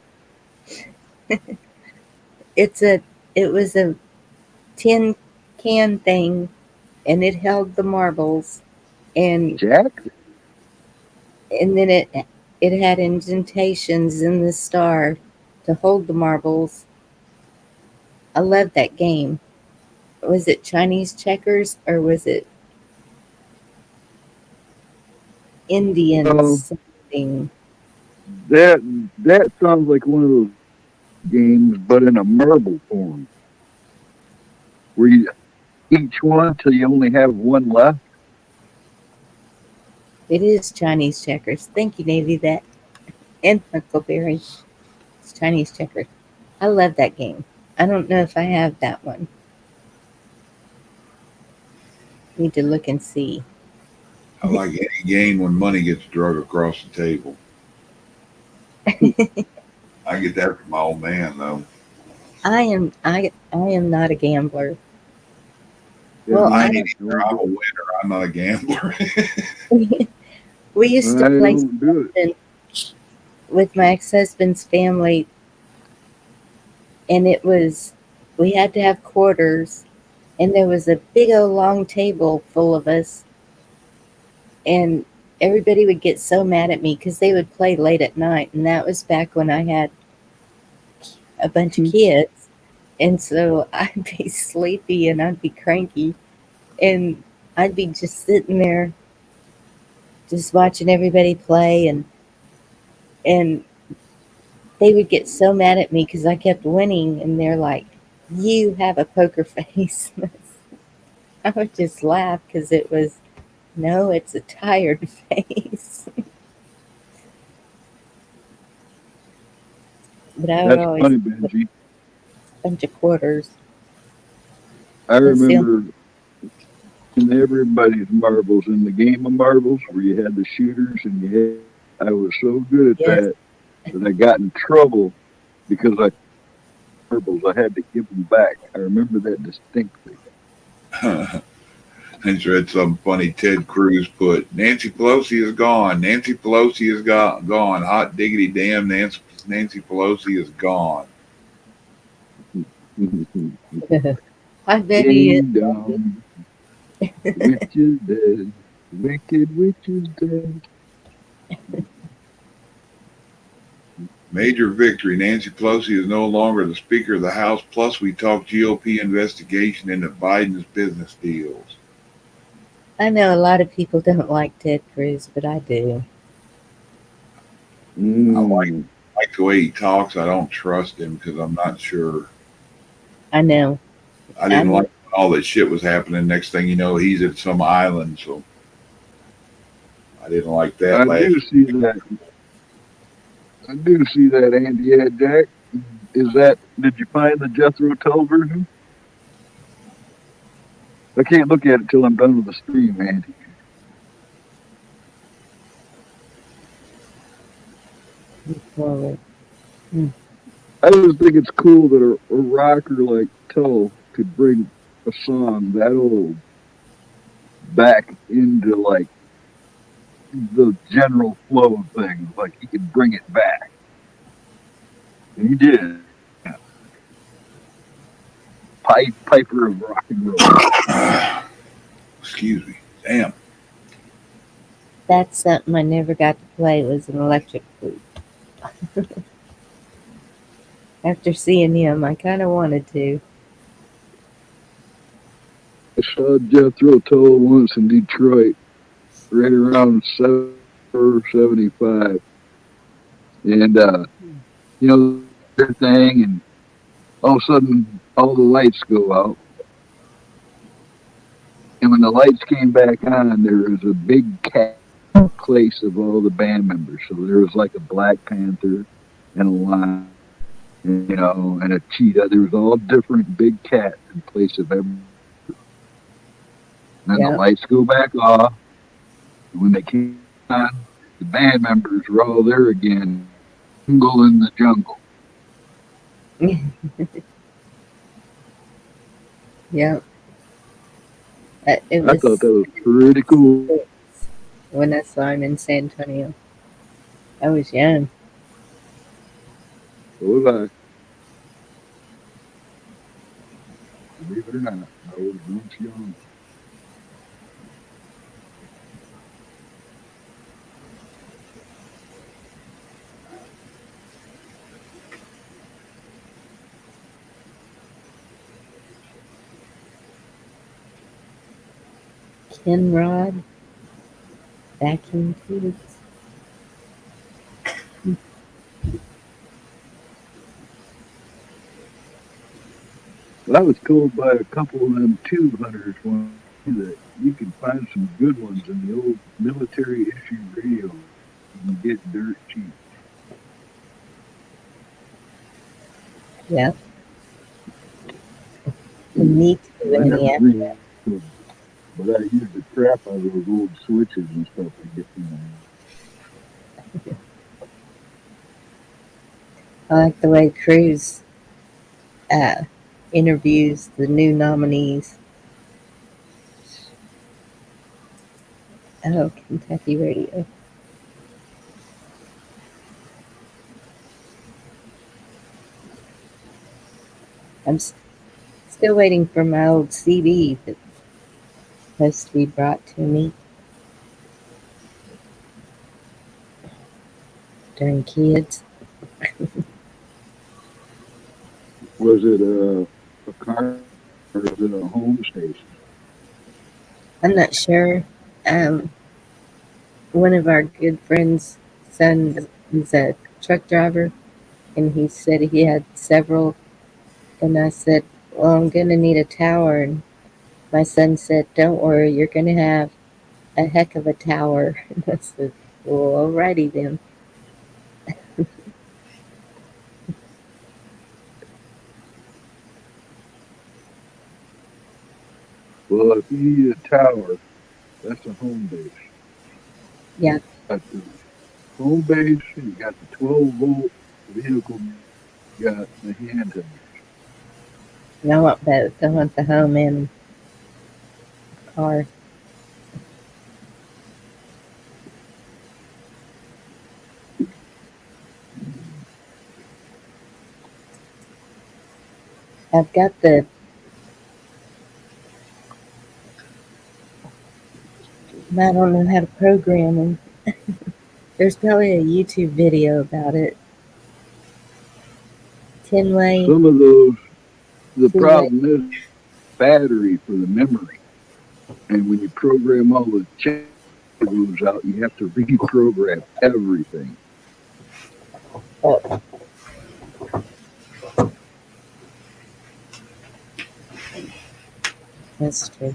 [SPEAKER 1] It's a it was a tin can thing and it held the marbles and
[SPEAKER 6] Jack?
[SPEAKER 1] then it had indentations in the star to hold the marbles. I love that game. Was it Chinese checkers or was it Indian
[SPEAKER 6] Well,
[SPEAKER 1] something.
[SPEAKER 6] that that sounds like one of those games, but in a marble form, where you each one till you only have one left.
[SPEAKER 1] It is Chinese checkers. Thank you, Navy. That and Huckleberry. It's Chinese checkers. I love that game. I don't know if I have that one. Need to look and see.
[SPEAKER 2] I like any game when money gets drug across the table. I get that from my old man though.
[SPEAKER 1] I am not a gambler.
[SPEAKER 6] Yeah,
[SPEAKER 1] Well,
[SPEAKER 2] I
[SPEAKER 1] I
[SPEAKER 2] ain't
[SPEAKER 6] no,
[SPEAKER 1] don't.
[SPEAKER 2] either.
[SPEAKER 6] don't
[SPEAKER 2] I'm a
[SPEAKER 6] do
[SPEAKER 2] winner. I'm not a gambler.
[SPEAKER 1] We
[SPEAKER 6] it.
[SPEAKER 1] used to
[SPEAKER 6] I
[SPEAKER 1] play
[SPEAKER 6] don't do it.
[SPEAKER 1] something with my ex-husband's family, and it was we had to have quarters, and there was a big old long table full of us, and everybody would get so mad at me because they would play late at night, and that was back when I had a bunch of kids, and so I'd be sleepy and I'd be cranky, and I'd be just sitting there just watching everybody play, and they would get so mad at me because I kept winning, and they're like, "You have a poker face." I would just laugh because it was no, it's a tired face. But I would
[SPEAKER 6] That's
[SPEAKER 1] always
[SPEAKER 6] funny,
[SPEAKER 1] have
[SPEAKER 6] Benji.
[SPEAKER 1] a bunch of quarters.
[SPEAKER 6] I
[SPEAKER 1] That's the
[SPEAKER 6] remember in everybody's marbles in the game of marbles where you had the shooters and you had. I was so good at
[SPEAKER 1] yes.
[SPEAKER 6] that that I got in trouble because I marbles. I had to give them back. I remember that distinctly.
[SPEAKER 2] I just read some funny Ted Cruz put Nancy Pelosi is gone. Nancy Pelosi is gone. Hot diggity damn Nancy Pelosi is gone.
[SPEAKER 1] I bet he is.
[SPEAKER 6] Ding dong, witch is dead. Wicked witch is dead.
[SPEAKER 2] Major victory. Nancy Pelosi is no longer the Speaker of the House. Plus, we talk GOP investigation into Biden's business deals.
[SPEAKER 1] I know a lot of people don't like Ted Cruz, but I do.
[SPEAKER 2] I
[SPEAKER 6] Mm.
[SPEAKER 2] like the way he talks. I don't trust him because I'm not sure.
[SPEAKER 1] I know.
[SPEAKER 2] I didn't like
[SPEAKER 1] I'm
[SPEAKER 2] when all that shit was happening. Next thing you know, he's at some island. So I didn't like that
[SPEAKER 6] I
[SPEAKER 2] last.
[SPEAKER 6] do see that. I do see that, Andy. Yeah, Jack. Is that? Did you find the Jethro Tull version? I can't look at it till I'm done with the stream, Andy.
[SPEAKER 1] forward. Hmm.
[SPEAKER 6] I just think it's cool that a rocker like Tull could bring a song that old back into like the general flow of things. Like he could bring it back, and he did. Piper of rock and roll.
[SPEAKER 2] Excuse me. Damn.
[SPEAKER 1] That's something I never got to play was an electric flute. After seeing him, I kind of wanted to.
[SPEAKER 6] I saw Jethro Tull once in Detroit, right around 75, and you know their thing, and all of a sudden all the lights go out, and when the lights came back on, there was a big cat in place of all the band members. So there was like a Black Panther and a lion, and a cheetah. There was all different big cats in place of every. And then the
[SPEAKER 1] Yeah.
[SPEAKER 6] lights go back off. And when they came on, the band members were all there again, jungle in the jungle.
[SPEAKER 1] Yeah. It
[SPEAKER 6] I thought that
[SPEAKER 1] was
[SPEAKER 6] was pretty cool.
[SPEAKER 1] when I saw him in San Antonio. I was young.
[SPEAKER 6] So was I, believe it or not, I was once young.
[SPEAKER 1] Ken Rod. Vacuum tubes.
[SPEAKER 6] I was told by a couple of them tube hunters one day that you can find some good ones in the old military issue radio. You can get dirt cheap.
[SPEAKER 1] Yep. Me too,
[SPEAKER 6] I never
[SPEAKER 1] any
[SPEAKER 6] read them, but I used the crap out of those old switches and stuff to get them.
[SPEAKER 1] I like the way Cruz uh, interviews the new nominees. Oh, Kentucky Radio. I'm still waiting for my old CD that's supposed to be brought to me during kids.
[SPEAKER 6] Was it a car or is it a home station?
[SPEAKER 1] I'm not sure. Um, One of our good friends' son is a truck driver, and he said he had several. And I said, "Well, I'm going to need a tower." And my son said, "Don't worry, you're going to have a heck of a tower." And I said, "Well, alrighty then."
[SPEAKER 6] Well, if you need a tower, that's a home base.
[SPEAKER 1] Yeah,
[SPEAKER 6] Got the home base, you got the 12-volt vehicle, you got the handheld.
[SPEAKER 1] and I want both. I want the home and car. I've got the. I don't know how to program them. There's probably a YouTube video about it. 10-way,
[SPEAKER 6] Some of those, the
[SPEAKER 1] 2-way.
[SPEAKER 6] problem is battery for the memory. And when you program all the channel goes out, you have to reprogram everything.
[SPEAKER 1] Oh, that's true.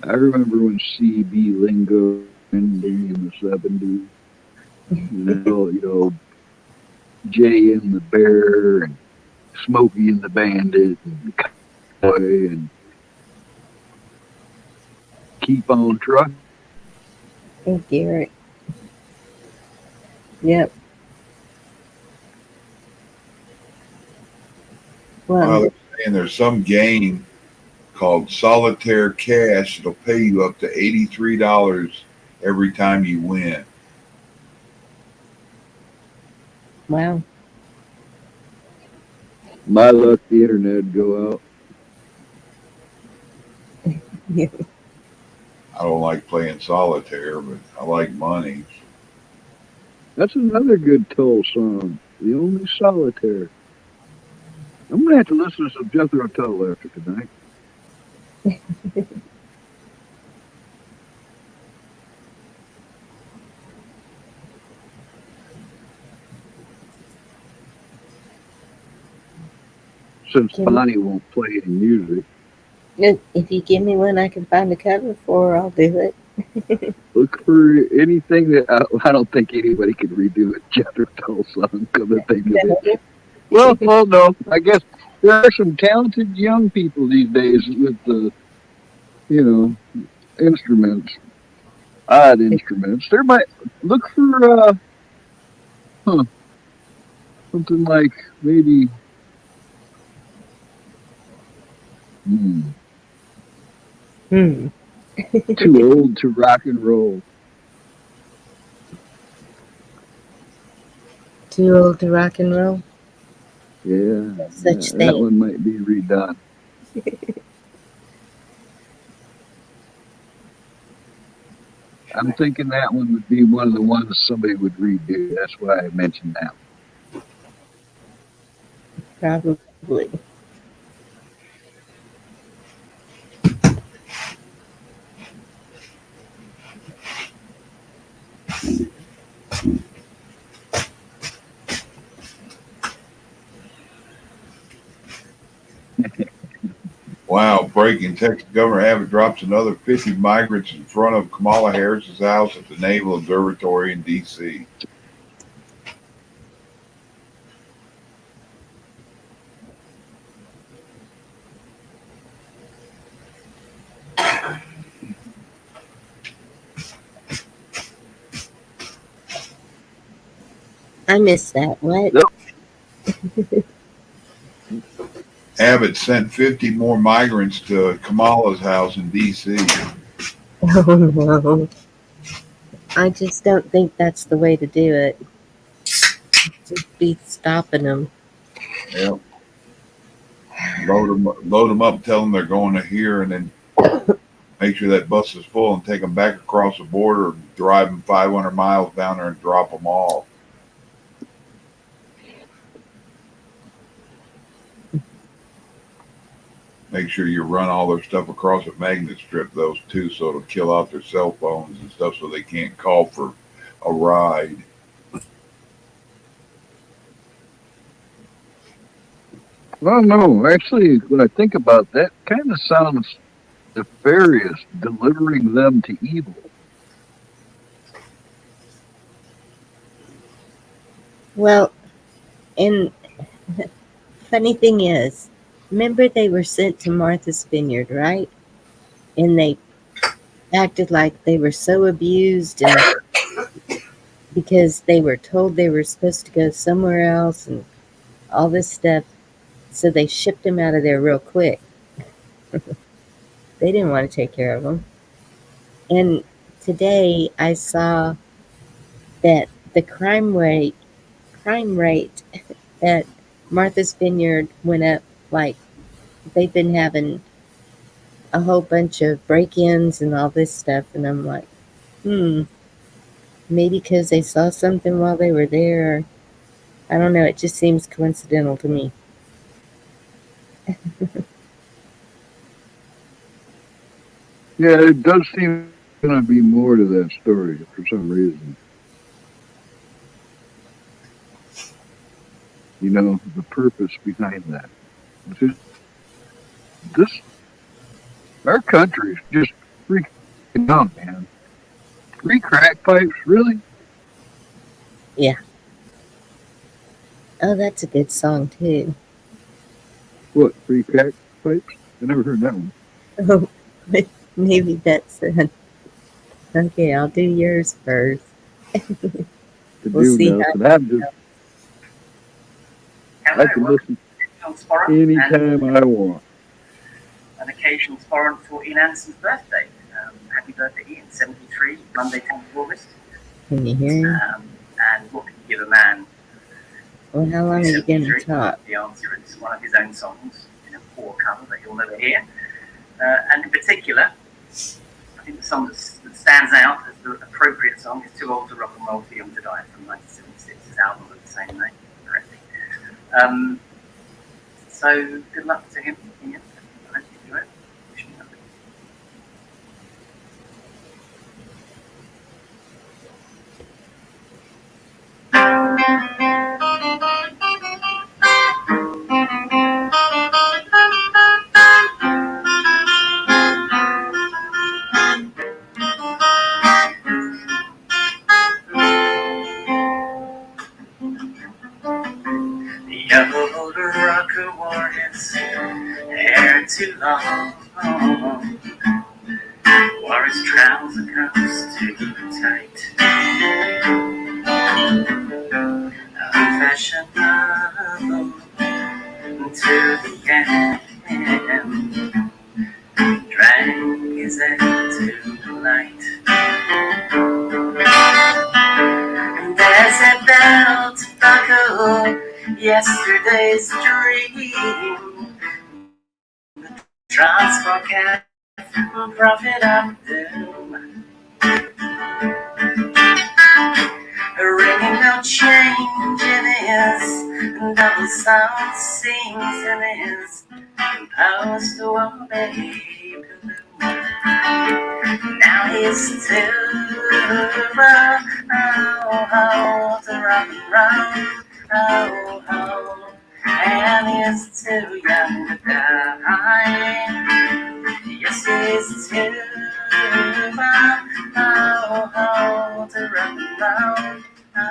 [SPEAKER 6] I remember when CB lingo ending in the 70s, Jay and the Bear and Smokey and the Bandit and Cowboy and Keep on Trucking.
[SPEAKER 1] Hey, Garrett. Yep.
[SPEAKER 2] Well,
[SPEAKER 1] Well,
[SPEAKER 2] they're saying there's some game called Solitaire Cash. It'll pay you up to $83 every time you win.
[SPEAKER 1] wow.
[SPEAKER 6] My luck, the internet go out.
[SPEAKER 1] Yeah.
[SPEAKER 2] I don't like playing solitaire, but I like money.
[SPEAKER 6] That's another good Toll song. The Only Solitaire. I'm gonna have to listen to some Jethro Tull after tonight. Since
[SPEAKER 1] Can
[SPEAKER 6] Bonnie won't play any music,
[SPEAKER 1] if you give me one I can find a cover for, I'll do it.
[SPEAKER 6] look for anything that I don't think anybody can redo a Jethro Tull song. Come to think of it.
[SPEAKER 1] No.
[SPEAKER 6] Well, no. I guess there are some talented young people these days with the, you know, instruments, odd instruments. There might look for huh, something like maybe hmm,
[SPEAKER 1] Hmm.
[SPEAKER 6] too old to rock and roll.
[SPEAKER 1] Too old to rock and roll?
[SPEAKER 6] Yeah,
[SPEAKER 1] No such
[SPEAKER 6] that
[SPEAKER 1] thing.
[SPEAKER 6] one might be redone. I'm thinking that one would be one of the ones somebody would redo. That's why I mentioned that.
[SPEAKER 1] Probably.
[SPEAKER 2] Wow, breaking Texas Governor Abbott drops another 50 migrants in front of Kamala Harris's house at the Naval Observatory in D.C.
[SPEAKER 1] I missed that. What?
[SPEAKER 2] Abbott sent 50 more migrants to Kamala's house in D.C.
[SPEAKER 1] Oh no. I just don't think that's the way to do it. Just be stopping them.
[SPEAKER 2] Yep. Load them up, tell them they're going to here, and then make sure that bus is full and take them back across the border, drive them 500 miles down there and drop them off. Make sure you run all their stuff across a magnet strip, those too, so it'll kill out their cell phones and stuff so they can't call for a ride.
[SPEAKER 6] Well, no, actually, when I think about that, kind of sounds nefarious, delivering them to evil.
[SPEAKER 1] Well, and funny thing is, remember they were sent to Martha's Vineyard, right? And they acted like they were so abused and because they were told they were supposed to go somewhere else and all this stuff. So they shipped them out of there real quick. They didn't want to take care of them. And today I saw that the crime rate at Martha's Vineyard went up. Like they've been having a whole bunch of break-ins and all this stuff, and I'm like, maybe because they saw something while they were there. I don't know. It just seems coincidental to me.
[SPEAKER 6] Yeah, it does seem to be more to that story for some reason. You know, the purpose behind that. This, our country is just freaking out, man. Free crack pipes, really?
[SPEAKER 1] Yeah. Oh, that's a good song too.
[SPEAKER 6] What, free crack pipes? I never heard that one.
[SPEAKER 1] Oh, maybe that's it. Okay, I'll do yours first.
[SPEAKER 6] To
[SPEAKER 1] We'll
[SPEAKER 6] do
[SPEAKER 1] see
[SPEAKER 6] nothing.
[SPEAKER 1] how.
[SPEAKER 6] I can listen anytime I want.
[SPEAKER 7] An occasional foreign for Ian Anderson's birthday. Happy birthday, Ian, 73, Monday, 10th of August.
[SPEAKER 1] Can you hear him?
[SPEAKER 7] And what can you give a man?
[SPEAKER 1] Well, how long are you going to talk?
[SPEAKER 7] The answer is one of his own songs in a poor cover that you'll never hear. And in particular, I think the song that stands out as the appropriate song is Too Old to Rock and Roll, Too Young to Die from 1976, his album of the same name, correctly. So good luck to him, Ian. I hope you enjoy it. Wish him luck. The old rocker wore his hair too long, wore his trouser cuffs too tight. Unfashionable to the end, drank his head too light. And there's a bell to buckle yesterday's dream, the transfer cafe, prophet of doom. his double sound sings in his post-war baby blue. Now he's too old to rock and roll, and he's too young to die. Yes, he's too old to rock and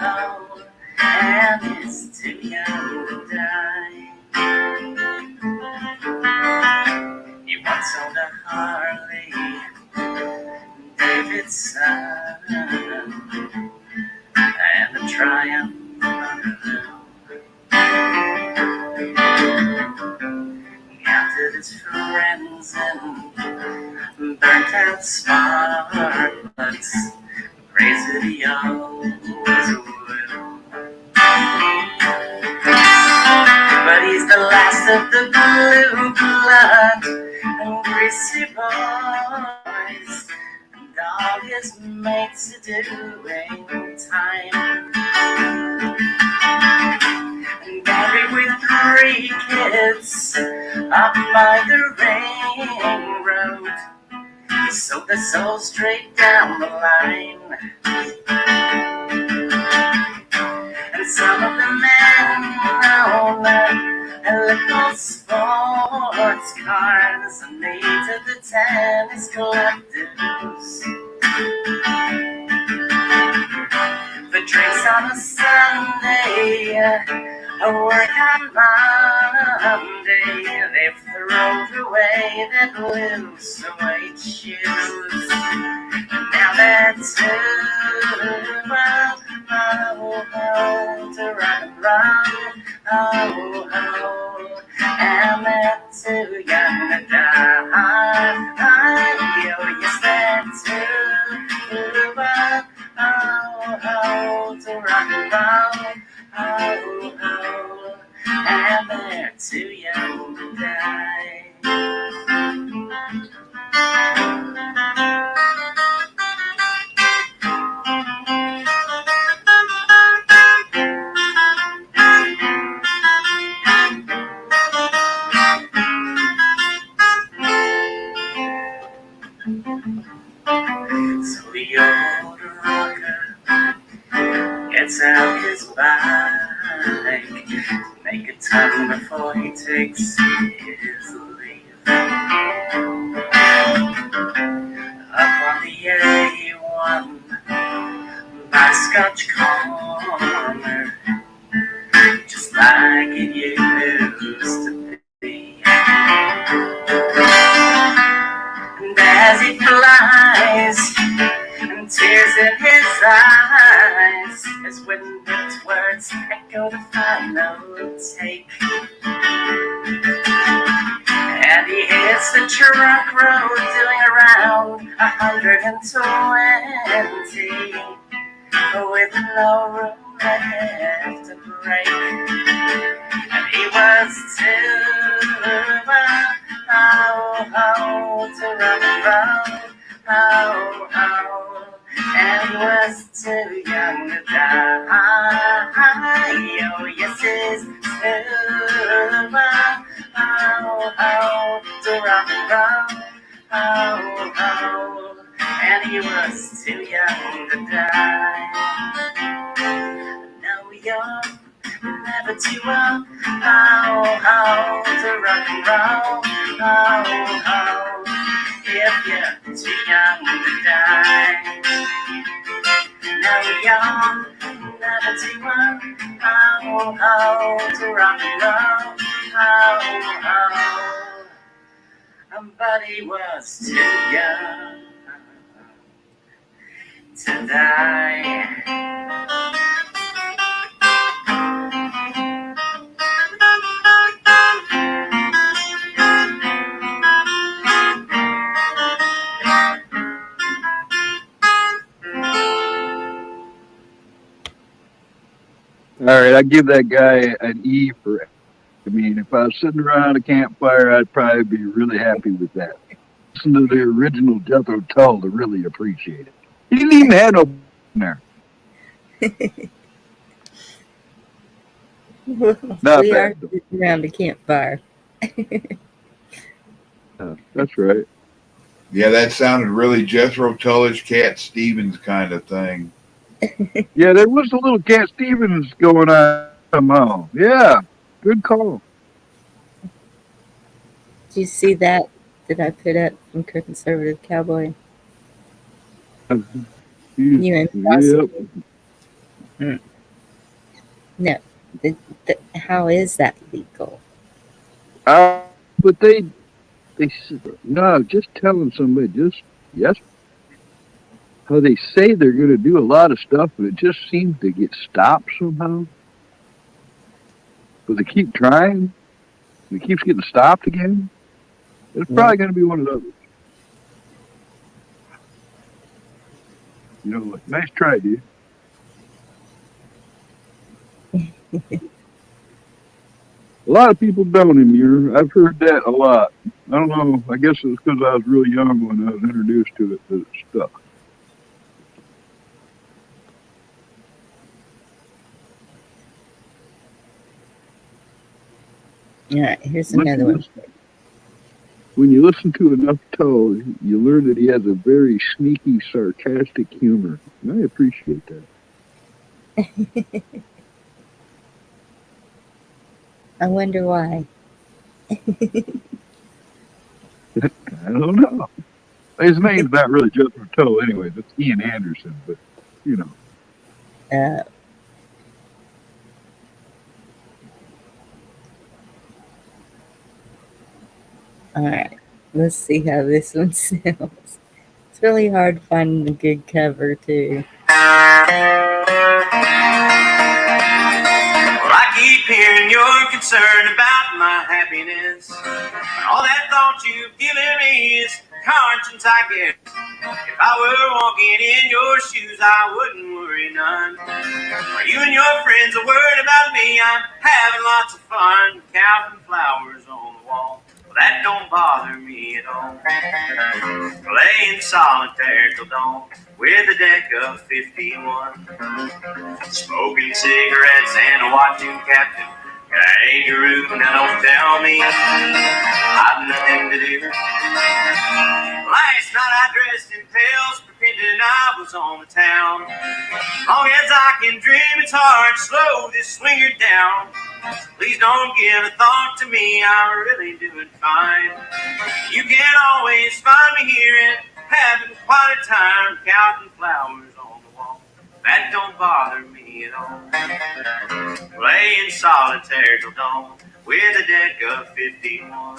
[SPEAKER 7] roll, and he's too young to die. He once owned a Harley Davidson and a Triumph Bonneville. He counted his friends and burnt out spark plugs, crazy he always will. But he's the last of the blue blood and greasy boys, and all his mates are doing time. And married with 3 kids up by the ring road, so they're so straight down the line. And some of the men own little sports cars, and they to the tennis club dues. For drinks on a Sunday, work on Monday, they've thrown away their blue suede shoes. Now they're too old to rock and roll, and they're too young to die. Oh, yes, they're too old to rock and roll, and they're too young to die. So the old rocker gets out his bike to make a turn before he takes his leave. Up on the A1 by Scotch Corner, just like it used to be. And as he flies, and tears in his eyes, as when those words echo the final take. And he hits the truck road doing around 120, with no room left to break. And he was too old to rock and roll, and he was too young to die. Oh, yes, he's too old to rock and roll, and he was too young to die. No, you're never too old to rock and roll, if you're too young to die. No, you're never too old to rock and roll, but he was too young to die.
[SPEAKER 6] All right, I give that guy an E for. I mean, if I was sitting around a campfire, I'd probably be really happy with that. Listen to the original Jethro Tull to really appreciate it. He didn't even have no in there. Not
[SPEAKER 1] We are
[SPEAKER 6] bad though.
[SPEAKER 1] sitting around a campfire.
[SPEAKER 6] That's right.
[SPEAKER 2] Yeah, that sounded really Jethro Tullish, Cat Stevens kind of thing.
[SPEAKER 6] Yeah, there was a little Cat Stevens going on somehow. Yeah, good call.
[SPEAKER 1] Did you see that I put up from Conservative Cowboy? You and
[SPEAKER 6] Yep.
[SPEAKER 1] Frosty? Mm, no. How is that legal?
[SPEAKER 6] But they no, just telling somebody just yes how they say they're going to do a lot of stuff, but it just seems to get stopped somehow. But they keep trying, and it keeps getting stopped again. It's
[SPEAKER 1] Yeah.
[SPEAKER 6] probably going to be one of those. Like nice try, dude. A lot of people don't in here. I've heard that a lot. I don't know. I guess it's because I was real young when I was introduced to it that it stuck.
[SPEAKER 1] All right, here's
[SPEAKER 6] Once
[SPEAKER 1] another
[SPEAKER 6] you
[SPEAKER 1] one.
[SPEAKER 6] listen, when you listen to enough Toe, you learn that he has a very sneaky, sarcastic humor. And I appreciate that.
[SPEAKER 1] I wonder why.
[SPEAKER 6] I don't know. His name's not really Jethro Tull, anyways. It's Ian Anderson, but you know.
[SPEAKER 1] Uh, all right, let's see how this one sounds. It's really hard finding a good cover too.
[SPEAKER 7] Well, I keep hearing you're concerned about my happiness. All that thought you've given me is conscience, I guess. If I were walking in your shoes, I wouldn't worry none. Are you and your friends are worried about me? I'm having lots of fun counting flowers on the wall. Well, that don't bother me at all. Playing solitaire till dawn with a deck of 51. Smoking cigarettes and watching Captain Kangaroo. Now don't tell me I've nothing to do. Last night I dressed in tails, pretending I was on the town. Long as I can dream, it's hard to slow this swinger down. Please don't give a thought to me, I'm really doing fine. You can always find me here and having quite a time counting flowers on the wall. That don't bother me at all. Playing solitaire till dawn with a deck of 51.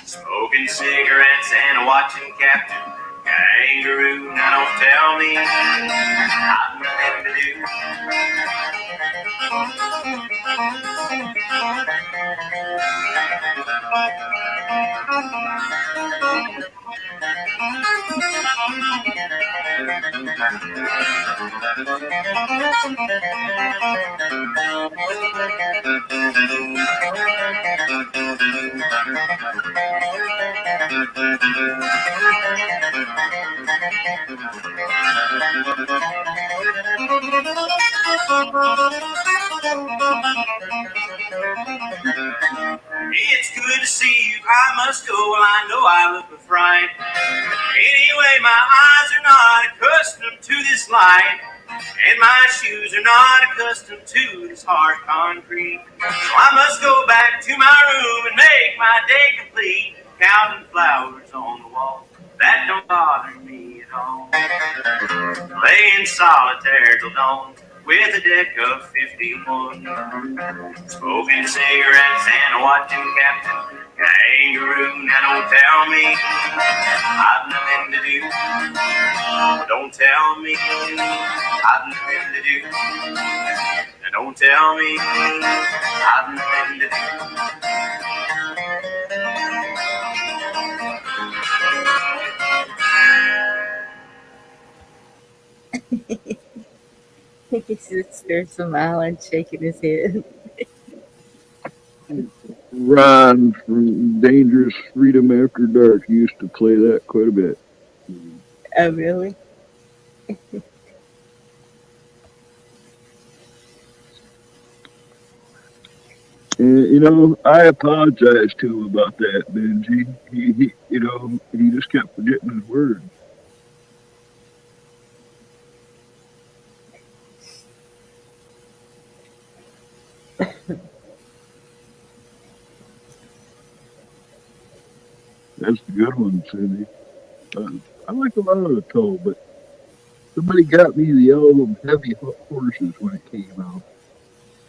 [SPEAKER 7] Smoking cigarettes and watching Captain Kangaroo. Now don't tell me I've nothing to do. It's good to see you. I must go. Well, I know I look a fright. Anyway, my eyes are not accustomed to this light, and my shoes are not accustomed to this hard concrete. So I must go back to my room and make my day complete. Counting flowers on the wall. That don't bother me at all. Playing solitaire till dawn with a deck of 51. Smoking cigarettes and watching Captain Kangaroo. Now don't tell me I've nothing to do. Don't tell me I've nothing to do. Now don't tell me I've nothing to do.
[SPEAKER 1] He sits there smiling, shaking his head.
[SPEAKER 6] Ron from Dangerous Freedom After Dark used to play that quite a bit.
[SPEAKER 1] Oh, really?
[SPEAKER 6] And, you know, I apologized to him about that, Benji. He just kept forgetting his words. That's the good one, Cindy. Uh, I like a lot of the toe, but somebody got me the album Heavy Horses when it came out,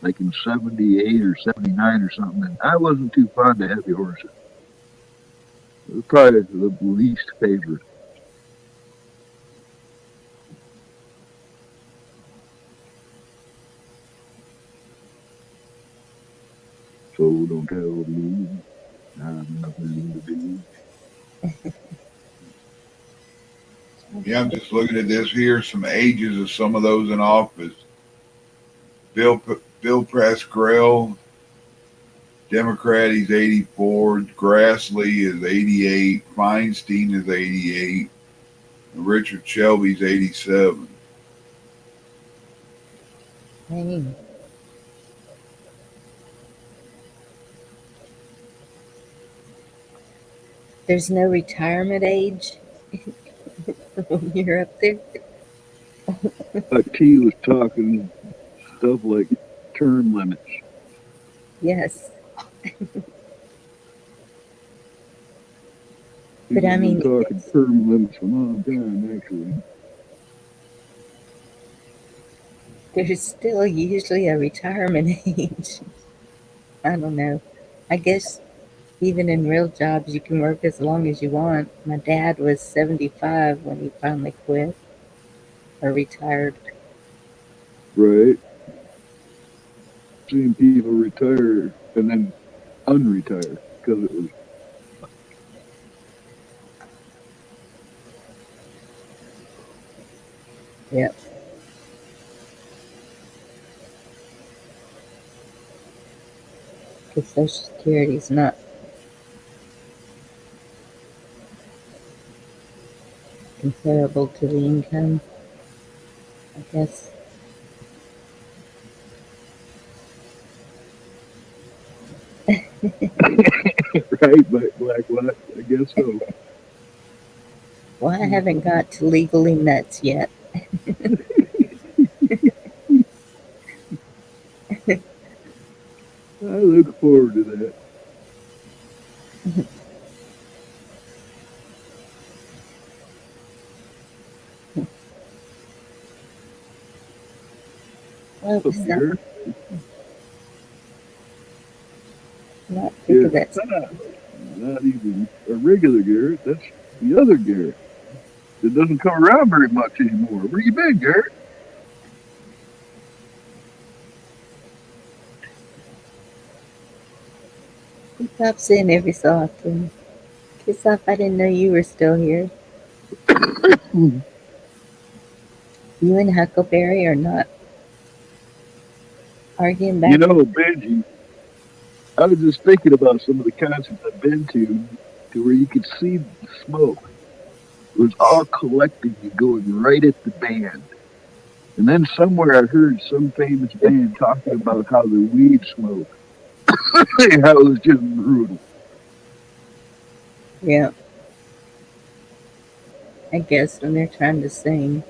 [SPEAKER 6] like in '78 or '79 or something, and I wasn't too fond of Heavy Horses. It was probably the least favorite. So don't tell me I've nothing to do.
[SPEAKER 2] Yeah, I'm just looking at this here. Some ages of some of those in office. Bill Bill Pascrell, Democrat, he's 84. Grassley is 88. Feinstein is 88. And Richard Shelby's 87.
[SPEAKER 1] Dang. There's no retirement age when you're up there.
[SPEAKER 6] T was talking stuff like term limits.
[SPEAKER 1] Yes,
[SPEAKER 6] He's
[SPEAKER 1] but I
[SPEAKER 6] been
[SPEAKER 1] mean,
[SPEAKER 6] talking term limits for a long time, actually.
[SPEAKER 1] there's still usually a retirement age. I don't know. I guess even in real jobs, you can work as long as you want. My dad was 75 when he finally quit or retired.
[SPEAKER 6] Right? Seeing people retire and then unretire because it was
[SPEAKER 1] Yep, because Social Security is not comparable to the income, I guess.
[SPEAKER 6] right, Black Black. I guess so.
[SPEAKER 1] Well, I haven't got to legally nuts yet.
[SPEAKER 6] I look forward to that.
[SPEAKER 1] Well,
[SPEAKER 6] Up,
[SPEAKER 1] besides,
[SPEAKER 6] Garrett?
[SPEAKER 1] not sick
[SPEAKER 6] Yeah,
[SPEAKER 1] of that.
[SPEAKER 6] not even a regular Garrett. That's the other Garrett. It doesn't come around very much anymore. Where you been, Garrett?
[SPEAKER 1] He pops in every so often. Kiss off, I didn't know you were still here. You and Huckleberry are not arguing
[SPEAKER 6] You
[SPEAKER 1] back and
[SPEAKER 6] know, Benji, I was just thinking about some of the concerts I've been to where you could see the smoke. It was all collecting and going right at the band. And then somewhere I heard some famous band talking about how the weed smoke, how it was just brutal.
[SPEAKER 1] yeah, I guess when they're trying to sing.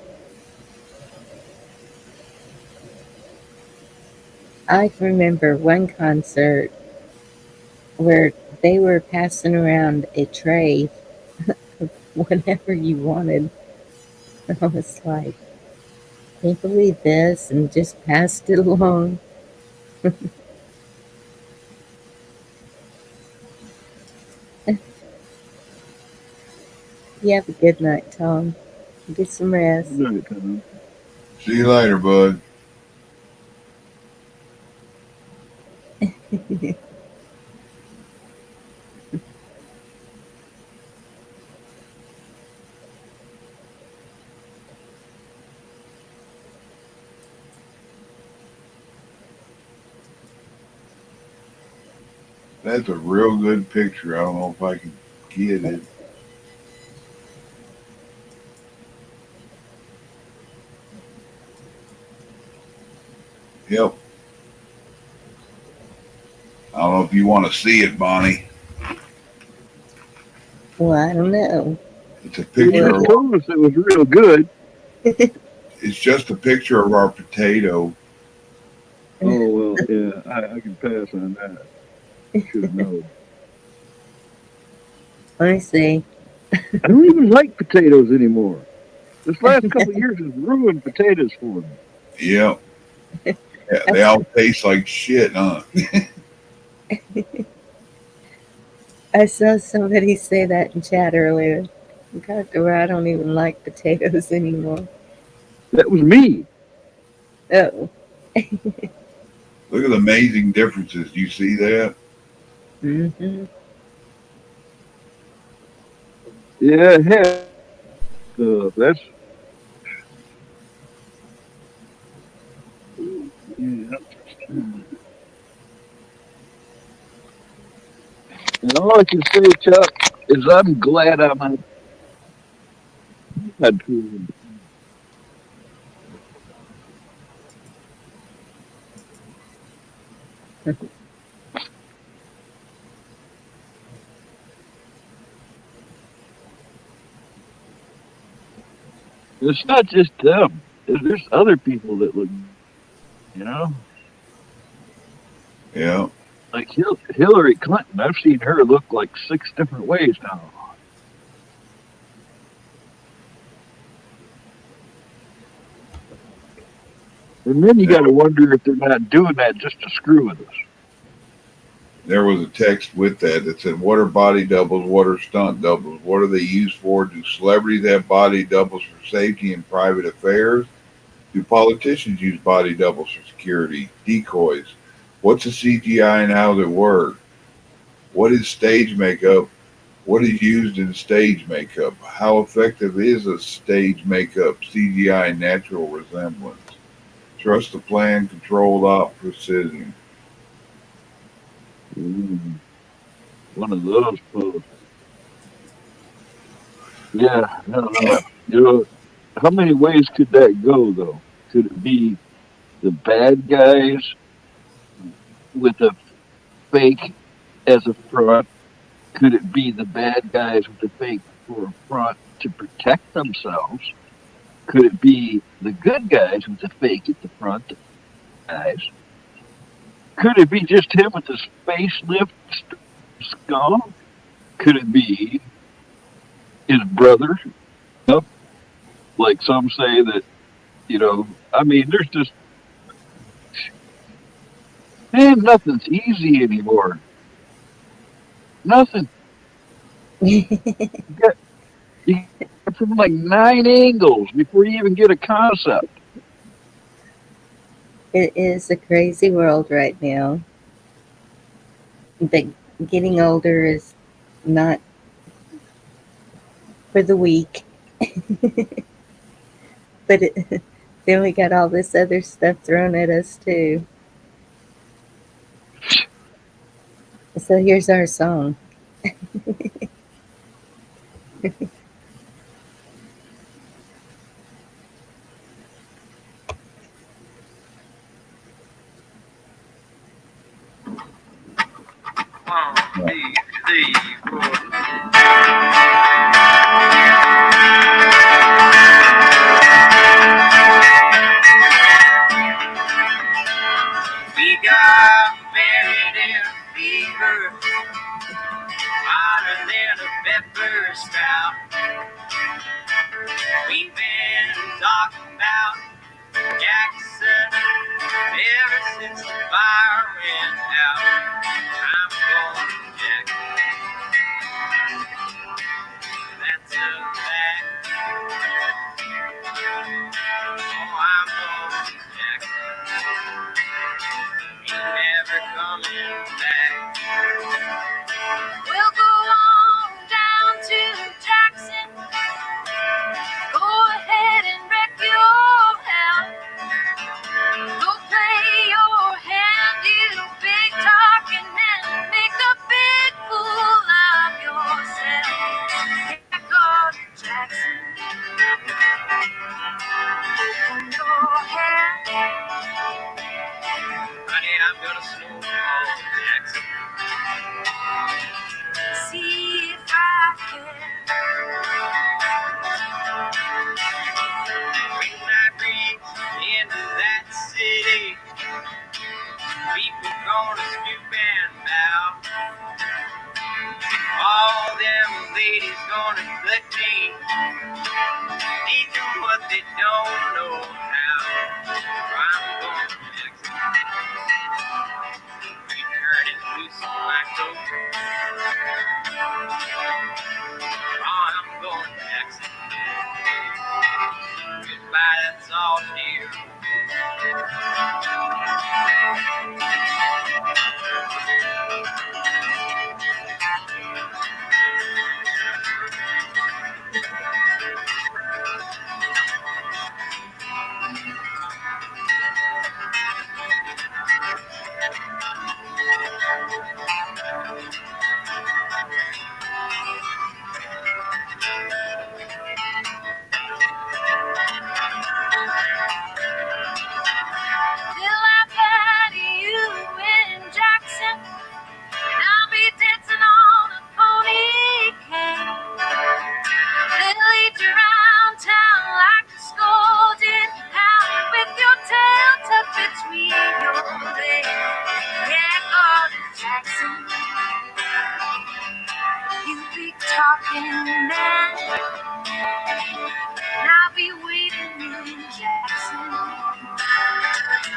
[SPEAKER 1] I remember one concert where they were passing around a tray of whatever you wanted. I was like, can't believe this, and just passed it along. You have a good night, Tom. Get some rest.
[SPEAKER 6] Good night, Tom.
[SPEAKER 2] See you later, bud. That's a real good picture. I don't know if I can get it. Yep. I if you want to see it, Bonnie.
[SPEAKER 1] Well, I don't know.
[SPEAKER 2] It's a
[SPEAKER 6] You
[SPEAKER 2] picture
[SPEAKER 1] Well,
[SPEAKER 6] just
[SPEAKER 2] of,
[SPEAKER 6] told us it was real good.
[SPEAKER 2] it's just a picture of our potato.
[SPEAKER 6] Oh well, yeah, I can pass on that. Should have known.
[SPEAKER 1] let me see.
[SPEAKER 6] I don't even like potatoes anymore. This last couple of years has ruined potatoes for me.
[SPEAKER 2] Yep. Yeah,
[SPEAKER 1] I,
[SPEAKER 2] they all taste like shit, huh?
[SPEAKER 1] I saw somebody say that in chat earlier. God, where I don't even like potatoes anymore.
[SPEAKER 6] That was me.
[SPEAKER 1] Oh.
[SPEAKER 2] Look at the amazing differences. Do you see that?
[SPEAKER 1] Hmm.
[SPEAKER 6] Yeah, heck, that's yeah. And all I can say, Chuck, is I'm glad I'm not food. It's not just them. There's other people that look, you know,
[SPEAKER 2] Yeah.
[SPEAKER 6] like Hillary Clinton. I've seen her look like 6 different ways now. And then you got to wonder if they're not doing that just to screw with us.
[SPEAKER 2] There was a text with that said, "What are body doubles? What are stunt doubles? What are they used for? Do celebrities have body doubles for safety in private affairs? Do politicians use body doubles for security? Decoys? What's a CGI and how does it work? What is stage makeup? What is used in stage makeup? How effective is a stage makeup, CGI, natural resemblance? Trust the plan, controlled op, precision."
[SPEAKER 6] Mm, one of those posts. Yeah, I don't know. You know, how many ways could that go, though? Could it be the bad guys with a fake as a front? Could it be the bad guys with the fake for a front to protect themselves? Could it be the good guys with the fake at the front, guys? Could it be just him with his facelift skull? Could it be his brother? Up, like some say that, I mean, there's just, man, nothing's easy anymore. Nothing. You got, you got from like 9 angles before you even get a concept.
[SPEAKER 1] It is a crazy world right now. But getting older is not for the weak. But then we got all this other stuff thrown at us too. So here's our song.
[SPEAKER 7] One, two, three, four. We got married in a fever, hotter than a pepper sprout. We've been talking about Jackson ever since the fire went out. I'm going to Jackson, that's a fact. Oh, I'm going to Jackson, ain't never coming back. We'll go on down to Jackson, go ahead and wreck your house. Go play your hand
[SPEAKER 8] People gonna stoop and bow. All them ladies gonna cut me. Teach them what they don't know how. I'm going to turn it loose on my coat. I'm going to Jackson. Goodbye, that's all, dear. Till I bury you in Jackson, and I'll be dancing on a pony cane. They'll lead you around town like a scolded hound with your tail tucked between your legs. Yeah, go to Jackson. You be talking then, and I'll be waiting in Jackson.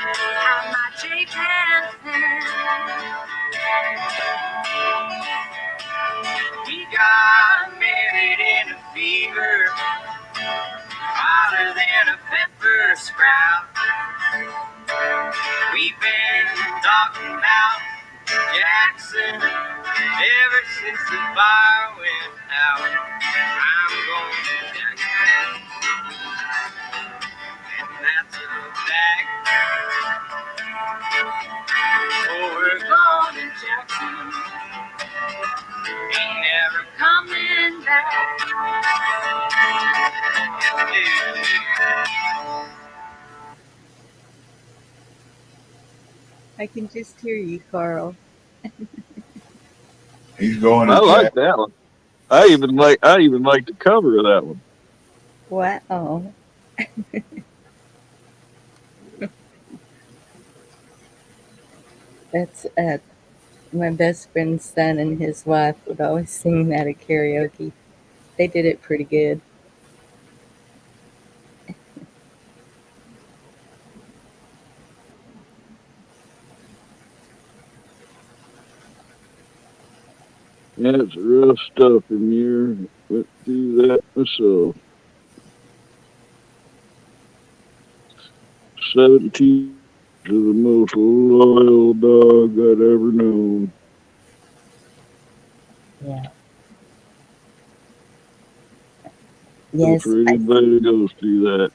[SPEAKER 8] Have my J-Pan fan. We got married in a fever, hotter than a pepper sprout. We've been talking about Jackson ever since the fire went out. I'm going to Jackson, and that's a fact. Oh, we're going to Jackson, ain't never coming back.
[SPEAKER 1] I can just hear you, Carl.
[SPEAKER 2] He's going
[SPEAKER 6] I
[SPEAKER 2] to
[SPEAKER 6] like
[SPEAKER 2] Jack.
[SPEAKER 6] that one. I even like the cover of that one.
[SPEAKER 1] Wow. That's my best friend's son and his wife would always sing that at karaoke. They did it pretty good.
[SPEAKER 6] Yeah, it's rough stuff in here. Went through that myself. 17 is the most loyal dog I'd ever known.
[SPEAKER 1] Yeah.
[SPEAKER 6] So
[SPEAKER 1] Yes,
[SPEAKER 6] for anybody that goes through that,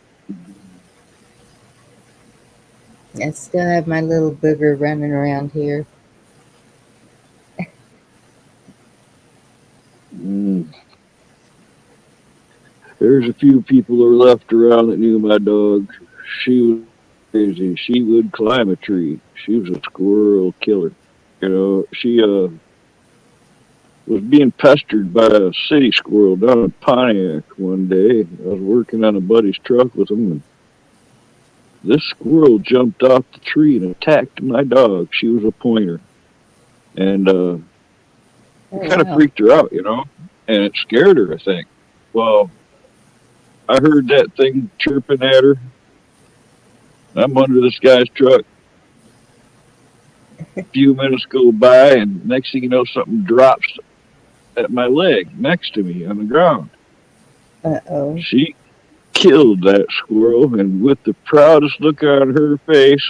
[SPEAKER 1] I still have my little booger running around here.
[SPEAKER 6] there's a few people that were left around that knew my dog. She was crazy. She would climb a tree. She was a squirrel killer. You know, she was being pestered by a city squirrel down in Pontiac one day. I was working on a buddy's truck with him, and this squirrel jumped off the tree and attacked my dog. She was a pointer, and
[SPEAKER 1] Oh,
[SPEAKER 6] it kind of
[SPEAKER 1] wow.
[SPEAKER 6] freaked her out, you know, and it scared her, I think. Well, I heard that thing chirping at her. I'm under this guy's truck. A few minutes go by, and next thing you know, something drops at my leg next to me on the ground.
[SPEAKER 1] Uh-oh.
[SPEAKER 6] She killed that squirrel, and with the proudest look on her face,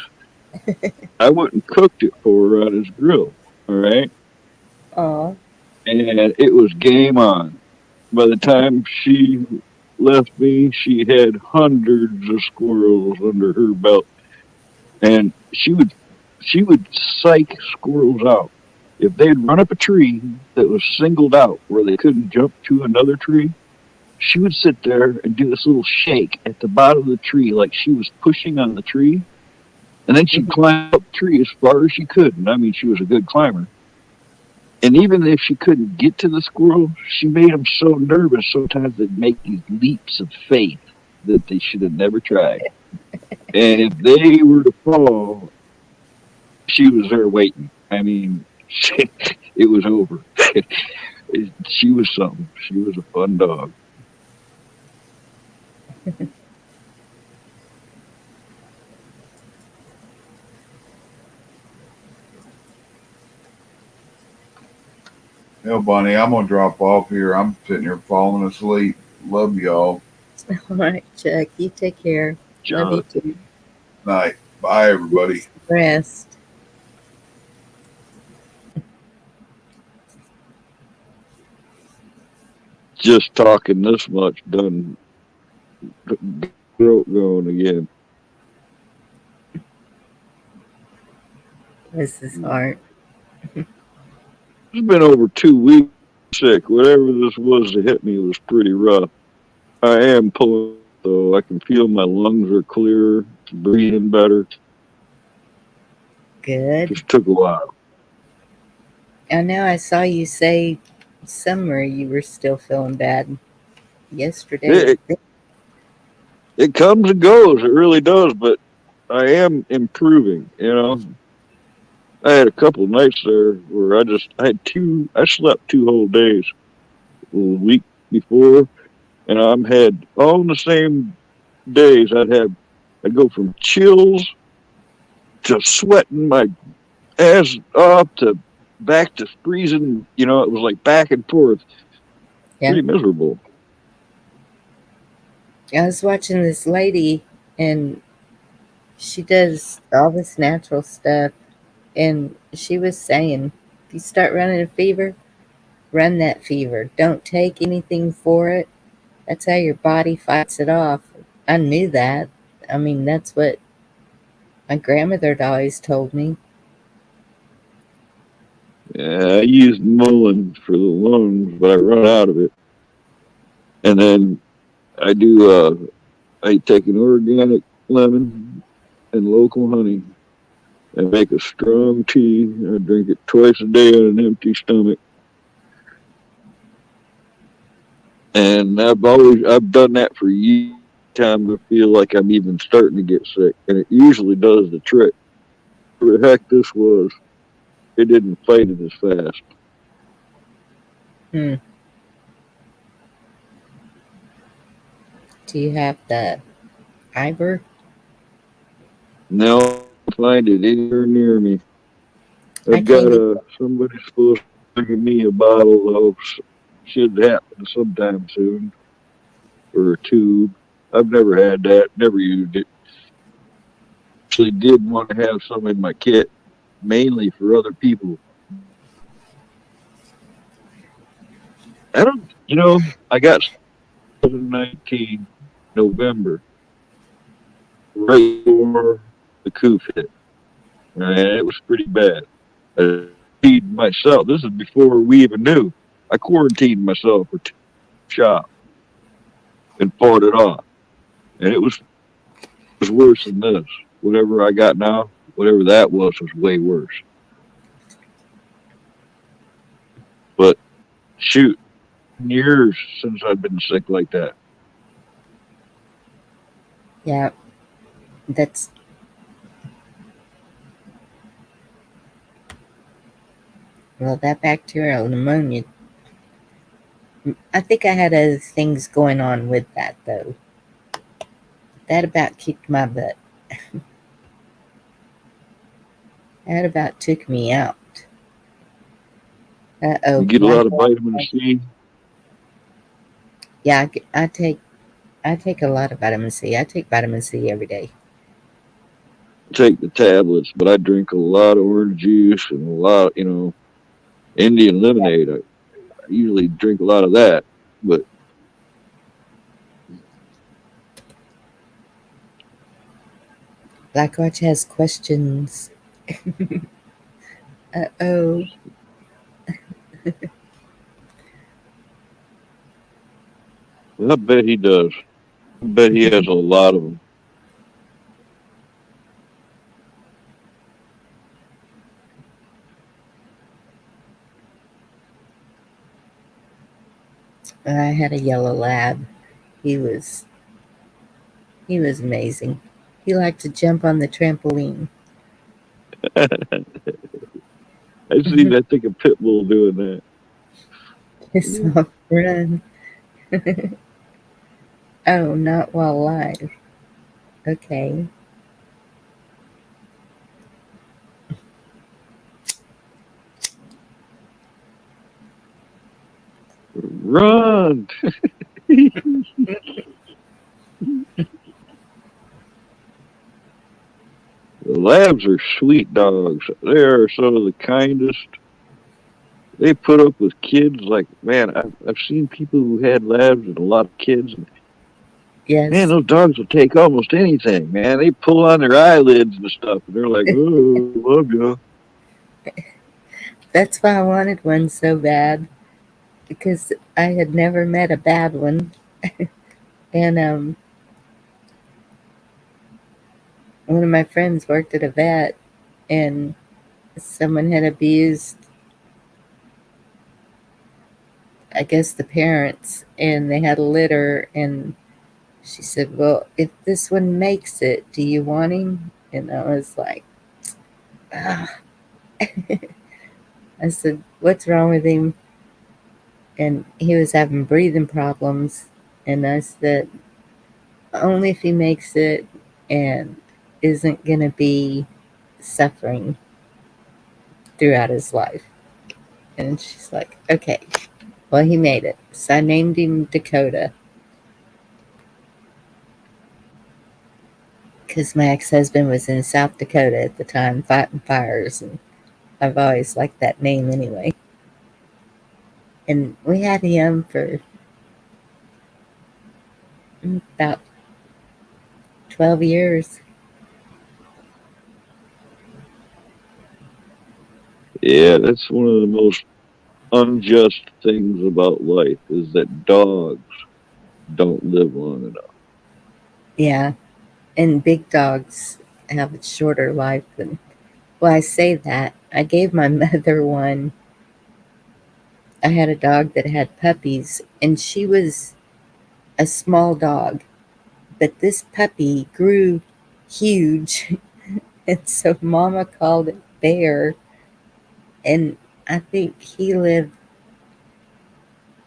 [SPEAKER 6] I went and cooked it for her on his grill. All right.
[SPEAKER 1] Aw.
[SPEAKER 6] And it was game on. By the time she left me, she had hundreds of squirrels under her belt. And she would psych squirrels out. If they'd run up a tree that was singled out where they couldn't jump to another tree, she would sit there and do this little shake at the bottom of the tree like she was pushing on the tree. And then she'd climb up the tree as far as she could. And I mean, she was a good climber. And even if she couldn't get to the squirrel, she made them so nervous sometimes they'd make these leaps of faith that they should have never tried. And if they were to fall, she was there waiting. I mean, it was over. She was something. She was a fun dog.
[SPEAKER 2] Hell, Bonnie, I'm gonna drop off here. I'm sitting here falling asleep. Love y'all.
[SPEAKER 1] All right, Chuck. You take care. Love you
[SPEAKER 6] John,
[SPEAKER 1] too.
[SPEAKER 2] Night. Bye,
[SPEAKER 1] Get
[SPEAKER 2] everybody.
[SPEAKER 1] some rest.
[SPEAKER 6] just talking this much done throat going again.
[SPEAKER 1] This is hard.
[SPEAKER 6] It's been over 2 weeks sick. Whatever this was that hit me was pretty rough. I am pulling, though. I can feel my lungs are clearer, breathing better.
[SPEAKER 1] Good.
[SPEAKER 6] Just took a while.
[SPEAKER 1] I know I saw you say somewhere you were still feeling bad yesterday, I
[SPEAKER 6] It,
[SPEAKER 1] think.
[SPEAKER 6] it comes and goes. It really does. But I am improving. I had a couple of nights there where I slept 2 whole days a week before, and I'm had all in the same days. I'd go from chills to sweating my ass off to back to freezing. It was like back and forth.
[SPEAKER 1] Yeah.
[SPEAKER 6] Pretty miserable.
[SPEAKER 1] I was watching this lady and she does all this natural stuff and she was saying if you start running a fever, run that fever. Don't take anything for it. That's how your body fights it off. I knew that. I mean, that's what my grandmother had always told me.
[SPEAKER 6] Yeah, I used Mullen for the lungs, but I run out of it. And then I do. I take an organic lemon and local honey and make a strong tea. I drink it twice a day on an empty stomach. And I've done that for years. Time I feel like I'm even starting to get sick, and it usually does the trick. Whatever the heck this was, it didn't fight it as fast.
[SPEAKER 1] Hmm. Do you have the Ivor?
[SPEAKER 6] Now I find it anywhere near me.
[SPEAKER 1] I
[SPEAKER 6] I've got
[SPEAKER 1] can't eat.
[SPEAKER 6] somebody supposed to give me a bottle of should happen sometime soon or a tube. I've never had that, never used it. Actually, did want to have some in my kit, mainly for other people. I don't, I got 2019 November right before the coup hit, and it was pretty bad. I quarantined myself. This is before we even knew. I quarantined myself for 2 shots and fought it off, and it was worse than this. Whatever I got now, whatever that was way worse. But shoot, years since I've been sick like that.
[SPEAKER 1] Yeah, that's well, that bacterial pneumonia. I think I had other things going on with that though. That about kicked my butt. That about took me out.
[SPEAKER 6] You
[SPEAKER 1] Oh,
[SPEAKER 6] get a
[SPEAKER 1] my
[SPEAKER 6] lot of
[SPEAKER 1] dog.
[SPEAKER 6] vitamin C.
[SPEAKER 1] Yeah, I take a lot of vitamin C. I take vitamin C every day.
[SPEAKER 6] Take the tablets, but I drink a lot of orange juice and a lot, Indian lemonade. I usually drink a lot of that, but
[SPEAKER 1] Black Watch has questions. Oh,
[SPEAKER 6] I bet he does. I bet he has a lot of them.
[SPEAKER 1] I had a yellow lab. He was he was amazing. He liked to jump on the trampoline.
[SPEAKER 6] I see. I think a pit bull doing that.
[SPEAKER 1] Soft run. Oh, not while live. Okay.
[SPEAKER 6] Run! The labs are sweet dogs. They are some of the kindest. They put up with kids like, man, I've seen people who had labs and a lot of kids. And, man,
[SPEAKER 1] Yes.
[SPEAKER 6] those dogs will take almost anything, man. They pull on their eyelids and stuff, and they're like, oh, love you.
[SPEAKER 1] That's why I wanted one so bad, because I had never met a bad one. And one of my friends worked at a vet, and someone had abused, I guess, the parents, and they had a litter. And she said, "Well, if this one makes it, do you want him?" And I was like, ah. I said, "What's wrong with him?" And he was having breathing problems. And I said, "Only if he makes it and isn't going to be suffering throughout his life." And she's like, "Okay." Well, he made it. So I named him Dakota, because my ex-husband was in South Dakota at the time fighting fires, and I've always liked that name anyway. And we had him for about 12 years.
[SPEAKER 6] Yeah, that's one of the most unjust things about life is that dogs don't live long enough.
[SPEAKER 1] Yeah, and big dogs have a shorter life than. Well, I say that. I gave my mother one. I had a dog that had puppies, and she was a small dog, but this puppy grew huge. And so Mama called it Bear, and I think he lived,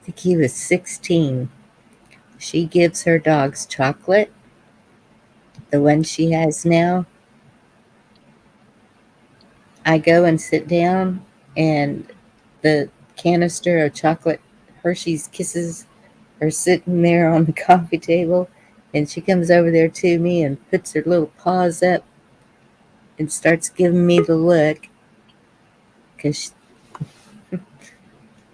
[SPEAKER 1] I think he was 16. She gives her dogs chocolate, the one she has now. I go and sit down, and the canister of chocolate Hershey's Kisses are sitting there on the coffee table, and she comes over there to me and puts her little paws up and starts giving me the look, because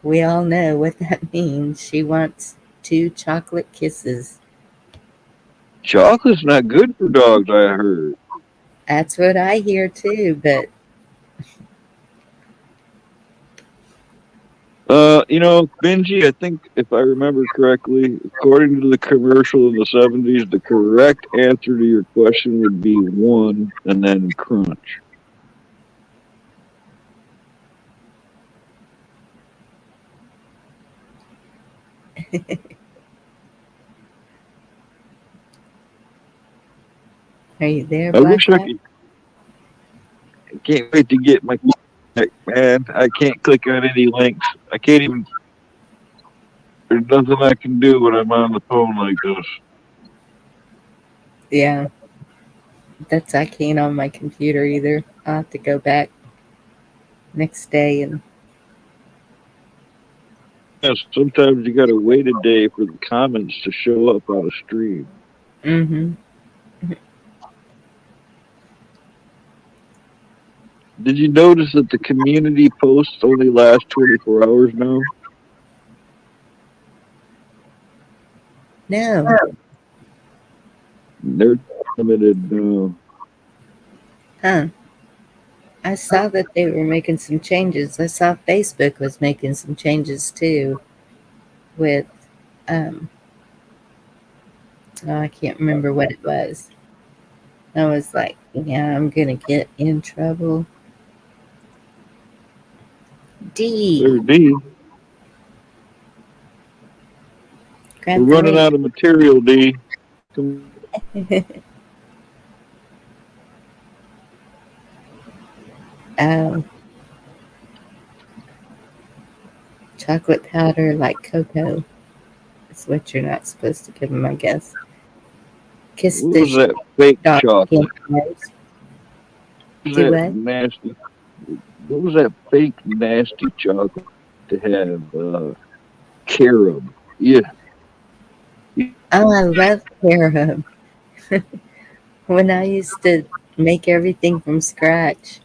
[SPEAKER 1] we all know what that means. She wants 2 chocolate kisses.
[SPEAKER 6] Chocolate's not good for dogs, I heard.
[SPEAKER 1] That's what I hear too, but
[SPEAKER 6] Benji, I think if I remember correctly, according to the commercial in the 70s, the correct answer to your question would be one and then crunch.
[SPEAKER 1] are you there,
[SPEAKER 6] I wish I
[SPEAKER 1] Black?
[SPEAKER 6] could. I can't wait to get my man. I can't click on any links. I can't even. There's nothing I can do when I'm on the phone like this.
[SPEAKER 1] Yeah, that's I can't on my computer either. I'll have to go back next day and
[SPEAKER 6] Yeah, sometimes you gotta wait a day for the comments to show up on a stream.
[SPEAKER 1] mm-hmm.
[SPEAKER 6] Did you notice that the community posts only last 24 hours now?
[SPEAKER 1] No.
[SPEAKER 6] They're limited now.
[SPEAKER 1] Huh. I saw that they were making some changes. I saw Facebook was making some changes too with um oh, I can't remember what it was. I was like, yeah, I'm gonna get in trouble. D.
[SPEAKER 6] There's D. We're
[SPEAKER 1] Grab the
[SPEAKER 6] running
[SPEAKER 1] radio.
[SPEAKER 6] out of material, D.
[SPEAKER 1] Oh, chocolate powder like cocoa. That's what you're not supposed to give them, I guess. Kiss
[SPEAKER 6] What
[SPEAKER 1] the
[SPEAKER 6] was that fake
[SPEAKER 1] dog against
[SPEAKER 6] chocolate?
[SPEAKER 1] the nose.
[SPEAKER 6] What was
[SPEAKER 1] Do
[SPEAKER 6] that
[SPEAKER 1] what?
[SPEAKER 6] nasty? What was that fake nasty chocolate to have? Carob. Yeah.
[SPEAKER 1] Oh, I love carob. When I used to make everything from scratch,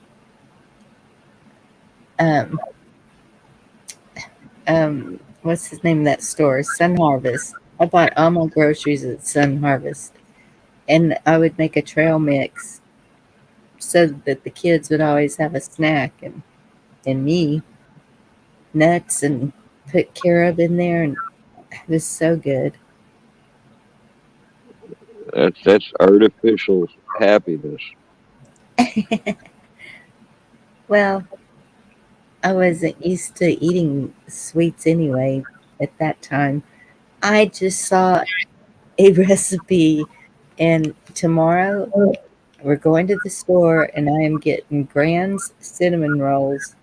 [SPEAKER 1] um, what's the name of that store? Sun Harvest. I bought all my groceries at Sun Harvest, and I would make a trail mix so that the kids would always have a snack, and me nuts and put carob in there, and it was so good.
[SPEAKER 6] That's artificial happiness.
[SPEAKER 1] Well, I wasn't used to eating sweets anyway at that time. I just saw a recipe, and tomorrow we're going to the store and I am getting Grand's cinnamon rolls.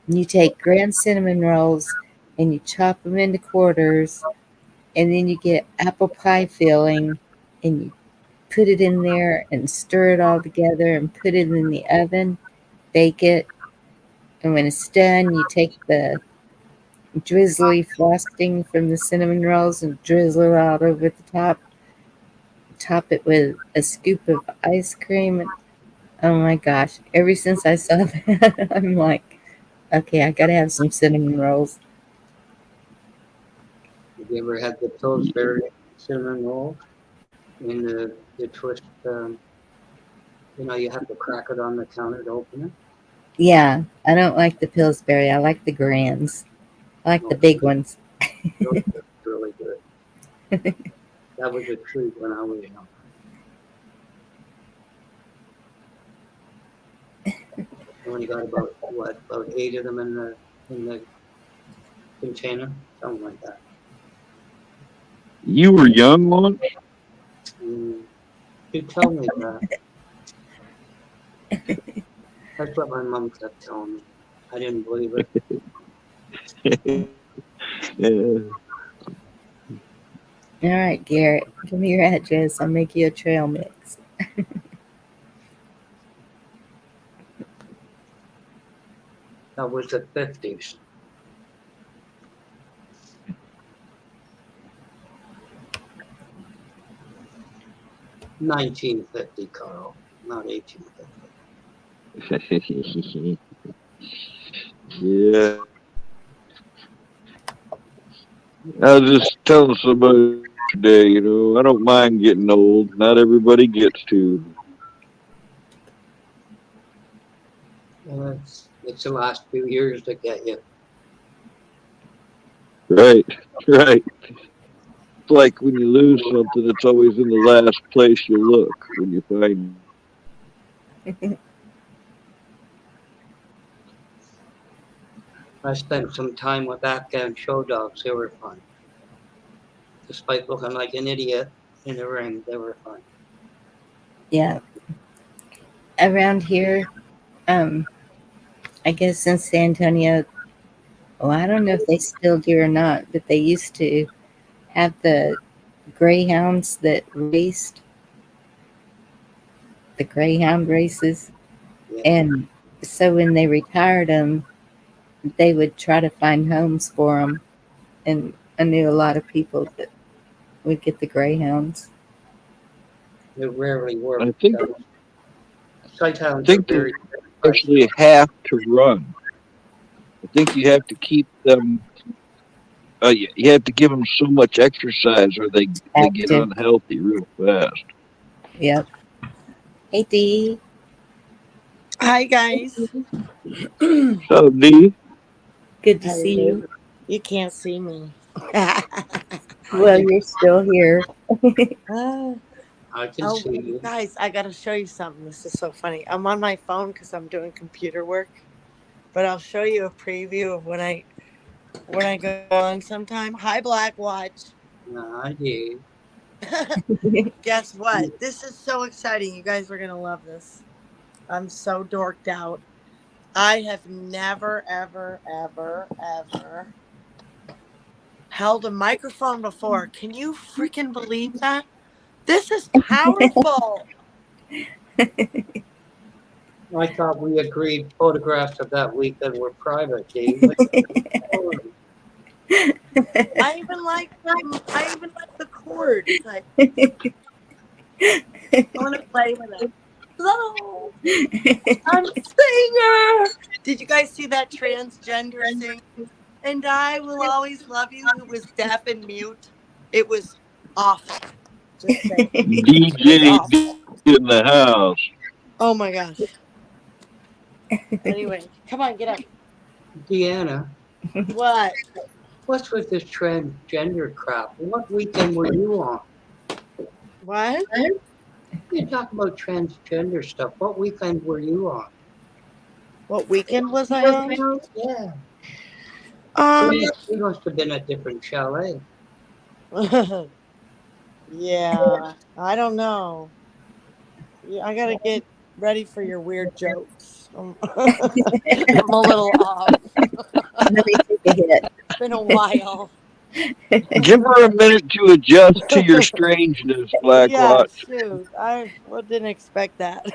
[SPEAKER 1] And you take Grand cinnamon rolls and you chop them into quarters, and then you get apple pie filling and you put it in there and stir it all together and put it in the oven, bake it, and when it's done, you take the drizzly frosting from the cinnamon rolls and drizzle it out over the top. Top it with a scoop of ice cream. And oh my gosh, ever since I saw that, I'm like, okay, I gotta have some cinnamon rolls.
[SPEAKER 9] Have you ever had the Pillsbury cinnamon roll? In the twist, you have to crack it on the counter to open it.
[SPEAKER 1] Yeah, I don't like the Pillsbury. I like the Grands. I like the
[SPEAKER 9] Oh,
[SPEAKER 1] big ones.
[SPEAKER 9] those are really good. That was a treat when I was young. I only got about 8 of them in the container, something like that.
[SPEAKER 6] You were young once?
[SPEAKER 9] You tell me that. That's what my mom kept telling me. I didn't believe it.
[SPEAKER 6] Yeah.
[SPEAKER 1] All right, Garrett, give me your address. I'll make you a trail mix.
[SPEAKER 9] That was the 50s. $19.50, Carl, not $18.50.
[SPEAKER 6] Yeah. I was just telling somebody today, I don't mind getting old. Not everybody gets to.
[SPEAKER 9] And it's the last few years that get you.
[SPEAKER 6] Right, right. It's like when you lose something, it's always in the last place you look when you find.
[SPEAKER 9] I spent some time with Afghan show dogs. They were fun. Despite looking like an idiot in the ring, they were fun.
[SPEAKER 1] Yeah, around here, um, I guess in San Antonio, well, I don't know if they still do or not, but they used to have the greyhounds that raced the greyhound races.
[SPEAKER 9] Yeah.
[SPEAKER 1] And so when they retired them, they would try to find homes for them. And I knew a lot of people that would get the greyhounds.
[SPEAKER 9] They rarely were.
[SPEAKER 6] I think
[SPEAKER 9] Sighthounds are
[SPEAKER 6] think they
[SPEAKER 9] very pricey.
[SPEAKER 6] actually have to run. I think you have to keep them. You have to give them so much exercise, or they get
[SPEAKER 1] Active.
[SPEAKER 6] unhealthy real fast.
[SPEAKER 1] Yep. Hey, Dee.
[SPEAKER 10] Hi guys.
[SPEAKER 6] So, D,
[SPEAKER 1] Good to see
[SPEAKER 10] Hello.
[SPEAKER 1] you.
[SPEAKER 10] You can't see me.
[SPEAKER 1] Well, you're still here.
[SPEAKER 9] I can
[SPEAKER 10] Oh,
[SPEAKER 9] see you.
[SPEAKER 10] guys, I gotta show you something. This is so funny. I'm on my phone because I'm doing computer work, but I'll show you a preview of when I go on sometime. Hi, Black Watch.
[SPEAKER 9] I did.
[SPEAKER 10] Guess what? This is so exciting. You guys are gonna love this. I'm so dorked out. I have never, ever, ever, ever held a microphone before. Can you freaking believe that? This is powerful.
[SPEAKER 9] I thought we agreed photographs of that weekend were private, Dave.
[SPEAKER 10] I even like the cord. It's like I want to play with it. Hello, I'm a singer. Did you guys see that transgender singer? And I will always love you, who was deaf and mute. It was awful. Just saying. It was
[SPEAKER 6] DJ
[SPEAKER 10] awful.
[SPEAKER 6] in the house.
[SPEAKER 10] Oh my gosh. Anyway, come on, get up.
[SPEAKER 9] Deanna,
[SPEAKER 10] What?
[SPEAKER 9] what's with this transgender crap? What weekend were you on?
[SPEAKER 10] What?
[SPEAKER 9] You talk about transgender stuff. What weekend were you on?
[SPEAKER 10] What weekend was I on?
[SPEAKER 9] Yeah.
[SPEAKER 10] Um.
[SPEAKER 9] You must have been at different chalet.
[SPEAKER 10] Yeah. I don't know. Yeah, I gotta get ready for your weird jokes. I'm a little off.
[SPEAKER 1] Let me take a hit.
[SPEAKER 10] It's been a while.
[SPEAKER 6] Give her a minute to adjust to your strangeness,
[SPEAKER 10] Yeah,
[SPEAKER 6] Blackwatch.
[SPEAKER 10] shoot. I didn't expect that.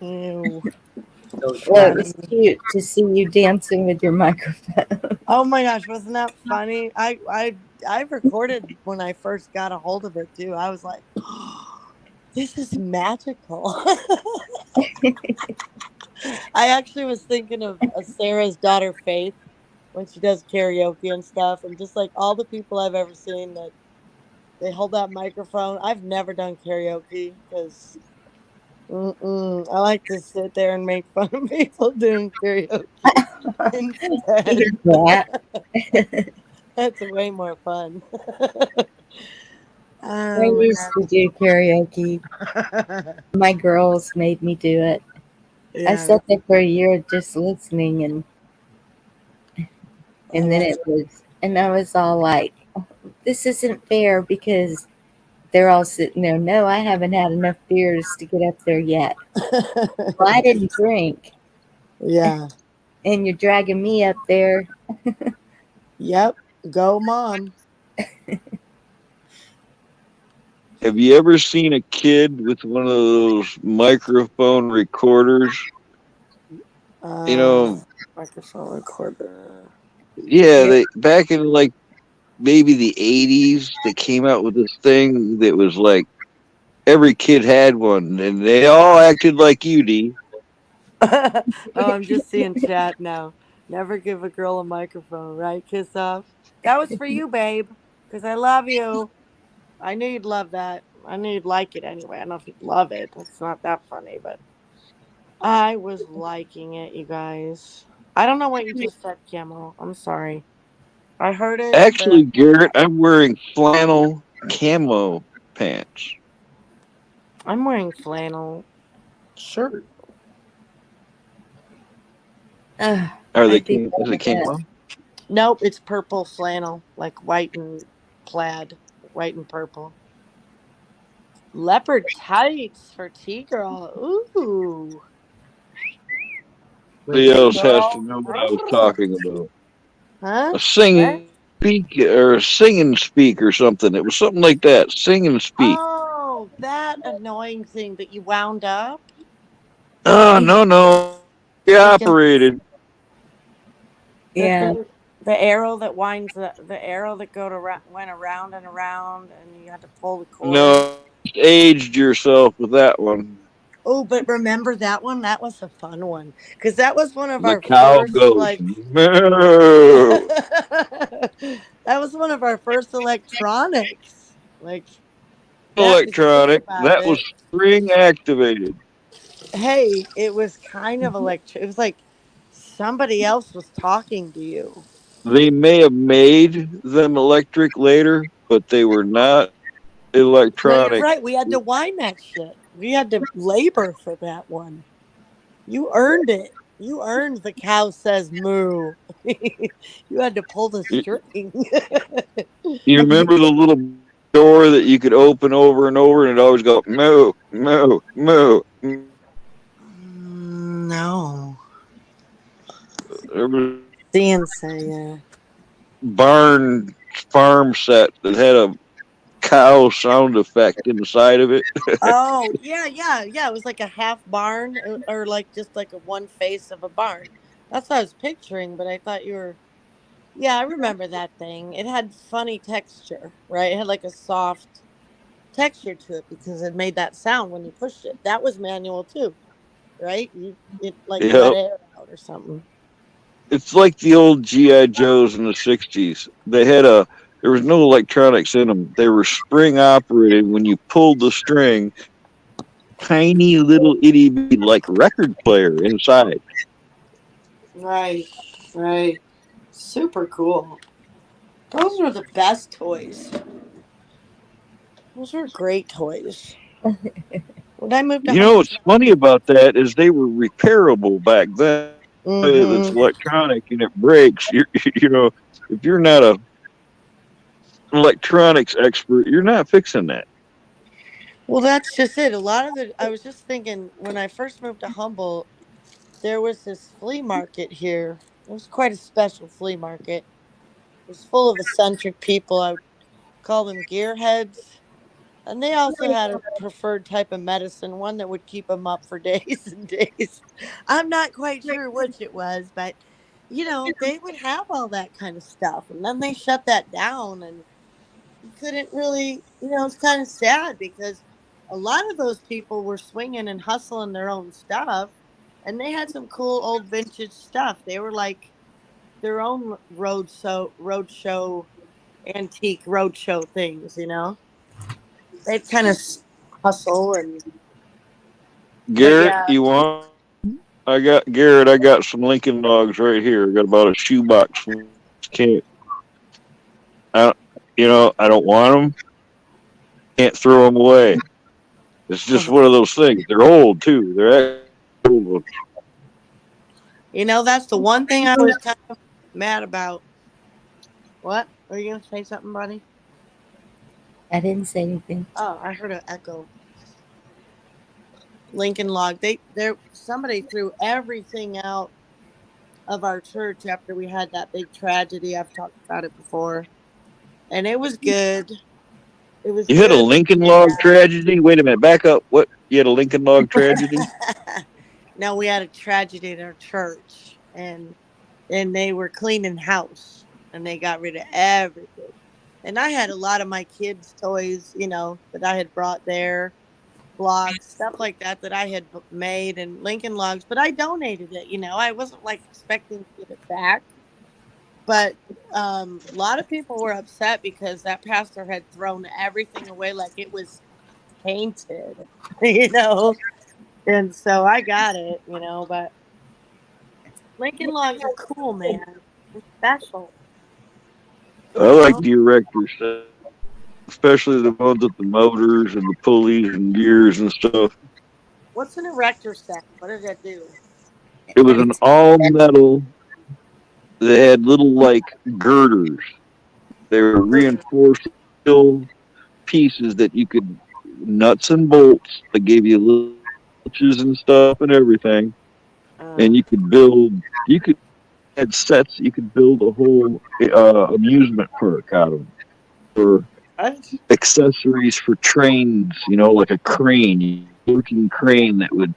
[SPEAKER 10] Ew.
[SPEAKER 9] Those
[SPEAKER 1] Well, it was cute to see you dancing with your microphone.
[SPEAKER 10] Oh my gosh, wasn't that funny? I recorded when I first got a hold of it too. I was like, this is magical. I actually was thinking of Sarah's daughter Faith when she does karaoke and stuff, and just like all the people I've ever seen that they hold that microphone. I've never done karaoke because I like to sit there and make fun of people doing karaoke instead. That's way more fun.
[SPEAKER 1] I used to do karaoke. My girls made me do it. I sat there for a year just listening, and then I was all like, this isn't fair because they're all sitting there. No, I haven't had enough beers to get up there yet. Well, I didn't drink.
[SPEAKER 10] Yeah.
[SPEAKER 1] And you're dragging me up there.
[SPEAKER 10] Yep. Go, Mom.
[SPEAKER 6] Have you ever seen a kid with one of those microphone recorders?
[SPEAKER 10] Microphone recorder.
[SPEAKER 6] Yeah, they back in like maybe the 80s, they came out with this thing that was like every kid had one, and they all acted like you, D.
[SPEAKER 10] Oh, I'm just seeing chat now. Never give a girl a microphone, right? Kiss off. That was for you, babe, because I love you. I knew you'd love that. I knew you'd like it anyway. I don't know if you'd love it. It's not that funny, but I was liking it, you guys. I don't know what you just said, Camo. I'm sorry. I heard it.
[SPEAKER 6] Actually, Garrett, I'm wearing flannel camo pants.
[SPEAKER 10] I'm wearing flannel shirt.
[SPEAKER 6] Are they? Is it camo?
[SPEAKER 10] Nope, it's purple flannel, like white and plaid, white and purple. Leopard tights for T-girl. Ooh.
[SPEAKER 6] Somebody else has to know what I was talking about.
[SPEAKER 10] Huh?
[SPEAKER 6] A singing speak or a sing and speak or something. It was something like that. Sing and speak.
[SPEAKER 10] Oh, that annoying thing that you wound up.
[SPEAKER 6] Oh no. He operated.
[SPEAKER 1] Yeah.
[SPEAKER 10] The arrow that winds the arrow that went around and around, and you had to pull the cord.
[SPEAKER 6] No, aged yourself with that one.
[SPEAKER 10] Oh, but remember that one? That was a fun one because that was one of
[SPEAKER 6] The
[SPEAKER 10] our
[SPEAKER 6] cow
[SPEAKER 10] first
[SPEAKER 6] goes,
[SPEAKER 10] like.
[SPEAKER 6] moo.
[SPEAKER 10] That was one of our first electronics. Like
[SPEAKER 6] Electronic. That was spring activated.
[SPEAKER 10] Hey, it was kind of electric. It was like somebody else was talking to you.
[SPEAKER 6] They may have made them electric later, but they were not electronic.
[SPEAKER 10] No, you're right. We had to wind that shit. We had to labor for that one. You earned it. You earned the cow says moo. You had to pull the string.
[SPEAKER 6] You remember the little door that you could open over and over, and it always go moo, moo, moo.
[SPEAKER 3] No.
[SPEAKER 6] There was
[SPEAKER 10] CNC, yeah.
[SPEAKER 6] barn farm set that had a cow sound effect inside of it.
[SPEAKER 10] Oh, yeah, yeah, yeah. It was like a half barn or like just like a one face of a barn. That's what I was picturing, but I thought you were. Yeah, I remember that thing. It had funny texture, right? It had like a soft texture to it because it made that sound when you pushed it. That was manual too, right? It like let
[SPEAKER 6] Yeah,
[SPEAKER 10] air out or something.
[SPEAKER 6] it's like the old GI Joes in the '60s. They had a there was no electronics in them. They were spring operated. When you pulled the string, tiny little itty bitty like record player inside.
[SPEAKER 10] Right, right. Super cool. Those were the best toys. Those were great toys. When I moved to
[SPEAKER 6] You know what's
[SPEAKER 10] Huntsville.
[SPEAKER 6] funny about that is they were repairable back then. That's
[SPEAKER 10] Mm-hmm.
[SPEAKER 6] electronic and it breaks. You know, if you're not a electronics expert, you're not fixing that.
[SPEAKER 10] Well, that's just it. A lot of the. I was just thinking when I first moved to Humboldt, there was this flea market here. It was quite a special flea market. It was full of eccentric people. I would call them gearheads. And they also had a preferred type of medicine, one that would keep them up for days and days. I'm not quite sure which it was, but they would have all that kind of stuff. And then they shut that down, and you couldn't really, it's kind of sad because a lot of those people were swinging and hustling their own stuff, and they had some cool old vintage stuff. They were like their own roadshow, antique roadshow things. They'd kind of hustle but
[SPEAKER 6] Garrett,
[SPEAKER 10] yeah.
[SPEAKER 6] you want? I got Garrett. I got some Lincoln Logs right here. I got about a shoebox. Can't I? I don't want them. Can't throw them away. It's just one of those things. They're old too. They're old ones.
[SPEAKER 10] That's the one thing I was kind of mad about. What? Are you gonna say something, buddy?
[SPEAKER 1] I didn't say anything.
[SPEAKER 10] Oh, I heard an echo. Lincoln Log. There somebody threw everything out of our church after we had that big tragedy. I've talked about it before. And it was good. It was
[SPEAKER 6] You had a
[SPEAKER 10] good.
[SPEAKER 6] Lincoln Log tragedy. Wait a minute. Back up. What? You had a Lincoln Log tragedy?
[SPEAKER 10] No, we had a tragedy in our church, and they were cleaning house, and they got rid of everything. And I had a lot of my kids' toys, that I had brought there, blocks, stuff like that I had made, and Lincoln Logs. But I donated it. I wasn't like expecting to get it back. But a lot of people were upset because that pastor had thrown everything away like it was tainted, you know. And so I got it, but Lincoln Logs are cool, man. They're special,
[SPEAKER 6] I
[SPEAKER 10] you
[SPEAKER 6] like
[SPEAKER 10] know.
[SPEAKER 6] the erector set, especially the ones with the motors and the pulleys and gears and stuff.
[SPEAKER 10] What's an erector set? What does that do?
[SPEAKER 6] It was an
[SPEAKER 1] It's
[SPEAKER 6] all metal that had little like girders. They were reinforced steel pieces that you could nuts and bolts that gave you little touches and stuff and everything. And
[SPEAKER 10] Uh,
[SPEAKER 6] you could had sets. You could build a whole amusement park out of them for
[SPEAKER 10] what?
[SPEAKER 6] accessories for trains. Like a crane, working crane that would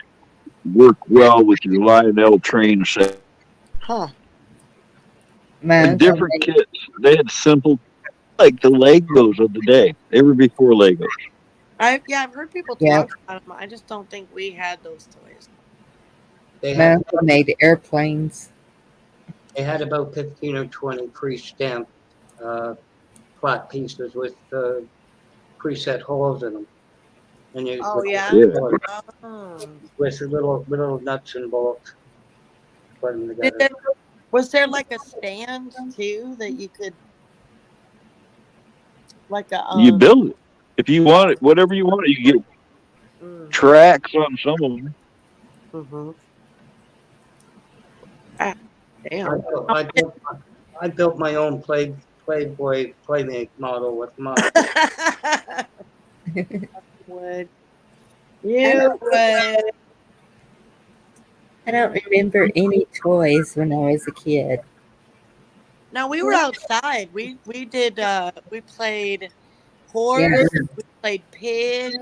[SPEAKER 6] work well with your Lionel train set.
[SPEAKER 10] Huh.
[SPEAKER 1] my
[SPEAKER 6] And
[SPEAKER 1] uncle
[SPEAKER 6] different
[SPEAKER 1] made
[SPEAKER 6] kits. They had simple, like the Legos of the day. They were before Legos.
[SPEAKER 10] I've heard people
[SPEAKER 1] yeah,
[SPEAKER 10] talk about them. I just don't think we had those toys.
[SPEAKER 9] They
[SPEAKER 1] my
[SPEAKER 9] had
[SPEAKER 1] uncle made airplanes.
[SPEAKER 9] they had about 15 or 20 pre-stamped uh, flat pieces with preset holes in them, and you
[SPEAKER 10] Oh
[SPEAKER 9] with
[SPEAKER 10] yeah.
[SPEAKER 6] Yeah.
[SPEAKER 10] Oh.
[SPEAKER 9] with little nuts and bolts, put them
[SPEAKER 10] Did
[SPEAKER 9] together.
[SPEAKER 10] there Was there like a stand too that you could like a
[SPEAKER 6] You build it. If you want it, whatever you want, you get
[SPEAKER 10] mm,
[SPEAKER 6] tracks on some of them.
[SPEAKER 10] mm-hmm. Ah,
[SPEAKER 9] I
[SPEAKER 10] damn.
[SPEAKER 9] built, I built, I built my own Playboy Playmate model with mud.
[SPEAKER 10] would you would
[SPEAKER 1] I don't remember any toys when I was a kid.
[SPEAKER 10] No, we were outside. We did we played
[SPEAKER 1] Yeah.
[SPEAKER 10] horse, we played pig,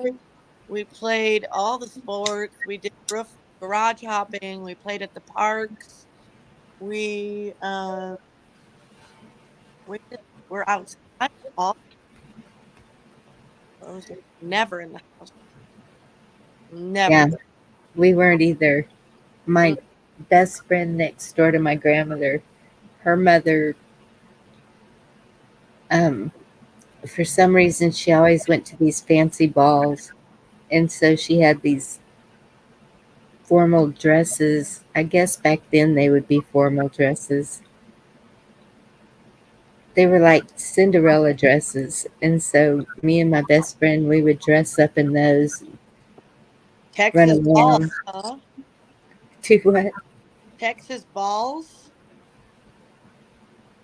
[SPEAKER 10] we played all the sports, we did garage hopping, we played at the parks. We we just were outside all I was never in the house. Never.
[SPEAKER 1] Yeah. We weren't either. My
[SPEAKER 10] Mm.
[SPEAKER 1] best friend next door to my grandmother, her mother, um, for some reason, she always went to these fancy balls. And so she had these formal dresses. I guess back then they would be formal dresses. They were like Cinderella dresses. And so me and my best friend, we would dress up in those, run
[SPEAKER 10] Texas balls,
[SPEAKER 1] around.
[SPEAKER 10] huh?
[SPEAKER 1] To what?
[SPEAKER 10] Texas balls?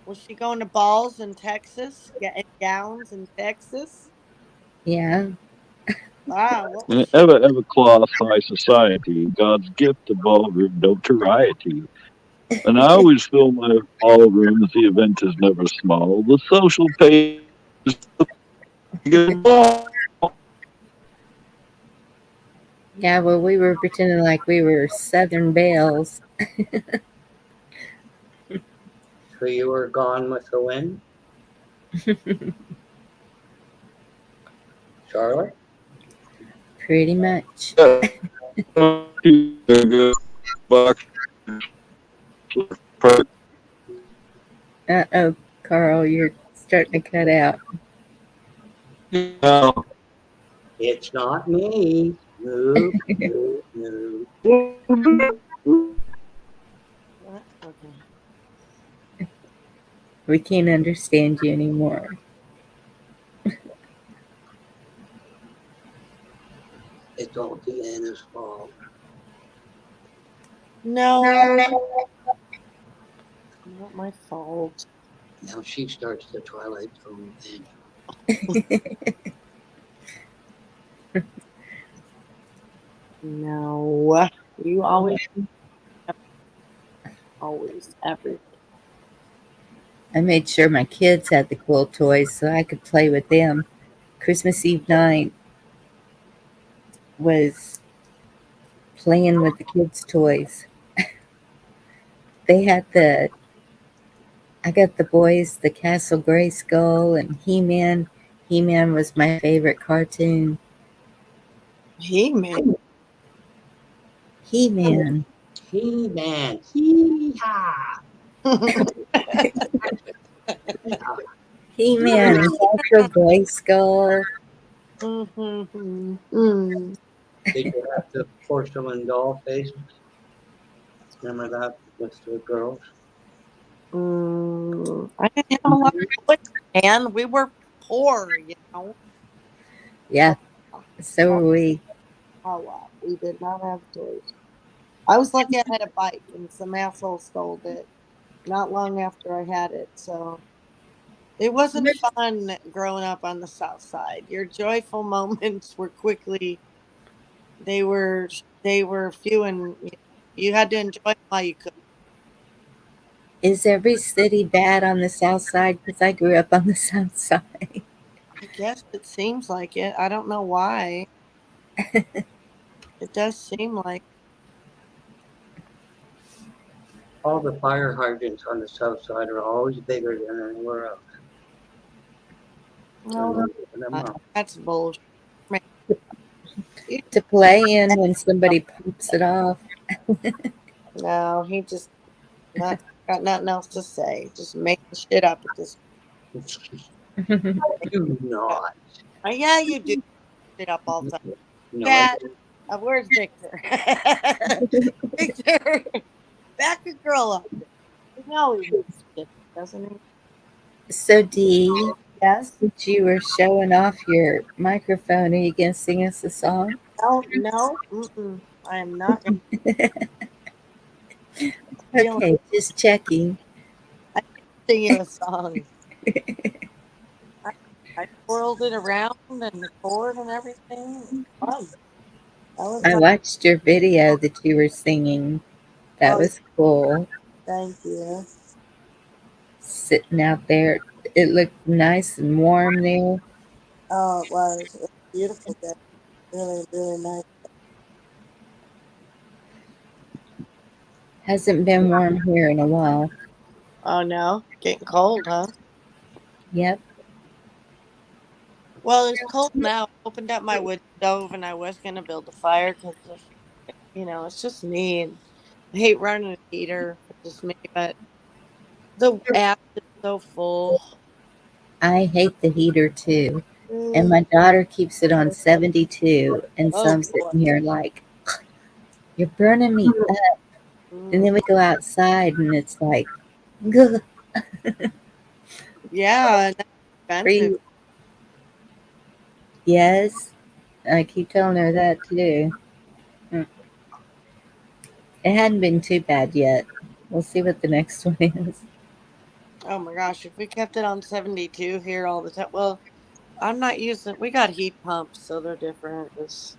[SPEAKER 10] Was she going to balls in Texas? Yeah, in gowns in Texas?
[SPEAKER 1] Yeah.
[SPEAKER 10] Wow, what was
[SPEAKER 6] And
[SPEAKER 10] she?
[SPEAKER 6] ever cloth high society, God's gift to ballroom notoriety. And I always fill my ballrooms, the event is never small. The social page
[SPEAKER 1] Yeah, well, we were pretending like we were Southern belles.
[SPEAKER 9] So you were gone with the wind, Charlotte?
[SPEAKER 1] Pretty much. Uh-oh, Carl, you're starting to cut out.
[SPEAKER 9] It's not me. No, no, no.
[SPEAKER 10] What? Okay.
[SPEAKER 1] We can't understand you anymore.
[SPEAKER 9] It's all Deanna's fault.
[SPEAKER 10] No, not my fault.
[SPEAKER 9] Now she starts the Twilight Zone thing.
[SPEAKER 10] No. You always, everything.
[SPEAKER 1] I made sure my kids had the cool toys so I could play with them. Christmas Eve night was playing with the kids' toys. They had I got the boys the Castle Grayskull and He-Man. He-Man was my favorite cartoon.
[SPEAKER 10] He-Man.
[SPEAKER 1] He-Man.
[SPEAKER 9] He-Man. Hee-haw.
[SPEAKER 1] He-Man and Castle Grayskull.
[SPEAKER 10] Mm-hmm.
[SPEAKER 9] Did you have the porcelain doll faces? Remember that with the girls?
[SPEAKER 10] I didn't have a lot of toys, man. We were poor, you know.
[SPEAKER 1] Yeah,
[SPEAKER 10] A
[SPEAKER 1] so were we.
[SPEAKER 10] lot. We did not have toys. I was lucky I had a bike, and some asshole stole it not long after I had it. So it wasn't fun growing up on the South Side. Your joyful moments were quickly they were they were few, and you had to enjoy them while you could.
[SPEAKER 1] Is every city bad on the south side? Because I grew up on the south side.
[SPEAKER 10] I guess it seems like it. I don't know why. It does seem like.
[SPEAKER 9] All the fire hydrants on the south side are always bigger than anywhere else.
[SPEAKER 10] No, that's bullshit. Man,
[SPEAKER 1] To play in when somebody pops it off.
[SPEAKER 10] no, he just not got nothing else to say. Just making shit up at this.
[SPEAKER 9] Do not.
[SPEAKER 10] Yeah, you do shit up all the time.
[SPEAKER 9] No,
[SPEAKER 10] Cat, where's Victor? Victor, back a girl up. You know he makes shit, doesn't he?
[SPEAKER 1] So, Dee,
[SPEAKER 10] Yes.
[SPEAKER 1] since you were showing off your microphone, are you going to sing us a song?
[SPEAKER 10] No, no. Mm-mm. I am not going to
[SPEAKER 1] Okay, just checking.
[SPEAKER 10] sing you a song. I twirled it around and the chord and everything. Fun. That was
[SPEAKER 1] I
[SPEAKER 10] fun.
[SPEAKER 1] watched your video that you were singing. That
[SPEAKER 10] Oh,
[SPEAKER 1] was cool.
[SPEAKER 10] thank you.
[SPEAKER 1] Sitting out there. It looked nice and warm there.
[SPEAKER 10] Oh, it was. It was a beautiful day. Really, really nice.
[SPEAKER 1] Hasn't been warm here in a while.
[SPEAKER 10] Oh no, getting cold, huh?
[SPEAKER 1] Yep.
[SPEAKER 10] Well, it's cold now. I opened up my wood stove and I was gonna build a fire because, it's just me and I hate running a heater. It's just me, but the app is so full.
[SPEAKER 1] I hate the heater too. And
[SPEAKER 10] Mm,
[SPEAKER 1] my daughter keeps it on 72. And so
[SPEAKER 10] oh
[SPEAKER 1] I'm
[SPEAKER 10] boy.
[SPEAKER 1] sitting here like, you're burning me up. And
[SPEAKER 10] Mm,
[SPEAKER 1] then we go outside and it's like, gah,
[SPEAKER 10] yeah, and that's expensive.
[SPEAKER 1] freeze. Yes. I keep telling her that too. Mm. It hadn't been too bad yet. We'll see what the next one is.
[SPEAKER 10] Oh my gosh, if we kept it on 72 here all the time, well, I'm not using. We got heat pumps, so they're different. It's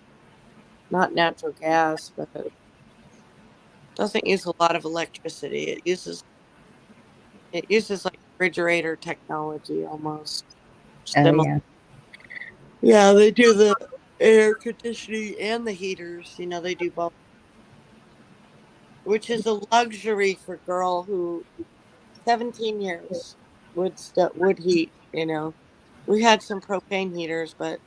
[SPEAKER 10] not natural gas, but it doesn't use a lot of electricity. It uses like refrigerator technology almost.
[SPEAKER 1] Oh,
[SPEAKER 10] Similar.
[SPEAKER 1] yeah.
[SPEAKER 10] Yeah, they do the air conditioning and the heaters. They do both, which is a luxury for a girl who 17 years would heat. We had some propane heaters, but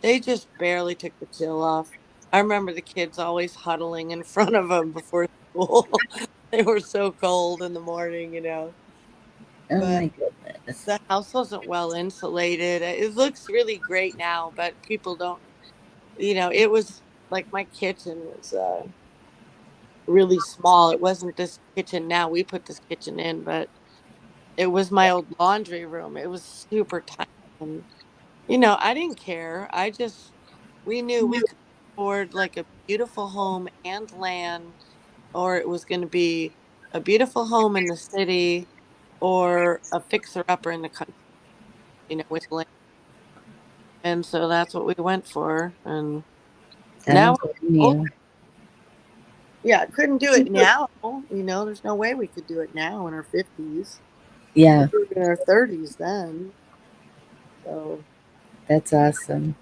[SPEAKER 10] they just barely took the chill off. I remember the kids always huddling in front of them before school. They were so cold in the morning.
[SPEAKER 1] Oh,
[SPEAKER 10] But
[SPEAKER 1] my goodness.
[SPEAKER 10] the house wasn't well insulated. It looks really great now, but people don't, it was like my kitchen was really small. It wasn't this kitchen now. We put this kitchen in, but it was my old laundry room. It was super tiny. And, I didn't care. We knew we could afford like a beautiful home and land, or it was going to be a beautiful home in the city or a fixer upper in the country, with land. And so that's what we went for. And
[SPEAKER 1] I
[SPEAKER 10] now,
[SPEAKER 1] don't blame you.
[SPEAKER 10] yeah, couldn't do it now. There's no way we could do it now in our 50s.
[SPEAKER 1] Yeah,
[SPEAKER 10] We were in our 30s then. So,
[SPEAKER 1] that's awesome.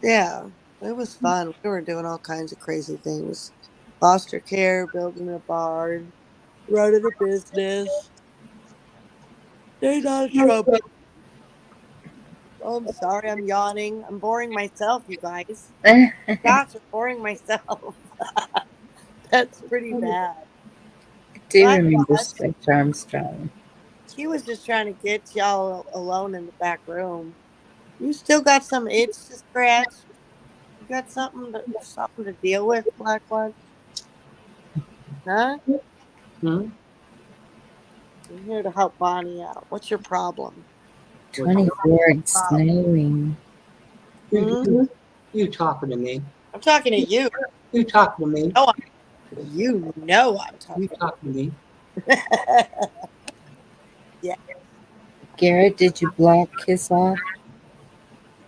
[SPEAKER 10] yeah, it was fun. We were doing all kinds of crazy things: foster care, building a barn, running a business. Stay out of trouble. Oh, I'm sorry, I'm yawning. I'm boring myself, you guys.
[SPEAKER 1] I
[SPEAKER 10] Gosh, I'm boring myself. That's pretty bad.
[SPEAKER 1] do
[SPEAKER 10] My
[SPEAKER 1] remember
[SPEAKER 10] gosh.
[SPEAKER 1] Stretch Armstrong.
[SPEAKER 10] She was just trying to get y'all alone in the back room. You still got some itch to scratch? You got something to deal with, Black One? Huh?
[SPEAKER 9] Hmm?
[SPEAKER 10] I'm here to help Bonnie out. What's your problem?
[SPEAKER 9] What's your
[SPEAKER 1] 24 and
[SPEAKER 10] Problem.
[SPEAKER 1] snowing.
[SPEAKER 9] you,
[SPEAKER 10] Hmm?
[SPEAKER 9] you, you talking to me?
[SPEAKER 10] I'm talking to you.
[SPEAKER 9] You talking to me?
[SPEAKER 10] Oh, I'm
[SPEAKER 9] You
[SPEAKER 10] talking.
[SPEAKER 9] talking to me?
[SPEAKER 10] Yeah,
[SPEAKER 1] Garrett, did you block Kiss Off?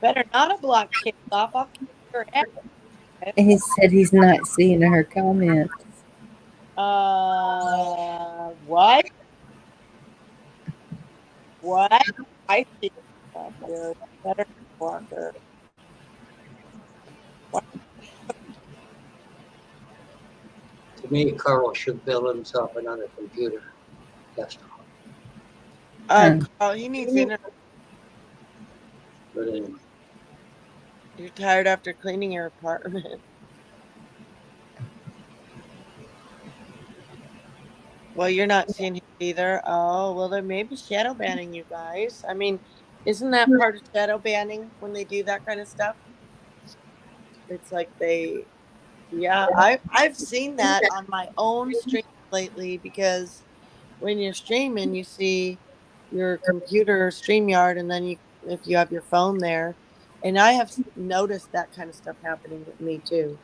[SPEAKER 10] better not have blocked kids off. I'll kick your ass.
[SPEAKER 1] And he said he's not seeing her comments.
[SPEAKER 10] What? What? I see. Here. Better block her. What?
[SPEAKER 9] To me, Carl should build himself another computer desktop.
[SPEAKER 1] Huh.
[SPEAKER 10] Carl, he needs internet.
[SPEAKER 9] But anyway,
[SPEAKER 10] You're tired after cleaning your apartment. Well, you're not seeing him either. Oh, well, they may be shadow banning you guys. I mean, isn't that part of shadow banning when they do that kind of stuff? It's like yeah, I've seen that on my own stream lately because when you're streaming, you see your computer StreamYard, and then if you have your phone there, and I have noticed that kind of stuff happening with me too.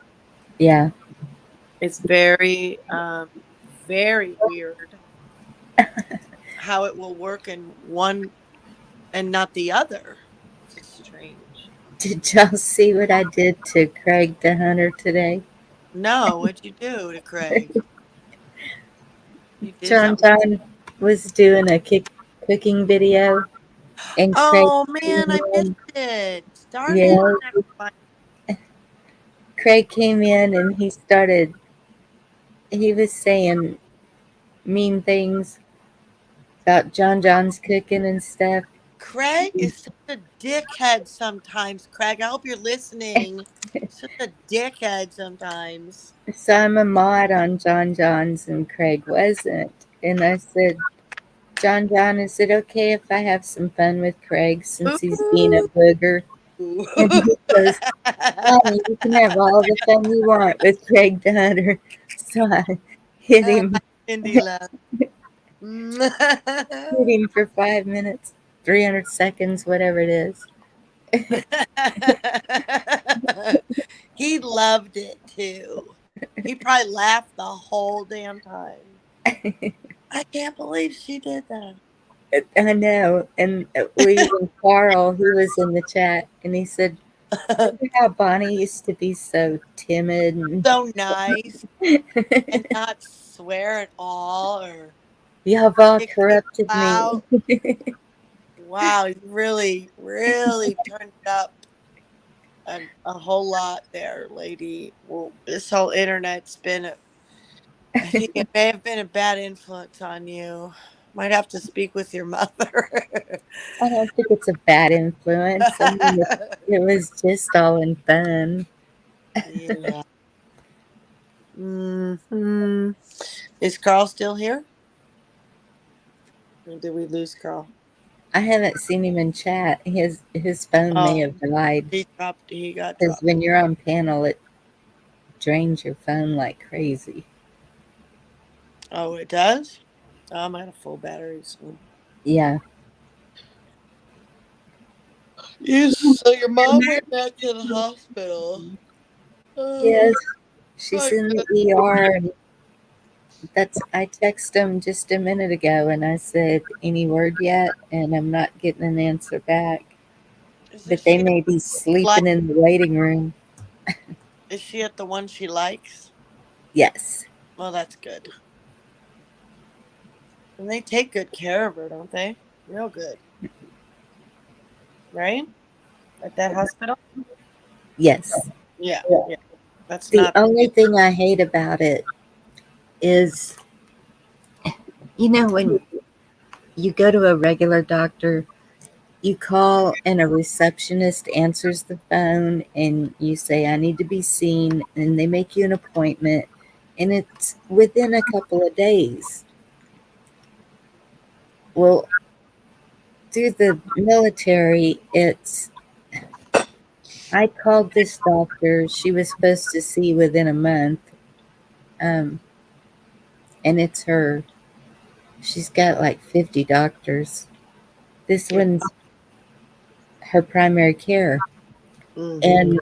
[SPEAKER 1] Yeah.
[SPEAKER 10] It's very weird how it will work in one and not the other. It's just strange.
[SPEAKER 1] Did y'all see what I did to Craig the Hunter today?
[SPEAKER 10] No, what'd you do to Craig? You did
[SPEAKER 1] John
[SPEAKER 10] something.
[SPEAKER 1] John was doing a cooking video, and Craig
[SPEAKER 10] Oh
[SPEAKER 1] came
[SPEAKER 10] man, I missed
[SPEAKER 1] in.
[SPEAKER 10] it. Darn it.
[SPEAKER 1] Yeah,
[SPEAKER 10] Never mind.
[SPEAKER 1] Craig came in and he was saying mean things about John John's cooking and stuff.
[SPEAKER 10] Craig is such a dickhead sometimes. Craig, I hope you're listening. Such a dickhead sometimes.
[SPEAKER 1] So I'm a mod on John John's, and Craig wasn't. And I said, John John, is it okay if I have some fun with Craig since he's being a
[SPEAKER 10] Ooh.
[SPEAKER 1] booger? And he goes, Bonnie, you can have all the fun you want with Craig the Hunter. So I hit him,
[SPEAKER 10] Cindy
[SPEAKER 1] hit
[SPEAKER 10] love.
[SPEAKER 1] him for 5 minutes, 300 seconds, whatever it is.
[SPEAKER 10] He loved it too. He probably laughed the whole damn time. I can't believe she did that.
[SPEAKER 1] I know. And we even Carl, he was in the chat, and he said, remember how Bonnie used to be so timid and
[SPEAKER 10] So nice and not swear at all or
[SPEAKER 1] y'all all
[SPEAKER 10] kick people
[SPEAKER 1] corrupted me.
[SPEAKER 10] out. Wow, you really, really turned it up a whole lot there, lady. Well, this whole internet's been I think it may have been a bad influence on you. Might have to speak with your mother.
[SPEAKER 1] I don't think it's a bad influence. I mean, it was just all in fun.
[SPEAKER 10] Yeah. Hmm. Is Carl still here? Or did we lose Carl?
[SPEAKER 1] I haven't seen him in chat. His phone may
[SPEAKER 10] Oh,
[SPEAKER 1] have died
[SPEAKER 10] he dropped. He got
[SPEAKER 1] because
[SPEAKER 10] dropped.
[SPEAKER 1] when you're on panel, it drains your phone like crazy.
[SPEAKER 10] Oh, it does. I'm at a full battery soon.
[SPEAKER 1] Yeah.
[SPEAKER 10] So your mom went back to the hospital.
[SPEAKER 1] Yes,
[SPEAKER 10] Oh
[SPEAKER 1] she's
[SPEAKER 10] my
[SPEAKER 1] in
[SPEAKER 10] god.
[SPEAKER 1] the ER. And I texted him just a minute ago, and I said, "Any word yet?" And I'm not getting an answer back.
[SPEAKER 10] Isn't
[SPEAKER 1] But they
[SPEAKER 10] she
[SPEAKER 1] may be
[SPEAKER 10] like?
[SPEAKER 1] sleeping in the waiting room.
[SPEAKER 10] Is she at the one she likes?
[SPEAKER 1] Yes.
[SPEAKER 10] Well, that's good. And they take good care of her, don't they? Real good, right? At that hospital?
[SPEAKER 1] Yes.
[SPEAKER 10] Yeah, yeah. That's
[SPEAKER 1] The
[SPEAKER 10] not.
[SPEAKER 1] only thing I hate about it is, when you go to a regular doctor, you call and a receptionist answers the phone and you say, I need to be seen, and they make you an appointment, and it's within a couple of days. Well, through the military, I called this doctor. She was supposed to see within a month, um, and it's her. She's got like 50 doctors. This
[SPEAKER 10] Yeah.
[SPEAKER 1] one's her primary care.
[SPEAKER 10] Mm-hmm.
[SPEAKER 1] And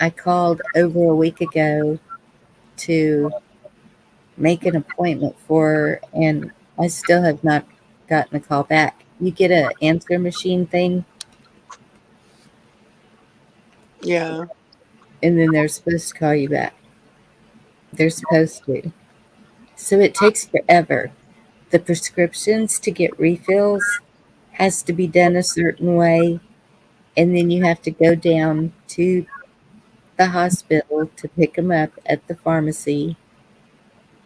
[SPEAKER 1] I called over a week ago to make an appointment for her, and I still have not gotten a call back. You get a answer machine thing,
[SPEAKER 10] Yeah.
[SPEAKER 1] and then they're supposed to call you back. They're supposed to. So it takes forever. The prescriptions to get refills has to be done a certain way, and then you have to go down to the hospital to pick them up at the pharmacy.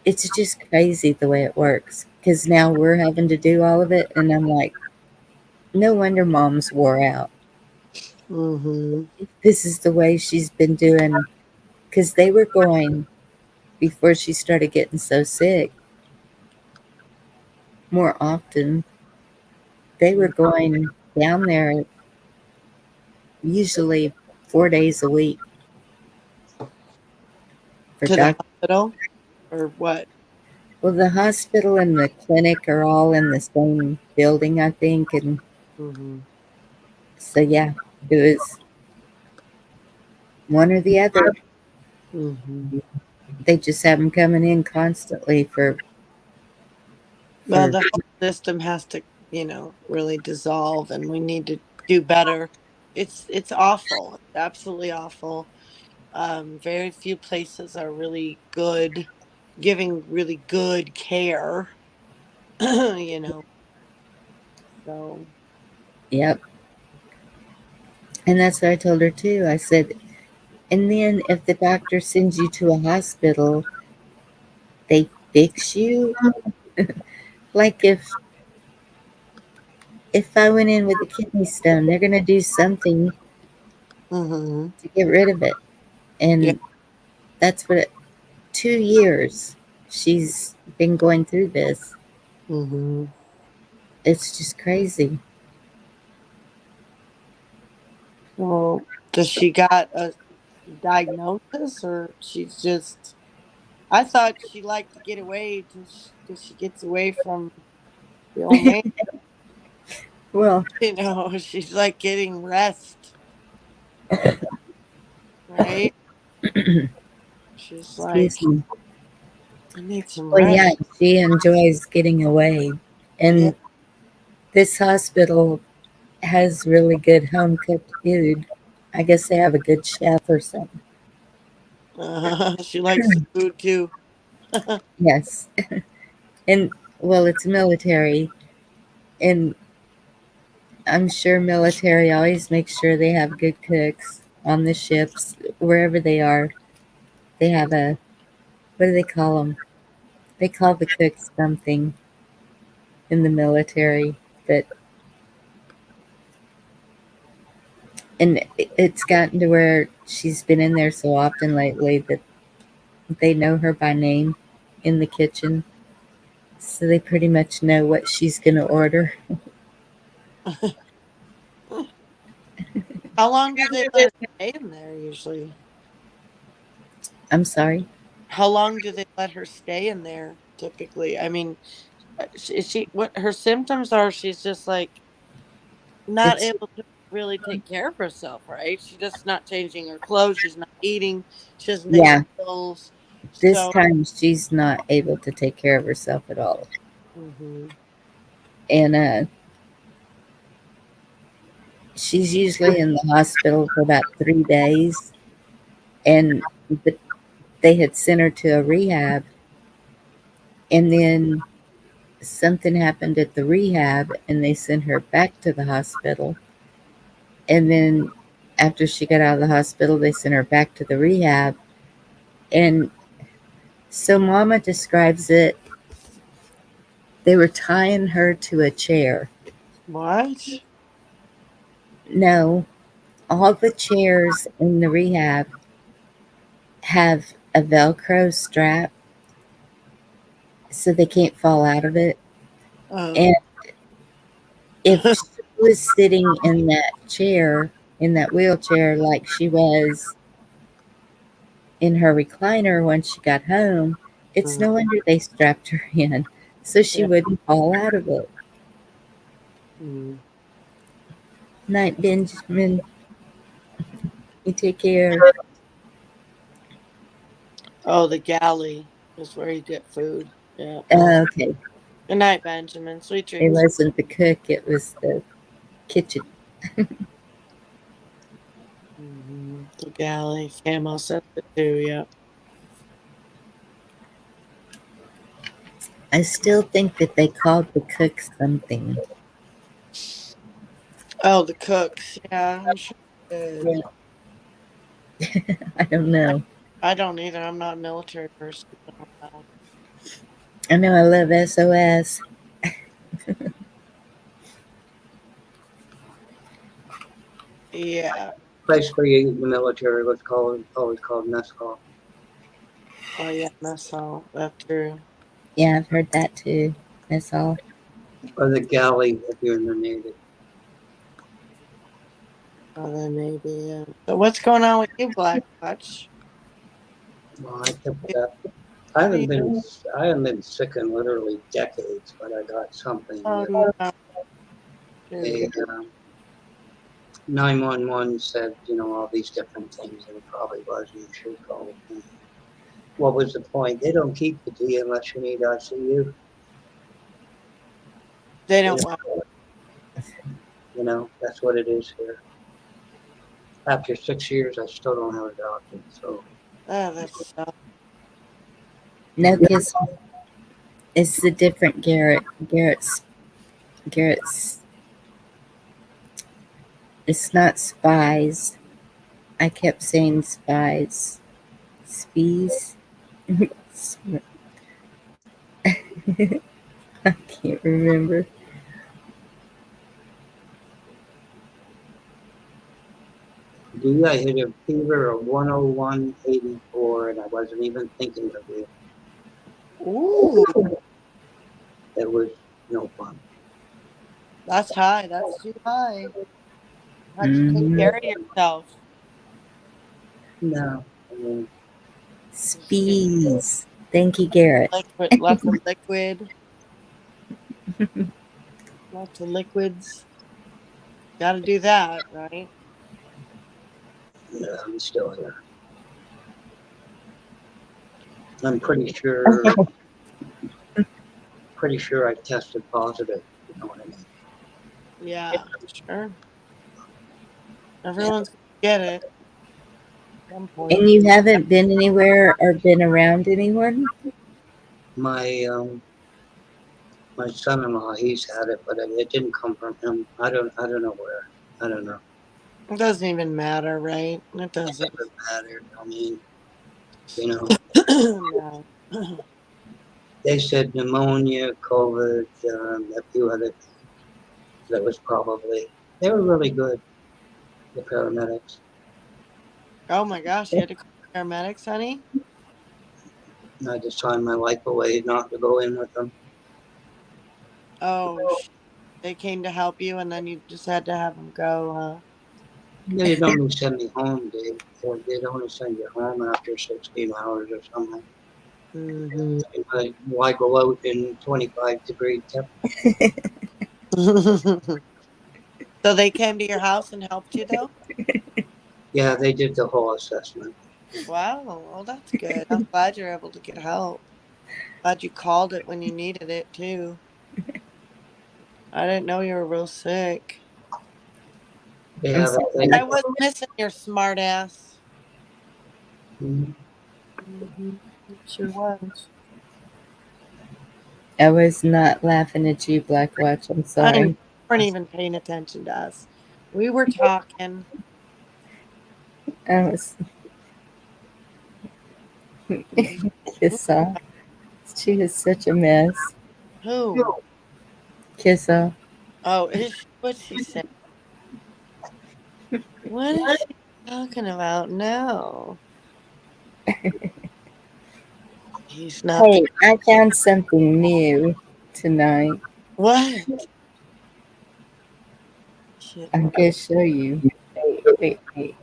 [SPEAKER 1] It's just crazy the way it works because now we're having to do all of it, and I'm like, no wonder mom's wore out.
[SPEAKER 10] Mm-hmm.
[SPEAKER 1] This is the way she's been doing because they were going before she started getting so sick more often. They were going down there usually 4 days a week for
[SPEAKER 10] To the
[SPEAKER 1] doctor.
[SPEAKER 10] hospital or what?
[SPEAKER 1] Well, the hospital and the clinic are all in the same building, I think, and
[SPEAKER 10] Mm-hmm.
[SPEAKER 1] so yeah, it was one or the other.
[SPEAKER 10] Mm-hmm.
[SPEAKER 1] They just have them coming in constantly
[SPEAKER 10] Well,
[SPEAKER 1] for
[SPEAKER 10] the whole system has to, really dissolve, and we need to do better. It's awful. It's absolutely awful. Very few places are really good. giving really good care. You know, so
[SPEAKER 1] Yep. And that's what I told her too. I said, and then if the doctor sends you to a hospital, they fix you. Like if I went in with a kidney stone, they're gonna do something
[SPEAKER 10] hmm
[SPEAKER 1] to get rid of it.
[SPEAKER 10] yeah.
[SPEAKER 1] And that's what 2 years she's been going through this.
[SPEAKER 10] hmm
[SPEAKER 1] It's just crazy.
[SPEAKER 10] Well, does she got a diagnosis, or she's just? I thought she liked to get away till she gets away from the old man.
[SPEAKER 1] Well,
[SPEAKER 10] You know, she's like getting rest, right? She's like,
[SPEAKER 1] excuse me.
[SPEAKER 10] I need some
[SPEAKER 1] Well, yeah,
[SPEAKER 10] rest.
[SPEAKER 1] she enjoys getting away.
[SPEAKER 10] Yeah.
[SPEAKER 1] And this hospital has really good home cooked food. I guess they have a good chef or something.
[SPEAKER 10] She likes the food too.
[SPEAKER 1] Yes. And well, it's military. And I'm sure military always makes sure they have good cooks on the ships, wherever they are. They have a, what do they call them? They call the cooks something in the military. But, and it's gotten to where she's been in there so often lately that they know her by name in the kitchen. So they pretty much know what she's going to order.
[SPEAKER 10] How long do they let her stay in there usually?
[SPEAKER 1] I'm sorry.
[SPEAKER 10] How long do they let her stay in there typically? I mean, is she what her symptoms are? She's just like not
[SPEAKER 1] It's,
[SPEAKER 10] able to really take care of herself, right? She's just not changing her clothes. She's not eating. She doesn't take her
[SPEAKER 1] yeah,
[SPEAKER 10] pills.
[SPEAKER 1] this
[SPEAKER 10] So,
[SPEAKER 1] time she's not able to take care of herself at all.
[SPEAKER 10] hmm
[SPEAKER 1] And she's usually in the hospital for about 3 days. And but they had sent her to a rehab. And then something happened at the rehab and they sent her back to the hospital. And then after she got out of the hospital, they sent her back to the rehab. And so Mama describes it, they were tying her to a chair.
[SPEAKER 10] what?
[SPEAKER 1] No, all the chairs in the rehab have a Velcro strap so they can't fall out of it.
[SPEAKER 10] Oh,
[SPEAKER 1] And if she was sitting in that chair, in that wheelchair, like she was in her recliner when she got home, it's no wonder they strapped her in so she
[SPEAKER 10] yeah.
[SPEAKER 1] wouldn't fall out of it.
[SPEAKER 10] Mm.
[SPEAKER 1] Night, Benjamin. You take care.
[SPEAKER 10] Oh, the galley is where you get food. Yeah. Well,
[SPEAKER 1] Okay.
[SPEAKER 10] good night, Benjamin. Sweet
[SPEAKER 1] It
[SPEAKER 10] dreams.
[SPEAKER 1] wasn't the cook, it was the kitchen.
[SPEAKER 10] The galley. Camo says it too. Yeah.
[SPEAKER 1] I still think that they called the cook something.
[SPEAKER 10] Oh, the cooks. Yeah, I'm sure. They did.
[SPEAKER 1] Yeah. I don't know.
[SPEAKER 10] I don't either. I'm not a military person. I don't know.
[SPEAKER 1] I know I love SOS.
[SPEAKER 10] Yeah.
[SPEAKER 9] Place where you eat in the military was always called mess hall.
[SPEAKER 10] Oh yeah, that's all. That's true.
[SPEAKER 1] Yeah, I've heard that too. That's all.
[SPEAKER 9] Or the galley if you're in the Navy.
[SPEAKER 10] Oh, then maybe. Yeah. So what's going on with you, Black Watch?
[SPEAKER 9] Well, I kept it up. I haven't been sick in literally decades, but I got something
[SPEAKER 10] Oh
[SPEAKER 9] that
[SPEAKER 10] no.
[SPEAKER 9] they 911 said, all these different things, and it probably was, and you should call it. What was the point? They don't keep the D unless you need ICU.
[SPEAKER 10] They don't want.
[SPEAKER 9] That's what it is here. After 6 years, I still don't have a doctor. So
[SPEAKER 10] Oh, that's so.
[SPEAKER 1] No, because it's the different Garrett. Garrett's. It's not spies. I kept saying spies. Spies. I can't remember.
[SPEAKER 9] D, I hit a fever of 101.84, and I wasn't even thinking of you.
[SPEAKER 10] Ooh,
[SPEAKER 9] It was no fun.
[SPEAKER 10] that's high. That's too high. How'd you take
[SPEAKER 1] Mhm.
[SPEAKER 10] care of yourself?
[SPEAKER 9] No, I mean,
[SPEAKER 1] Spies. Thank you, Garrett.
[SPEAKER 10] Liquid, lots of liquid, lots of liquids. Got to do that, right?
[SPEAKER 9] no, I'm still here. I'm pretty sure I tested positive. You know what I mean?
[SPEAKER 10] Yeah, sure. Everyone's gonna get it at some point.
[SPEAKER 1] And you haven't been anywhere or been around anyone?
[SPEAKER 9] My son-in-law, he's had it, but it didn't come from him. I don't know where. I don't know.
[SPEAKER 10] It doesn't even matter, right? It doesn't.
[SPEAKER 9] It doesn't matter. I mean, you know,
[SPEAKER 10] No.
[SPEAKER 9] they said pneumonia, COVID, a few other things. That was probably, they were really good, the paramedics.
[SPEAKER 10] Oh my gosh, you had to call paramedics, honey?
[SPEAKER 9] And I just signed my life away not to go in with them.
[SPEAKER 10] Oh, they came to help you, and then you just had to have them go, huh?
[SPEAKER 9] They'd only send me home, Dave. They'd only send you home after 16 hours or something.
[SPEAKER 10] Mm-hmm.
[SPEAKER 9] Why go out in 25-degree temperature?
[SPEAKER 10] So they came to your house and helped you, though?
[SPEAKER 9] Yeah, they did the whole assessment.
[SPEAKER 10] Wow, well, that's good. I'm glad you're able to get help. Glad you called it when you needed it, too. I didn't know you were real sick.
[SPEAKER 9] They
[SPEAKER 1] I'm
[SPEAKER 9] have a
[SPEAKER 1] sorry.
[SPEAKER 9] thing.
[SPEAKER 10] I was missing your smart ass.
[SPEAKER 9] Mhm.
[SPEAKER 10] Mm-hmm. Sure was.
[SPEAKER 1] I was not laughing at you, Black Watch. I'm
[SPEAKER 10] I
[SPEAKER 1] sorry.
[SPEAKER 10] weren't even paying attention to us. We were talking.
[SPEAKER 1] I was kiss off. She is such a mess.
[SPEAKER 10] Who?
[SPEAKER 1] Kiss off.
[SPEAKER 10] Oh, what's she saying? What is she talking about now? He's not the
[SPEAKER 1] Hey, I found something new tonight.
[SPEAKER 10] what? Shit.
[SPEAKER 1] I'm gonna show you. Wait. Let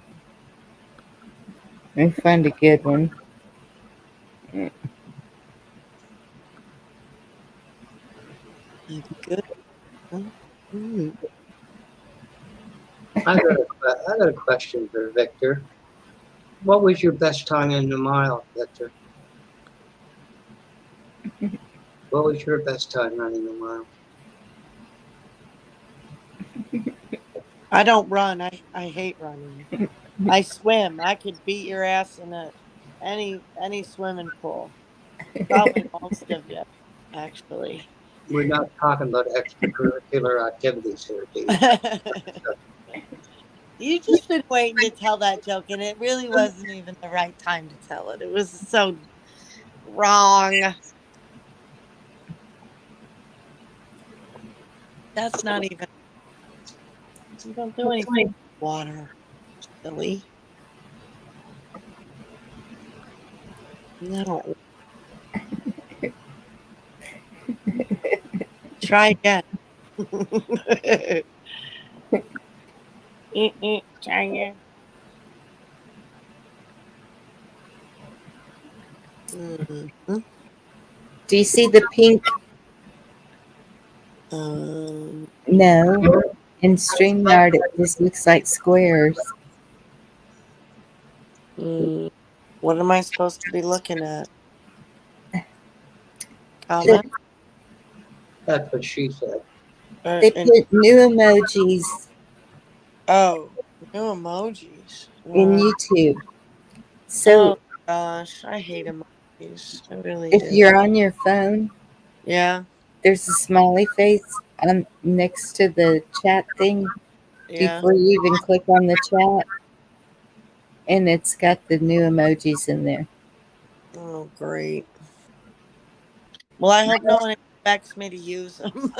[SPEAKER 1] me find a good one.
[SPEAKER 10] A good. Huh? Mm.
[SPEAKER 9] I got a question for Victor. What was your best time in the mile, Victor? What was your best time running the mile?
[SPEAKER 10] I don't run. I hate running. I swim. I could beat your ass in any swimming pool. Probably most of you, actually.
[SPEAKER 9] We're not talking about extracurricular activities here, Dave.
[SPEAKER 10] You just been waiting to tell that joke, and it really wasn't even the right time to tell it. It was so wrong. That's not even. You don't do anything with water, silly. No. Try again. Try again. Mhm.
[SPEAKER 1] Do you see the pink?
[SPEAKER 10] Um,
[SPEAKER 1] No. In StreamYard, it just looks like squares.
[SPEAKER 10] mm, what am I supposed to be looking at?
[SPEAKER 1] They,
[SPEAKER 10] Comment?
[SPEAKER 9] That's what she said.
[SPEAKER 1] they
[SPEAKER 10] And,
[SPEAKER 1] put new emojis
[SPEAKER 10] oh, new emojis.
[SPEAKER 1] in YouTube.
[SPEAKER 10] Oh
[SPEAKER 1] So
[SPEAKER 10] gosh, I hate them. I really
[SPEAKER 1] If
[SPEAKER 10] do.
[SPEAKER 1] you're on your phone,
[SPEAKER 10] Yeah,
[SPEAKER 1] there's a smiley face next to the chat thing
[SPEAKER 10] yeah.
[SPEAKER 1] before you even click on the chat, and it's got the new emojis in there.
[SPEAKER 10] Oh, great. Well, I hope no one expects me to use them.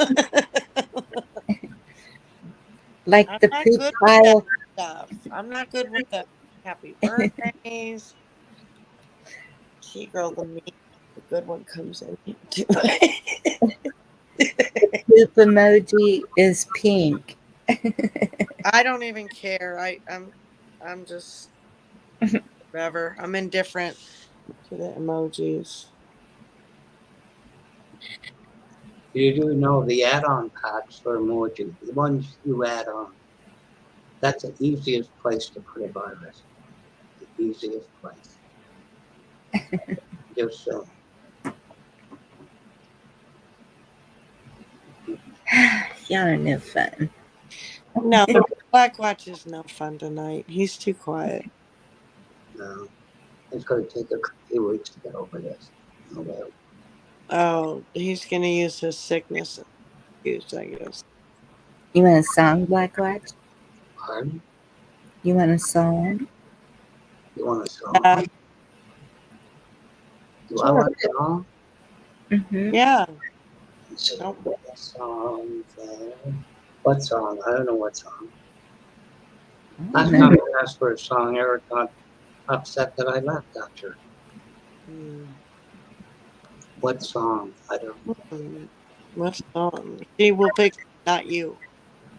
[SPEAKER 1] Like
[SPEAKER 10] I'm
[SPEAKER 1] the
[SPEAKER 10] not
[SPEAKER 1] poop
[SPEAKER 10] good with that
[SPEAKER 1] pile.
[SPEAKER 10] stuff. I'm not good with the happy birthdays. She girl the me. The good one comes in here too.
[SPEAKER 1] Poop emoji is pink.
[SPEAKER 10] I don't even care. I'm just whatever. I'm indifferent to the emojis.
[SPEAKER 9] You do know the add-on packs for emoji, the ones you add on. That's the easiest place to put a virus. The easiest place. Just so.
[SPEAKER 1] Y'all are no fun.
[SPEAKER 10] No, Blackwatch is no fun tonight. He's too quiet.
[SPEAKER 9] No, it's going to take a few weeks to get over this. No way.
[SPEAKER 10] Oh, he's gonna use his sickness excuse, I guess.
[SPEAKER 1] You want a song, Blackwatch?
[SPEAKER 9] Pardon?
[SPEAKER 1] You want a song?
[SPEAKER 9] You want a song? Do I
[SPEAKER 10] Sure.
[SPEAKER 9] want a song?
[SPEAKER 1] Mm-hmm.
[SPEAKER 10] Yeah.
[SPEAKER 9] So,
[SPEAKER 10] Nope.
[SPEAKER 9] what song there? What song? I don't know what song. Last time I asked for a song, Eric got upset that I left after. What song? I don't know.
[SPEAKER 10] What song? She will pick, not you.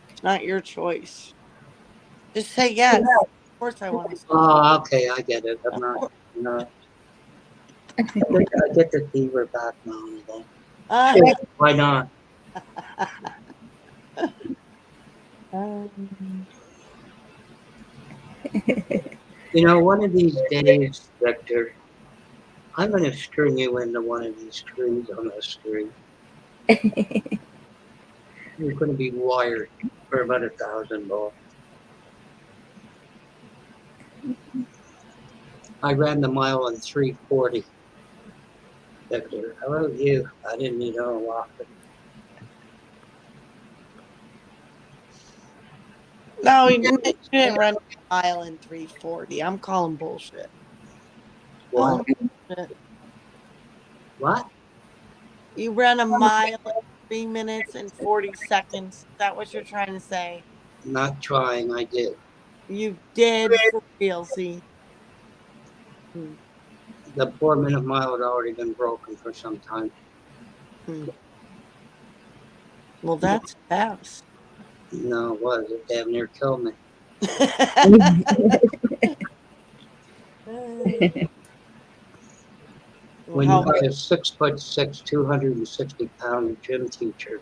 [SPEAKER 10] It's not your choice. Just say yes. Of course, I want a song.
[SPEAKER 9] Oh, okay, I get it. I'm not. I get the fever back now and again. Sure, why not? You know, one of these days, Victor, I'm going to string you into one of these trees on the street. You're going to be wired for about $1,000. I ran the mile in 3:40. Victor, how about you? I didn't need to walk it.
[SPEAKER 10] No, you didn't run a mile in 3:40. I'm calling bullshit.
[SPEAKER 9] What?
[SPEAKER 10] Bullshit.
[SPEAKER 9] What?
[SPEAKER 10] You ran a mile in 3 minutes and 40 seconds. Is that what you're trying to say?
[SPEAKER 9] Not trying, I did.
[SPEAKER 10] You did for real, see?
[SPEAKER 9] The 4-minute mile had already been broken for some time.
[SPEAKER 10] Well, that's fast.
[SPEAKER 9] No, it was. It damn near killed me. When you got a 6'6", 260-pound gym teacher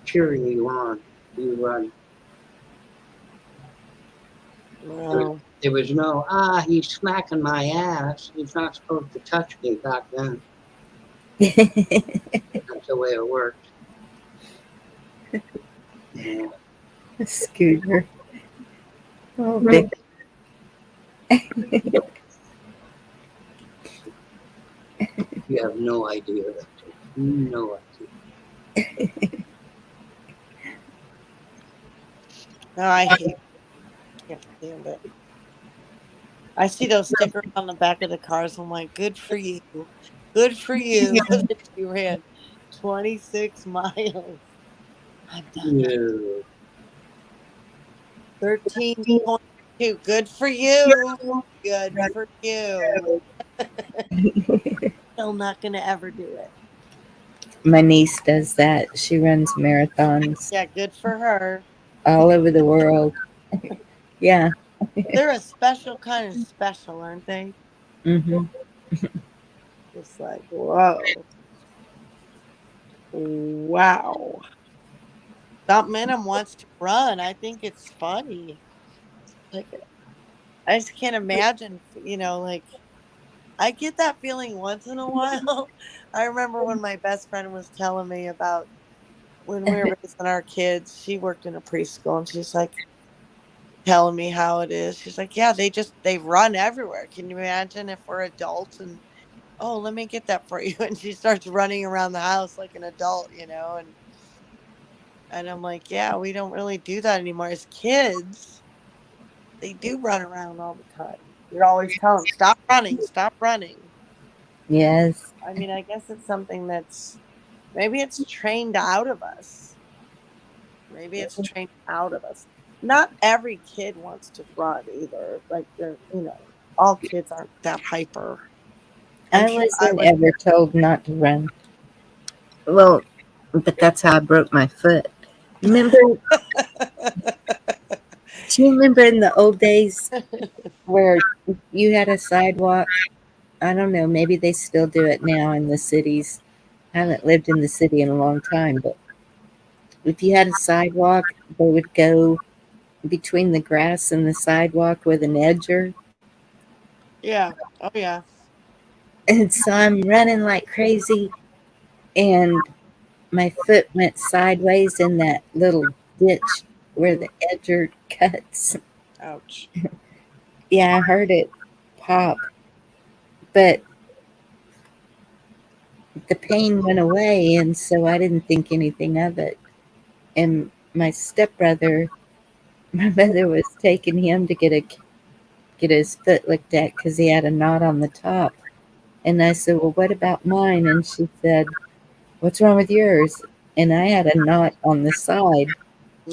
[SPEAKER 9] cheering you on, you run.
[SPEAKER 10] Wow.
[SPEAKER 9] There was no, he's smacking my ass. He's not supposed to touch me back then. That's the way it worked. Yeah.
[SPEAKER 1] Scooter. Oh, big.
[SPEAKER 9] You have no idea, Victor. No idea.
[SPEAKER 10] No, I hate. Can't stand it. I see those stickers on the back of the cars. I'm like, good for you. Good for you that you ran 26 miles. I've done that.
[SPEAKER 9] No.
[SPEAKER 10] 13.2. Good for you. Good for you. Still not going to ever do it.
[SPEAKER 1] My niece does that. She runs marathons
[SPEAKER 10] Yeah, good for her.
[SPEAKER 1] all over the world. Yeah.
[SPEAKER 10] They're a special kind of special, aren't they?
[SPEAKER 1] Mm-hmm.
[SPEAKER 10] It's like, whoa. Wow. Something in him wants to run. I think it's funny. Like, I just can't imagine, like, I get that feeling once in a while. I remember when my best friend was telling me about when we were raising our kids. She worked in a preschool and she's like telling me how it is. She's like, yeah, they run everywhere. Can you imagine if we're adults and oh, let me get that for you. And she starts running around the house like an adult, and I'm like, yeah, we don't really do that anymore. As kids, they do run around all the time. You're always telling them, stop running, stop running.
[SPEAKER 1] Yes.
[SPEAKER 10] I mean, I guess it's something that's maybe it's trained out of us. Maybe it's trained out of us. Not every kid wants to run either. Like all kids aren't that hyper. I'm
[SPEAKER 1] I
[SPEAKER 10] sure I
[SPEAKER 1] wasn't
[SPEAKER 10] was.
[SPEAKER 1] ever told not to run. Well, but that's how I broke my foot. Remember, do you remember in the old days where you had a sidewalk? I don't know, maybe they still do it now in the cities. I haven't lived in the city in a long time, but if you had a sidewalk, they would go between the grass and the sidewalk with an edger.
[SPEAKER 10] Yeah. Oh yeah.
[SPEAKER 1] And so I'm running like crazy, and my foot went sideways in that little ditch where the edger cuts.
[SPEAKER 10] Ouch.
[SPEAKER 1] Yeah, I heard it pop, but the pain went away, and so I didn't think anything of it. And my stepbrother, my mother was taking him to get his foot looked at because he had a knot on the top. And I said, "Well, what about mine?" And she said, "What's wrong with yours?" And I had a knot on the side.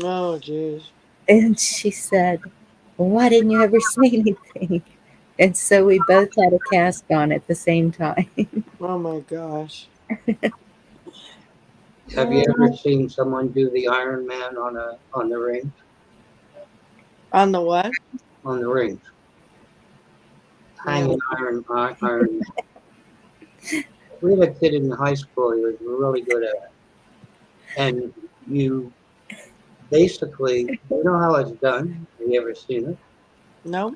[SPEAKER 10] Oh jeez.
[SPEAKER 1] And she said, "Well, why didn't you ever say anything?" And so we both had a cast on at the same time.
[SPEAKER 10] Oh my gosh.
[SPEAKER 9] Have you ever seen someone do the Iron Man on the ring?
[SPEAKER 10] On the what?
[SPEAKER 9] On the rings,
[SPEAKER 10] No.
[SPEAKER 9] hanging iron. We had a kid in high school. He was really good at it, and you basically, you know how it's done. Have you ever seen it?
[SPEAKER 10] No.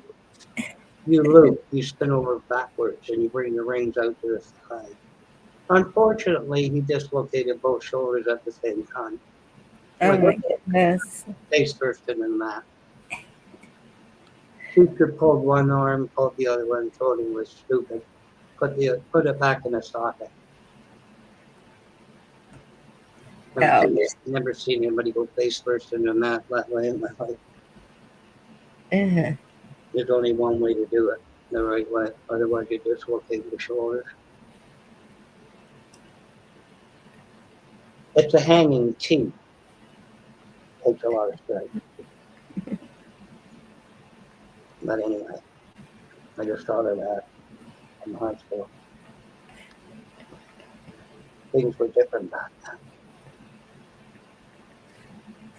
[SPEAKER 9] You loop, you spin over backwards, and you bring the rings out to the side. Unfortunately, he dislocated both shoulders at the same time.
[SPEAKER 1] Oh
[SPEAKER 9] Like
[SPEAKER 1] my goodness.
[SPEAKER 9] face first in the mat. Teacher pulled one arm, pulled the other one, told him was stupid. Put it back in the socket.
[SPEAKER 1] Ouch.
[SPEAKER 9] Never seen anybody go face first in the mat that way in my life.
[SPEAKER 1] Uh,
[SPEAKER 9] There's only one way to do it, the right way. Otherwise, you dislocate your shoulders. It's a hanging T. Takes a lot of strength. But anyway, I just thought of that in high school. Things were different back then.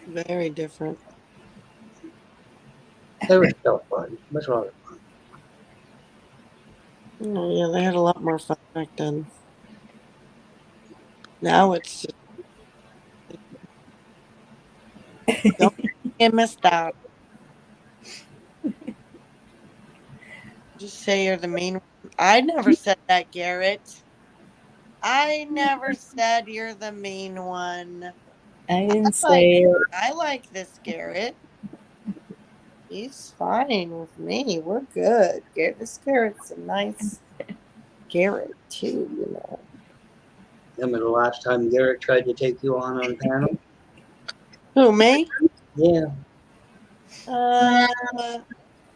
[SPEAKER 10] Very different.
[SPEAKER 9] They were still fun. It was a lot of fun.
[SPEAKER 10] Oh, yeah, they had a lot more fun back then. Now it's just don't get missed out. Just say you're the mean one. I never said that, Garrett. I never said you're the mean one.
[SPEAKER 1] I
[SPEAKER 10] I
[SPEAKER 1] didn't
[SPEAKER 10] like
[SPEAKER 1] say it.
[SPEAKER 10] I like this Garrett. He's fine with me. We're good. This Garrett's a nice Garrett too.
[SPEAKER 9] Remember the last time Garrett tried to take you on panel?
[SPEAKER 10] Who, me?
[SPEAKER 9] Yeah.
[SPEAKER 10] Uh,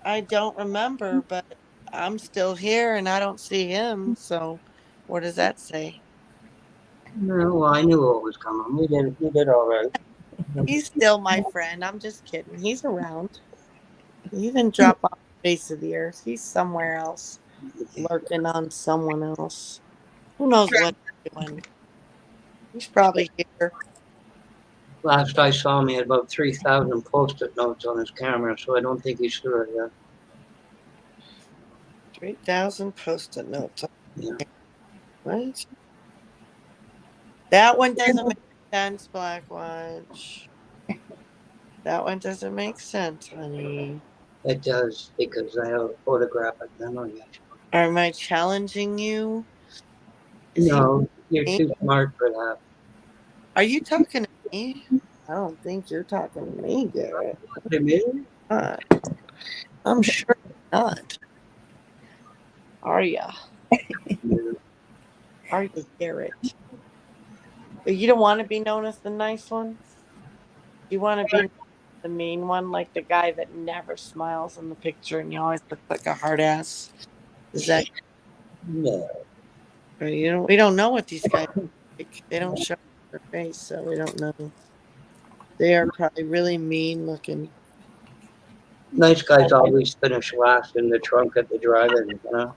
[SPEAKER 10] I don't remember, but I'm still here and I don't see him. So, what does that say?
[SPEAKER 9] No, well, I knew what was coming. We did all right.
[SPEAKER 10] He's still my friend. I'm just kidding. He's around. He didn't drop off the face of the earth. He's somewhere else, lurking on someone else. Who knows what he's doing? He's probably here.
[SPEAKER 9] Last I saw him, he had about 3,000 post-it notes on his camera, so I don't think he's through it yet.
[SPEAKER 10] 3,000 post-it notes.
[SPEAKER 9] Yeah.
[SPEAKER 10] What? That one doesn't make sense, Black Watch. That one doesn't make sense, honey.
[SPEAKER 9] It does, because I have a photographic memory.
[SPEAKER 10] Am I challenging you? Is he
[SPEAKER 9] No, you're
[SPEAKER 10] me?
[SPEAKER 9] too smart for that.
[SPEAKER 10] Are you talking to me? I don't think you're talking to me, Garrett.
[SPEAKER 9] To me?
[SPEAKER 10] I'm sure not. Are ya?
[SPEAKER 9] Yeah.
[SPEAKER 10] Are you, Garrett? You don't want to be known as the nice one? You want to be the mean one, like the guy that never smiles in the picture and you always look like a hard ass? Is that
[SPEAKER 9] No.
[SPEAKER 10] you know? We don't know what these guys like. They don't show their face, so we don't know. They are probably really mean looking.
[SPEAKER 9] Nice guys always finish last in the trunk at the drive-in, you know?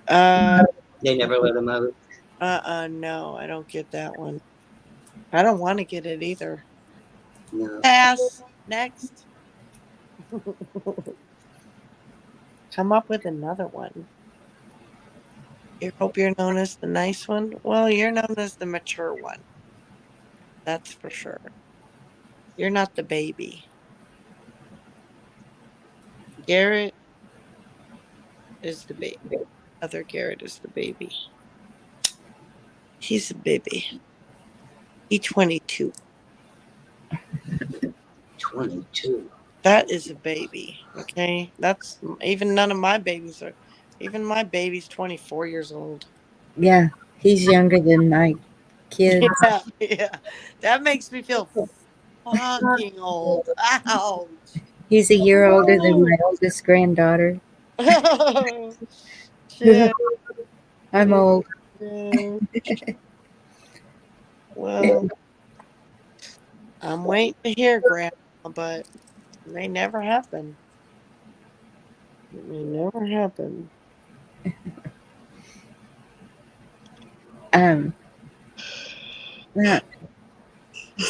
[SPEAKER 10] Uh,
[SPEAKER 9] They never let them out.
[SPEAKER 10] no, I don't get that one. I don't want to get it either.
[SPEAKER 9] No.
[SPEAKER 10] Pass. Next. Come up with another one. You hope you're known as the nice one? Well, you're known as the mature one. That's for sure. You're not the baby. Garrett is the baby. Other Garrett is the baby. He's a baby. He's 22.
[SPEAKER 9] 22.
[SPEAKER 10] That is a baby. Okay. That's even none of my babies are. Even my baby's 24 years old.
[SPEAKER 1] Yeah, he's younger than my kids.
[SPEAKER 10] Yeah, yeah. That makes me feel fucking old. Ouch.
[SPEAKER 1] He's a year older than my oldest granddaughter.
[SPEAKER 10] Oh, shit.
[SPEAKER 1] I'm old.
[SPEAKER 10] Yeah. Well, I'm waiting to hear, Grandma, but it may never happen. It may never happen.
[SPEAKER 1] Now,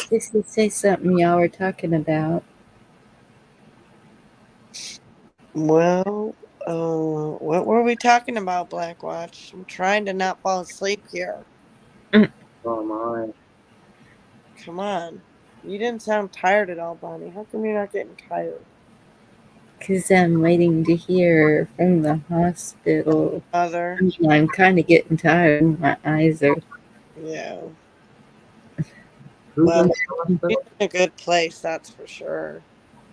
[SPEAKER 1] just to say something y'all were talking about.
[SPEAKER 10] Well, what were we talking about, Blackwatch? I'm trying to not fall asleep here.
[SPEAKER 9] Oh my.
[SPEAKER 10] Come on. You didn't sound tired at all, Bonnie. How come you're not getting tired?
[SPEAKER 1] Because I'm waiting to hear from the hospital.
[SPEAKER 10] Mother.
[SPEAKER 1] I'm kind of getting tired. My eyes are.
[SPEAKER 10] Yeah.
[SPEAKER 9] Who's
[SPEAKER 10] Well,
[SPEAKER 9] at the
[SPEAKER 10] you're
[SPEAKER 9] hospital?
[SPEAKER 10] in a good place, that's for sure.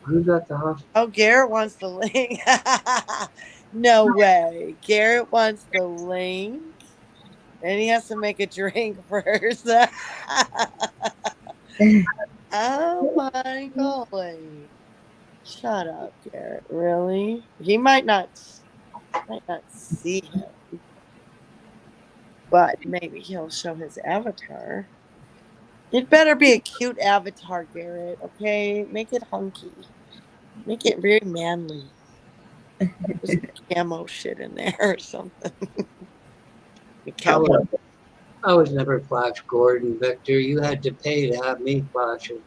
[SPEAKER 9] Who's at the hospital?
[SPEAKER 10] Oh, Garrett wants the link. No way. Garrett wants the link. And he has to make a drink first. Oh my golly. Shut up, Garrett. Really? He might not see him, but maybe he'll show his avatar. It better be a cute avatar, Garrett, okay? Make it hunky. Make it very manly. There's some camo shit in there or something. Cowboy.
[SPEAKER 9] I was never Flash Gordon, Victor. You had to pay to have me Flash it.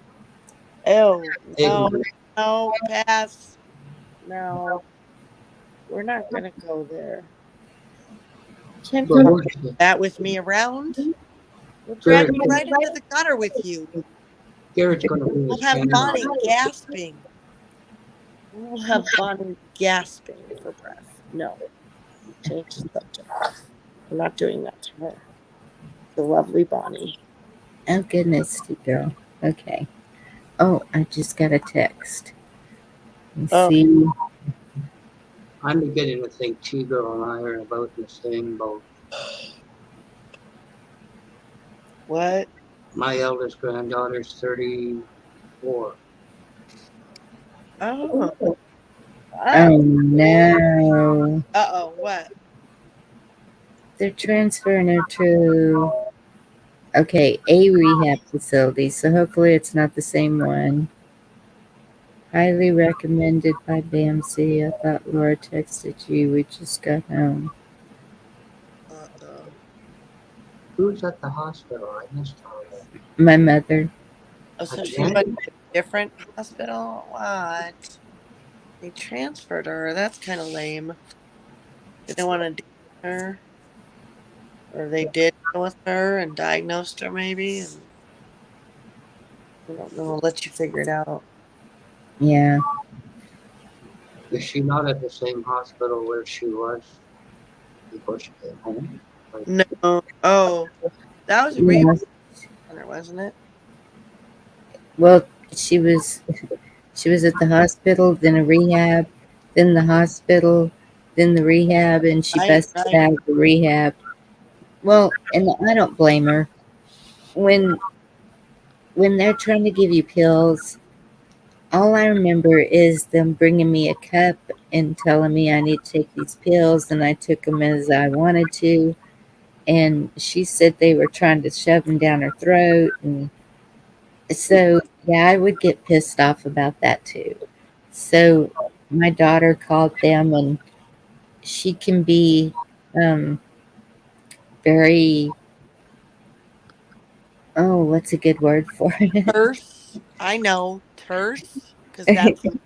[SPEAKER 10] Oh,
[SPEAKER 9] Hey,
[SPEAKER 10] no, pass. No. We're not going to go there. Can't
[SPEAKER 9] but
[SPEAKER 10] come
[SPEAKER 9] we're-
[SPEAKER 10] that with me around. We'll drag me right into the gutter with you.
[SPEAKER 9] Garrett's going to be
[SPEAKER 10] We'll
[SPEAKER 9] the
[SPEAKER 10] have
[SPEAKER 9] champion.
[SPEAKER 10] Bonnie gasping. We'll have Bonnie gasping for breath. No. Change the subject. We're not doing that to her. The lovely Bonnie.
[SPEAKER 1] Oh, goodness, girl. Okay. Oh, I just got a text. Let's see.
[SPEAKER 9] I'm beginning to think T-Girl and I are about the same boat.
[SPEAKER 10] What?
[SPEAKER 9] My eldest granddaughter's 34.
[SPEAKER 10] Oh.
[SPEAKER 1] Oh, no.
[SPEAKER 10] Uh-oh, what?
[SPEAKER 1] They're transferring her to, okay, a rehab facility, so hopefully it's not the same one. Highly recommended by Bamsey. I thought Laura texted you. We just got home.
[SPEAKER 10] Uh-oh.
[SPEAKER 9] Who's at the hospital? I missed all that.
[SPEAKER 1] My mother.
[SPEAKER 10] Oh, so she
[SPEAKER 9] Again?
[SPEAKER 10] went to a different hospital? What? They transferred her. That's kind of lame. They didn't want to deal with her. Or they did deal with her and diagnosed her maybe. And I don't know. I'll let you figure it out.
[SPEAKER 1] Yeah.
[SPEAKER 9] Is she not at the same hospital where she was before she came home? Like,
[SPEAKER 10] No. Oh, that was a
[SPEAKER 1] Yeah.
[SPEAKER 10] rehab center, wasn't it?
[SPEAKER 1] Well, she was at the hospital, then a rehab, then the hospital, than the rehab, and she
[SPEAKER 10] Right,
[SPEAKER 1] busted
[SPEAKER 10] right.
[SPEAKER 1] out of the rehab. Well, and I don't blame her. When they're trying to give you pills, all I remember is them bringing me a cup and telling me I need to take these pills, and I took them as I wanted to. And she said they were trying to shove them down her throat, and so yeah, I would get pissed off about that too. So my daughter called them, and she can be um, very, oh, what's a good word for it?
[SPEAKER 10] Terse. I know terse because that's like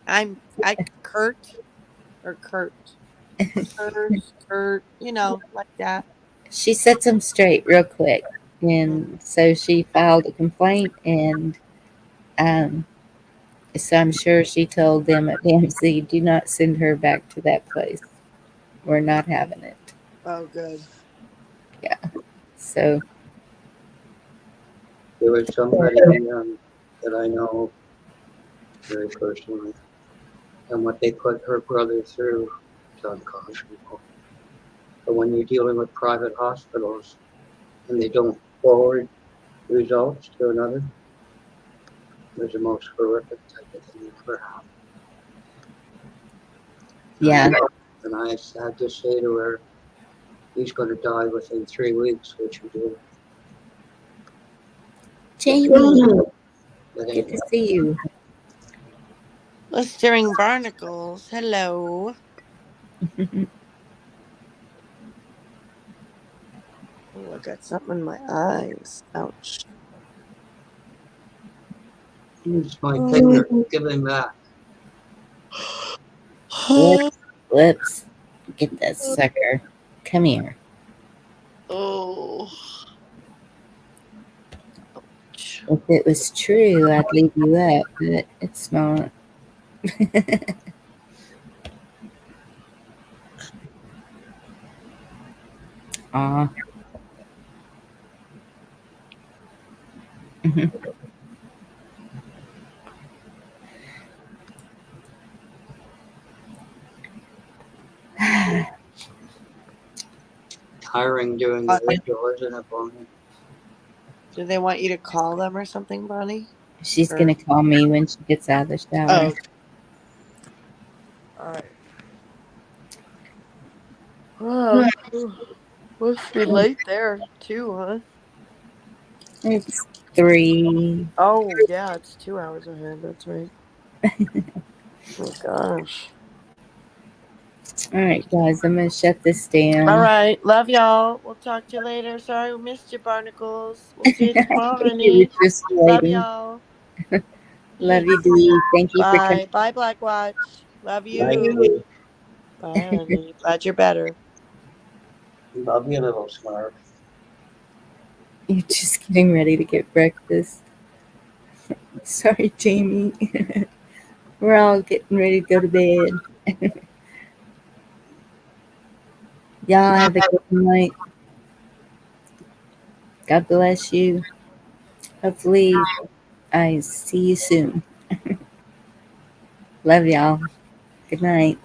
[SPEAKER 10] I Kurt or Kurt. Terse, Kurt. You know, like that.
[SPEAKER 1] She sets them straight real quick. And so she filed a complaint, and um, so I'm sure she told them at BMC, do not send her back to that place. We're not having it.
[SPEAKER 10] Oh, good.
[SPEAKER 1] Yeah. So,
[SPEAKER 9] There was somebody that I know very personally, and what they put her brother through is unconscionable. But when you're dealing with private hospitals and they don't forward results to another, it's the most horrific type of thing that ever
[SPEAKER 1] yeah.
[SPEAKER 9] happened. And I had to say to her, he's going to die within 3 weeks, which he did.
[SPEAKER 1] Jamie,
[SPEAKER 9] That
[SPEAKER 1] good
[SPEAKER 9] ain't
[SPEAKER 1] to see you.
[SPEAKER 10] Blistering barnacles. Hello. Oh, I got something in my eyes. Ouch.
[SPEAKER 9] It's my finger. Give him back.
[SPEAKER 1] Whoops. Whoops. Get that sucker. Come here.
[SPEAKER 10] Oh.
[SPEAKER 1] If it was true, I'd leave you up, but it's not. Aw.
[SPEAKER 9] Tiring doing the vigil, isn't it, Bonnie?
[SPEAKER 10] Do they want you to call them or something, Bonnie?
[SPEAKER 1] She's
[SPEAKER 10] Or
[SPEAKER 1] going to call me when she gets out of the shower.
[SPEAKER 10] oh, all right. Oh, must be late there too, huh?
[SPEAKER 1] It's 3.
[SPEAKER 10] Oh, yeah, it's 2 hours ahead. That's right. Oh gosh.
[SPEAKER 1] All right, guys, I'm going to shut this
[SPEAKER 10] All
[SPEAKER 1] down.
[SPEAKER 10] right, love y'all. We'll talk to you later. Sorry we missed you, barnacles. We'll see you tomorrow,
[SPEAKER 1] You
[SPEAKER 10] honey.
[SPEAKER 1] were just
[SPEAKER 10] Love
[SPEAKER 1] waiting.
[SPEAKER 10] y'all.
[SPEAKER 1] Love you, Dee. Thank you for coming.
[SPEAKER 10] Bye. Bye, Blackwatch. Love
[SPEAKER 9] Thank
[SPEAKER 10] you.
[SPEAKER 9] you.
[SPEAKER 10] Bye, honey. Glad you're better.
[SPEAKER 9] Love you, little smart.
[SPEAKER 1] You're just getting ready to get breakfast. Sorry, Jamie. We're all getting ready to go to bed. Y'all have a good night. God bless you. Hopefully, I see you soon. Love y'all. Good night.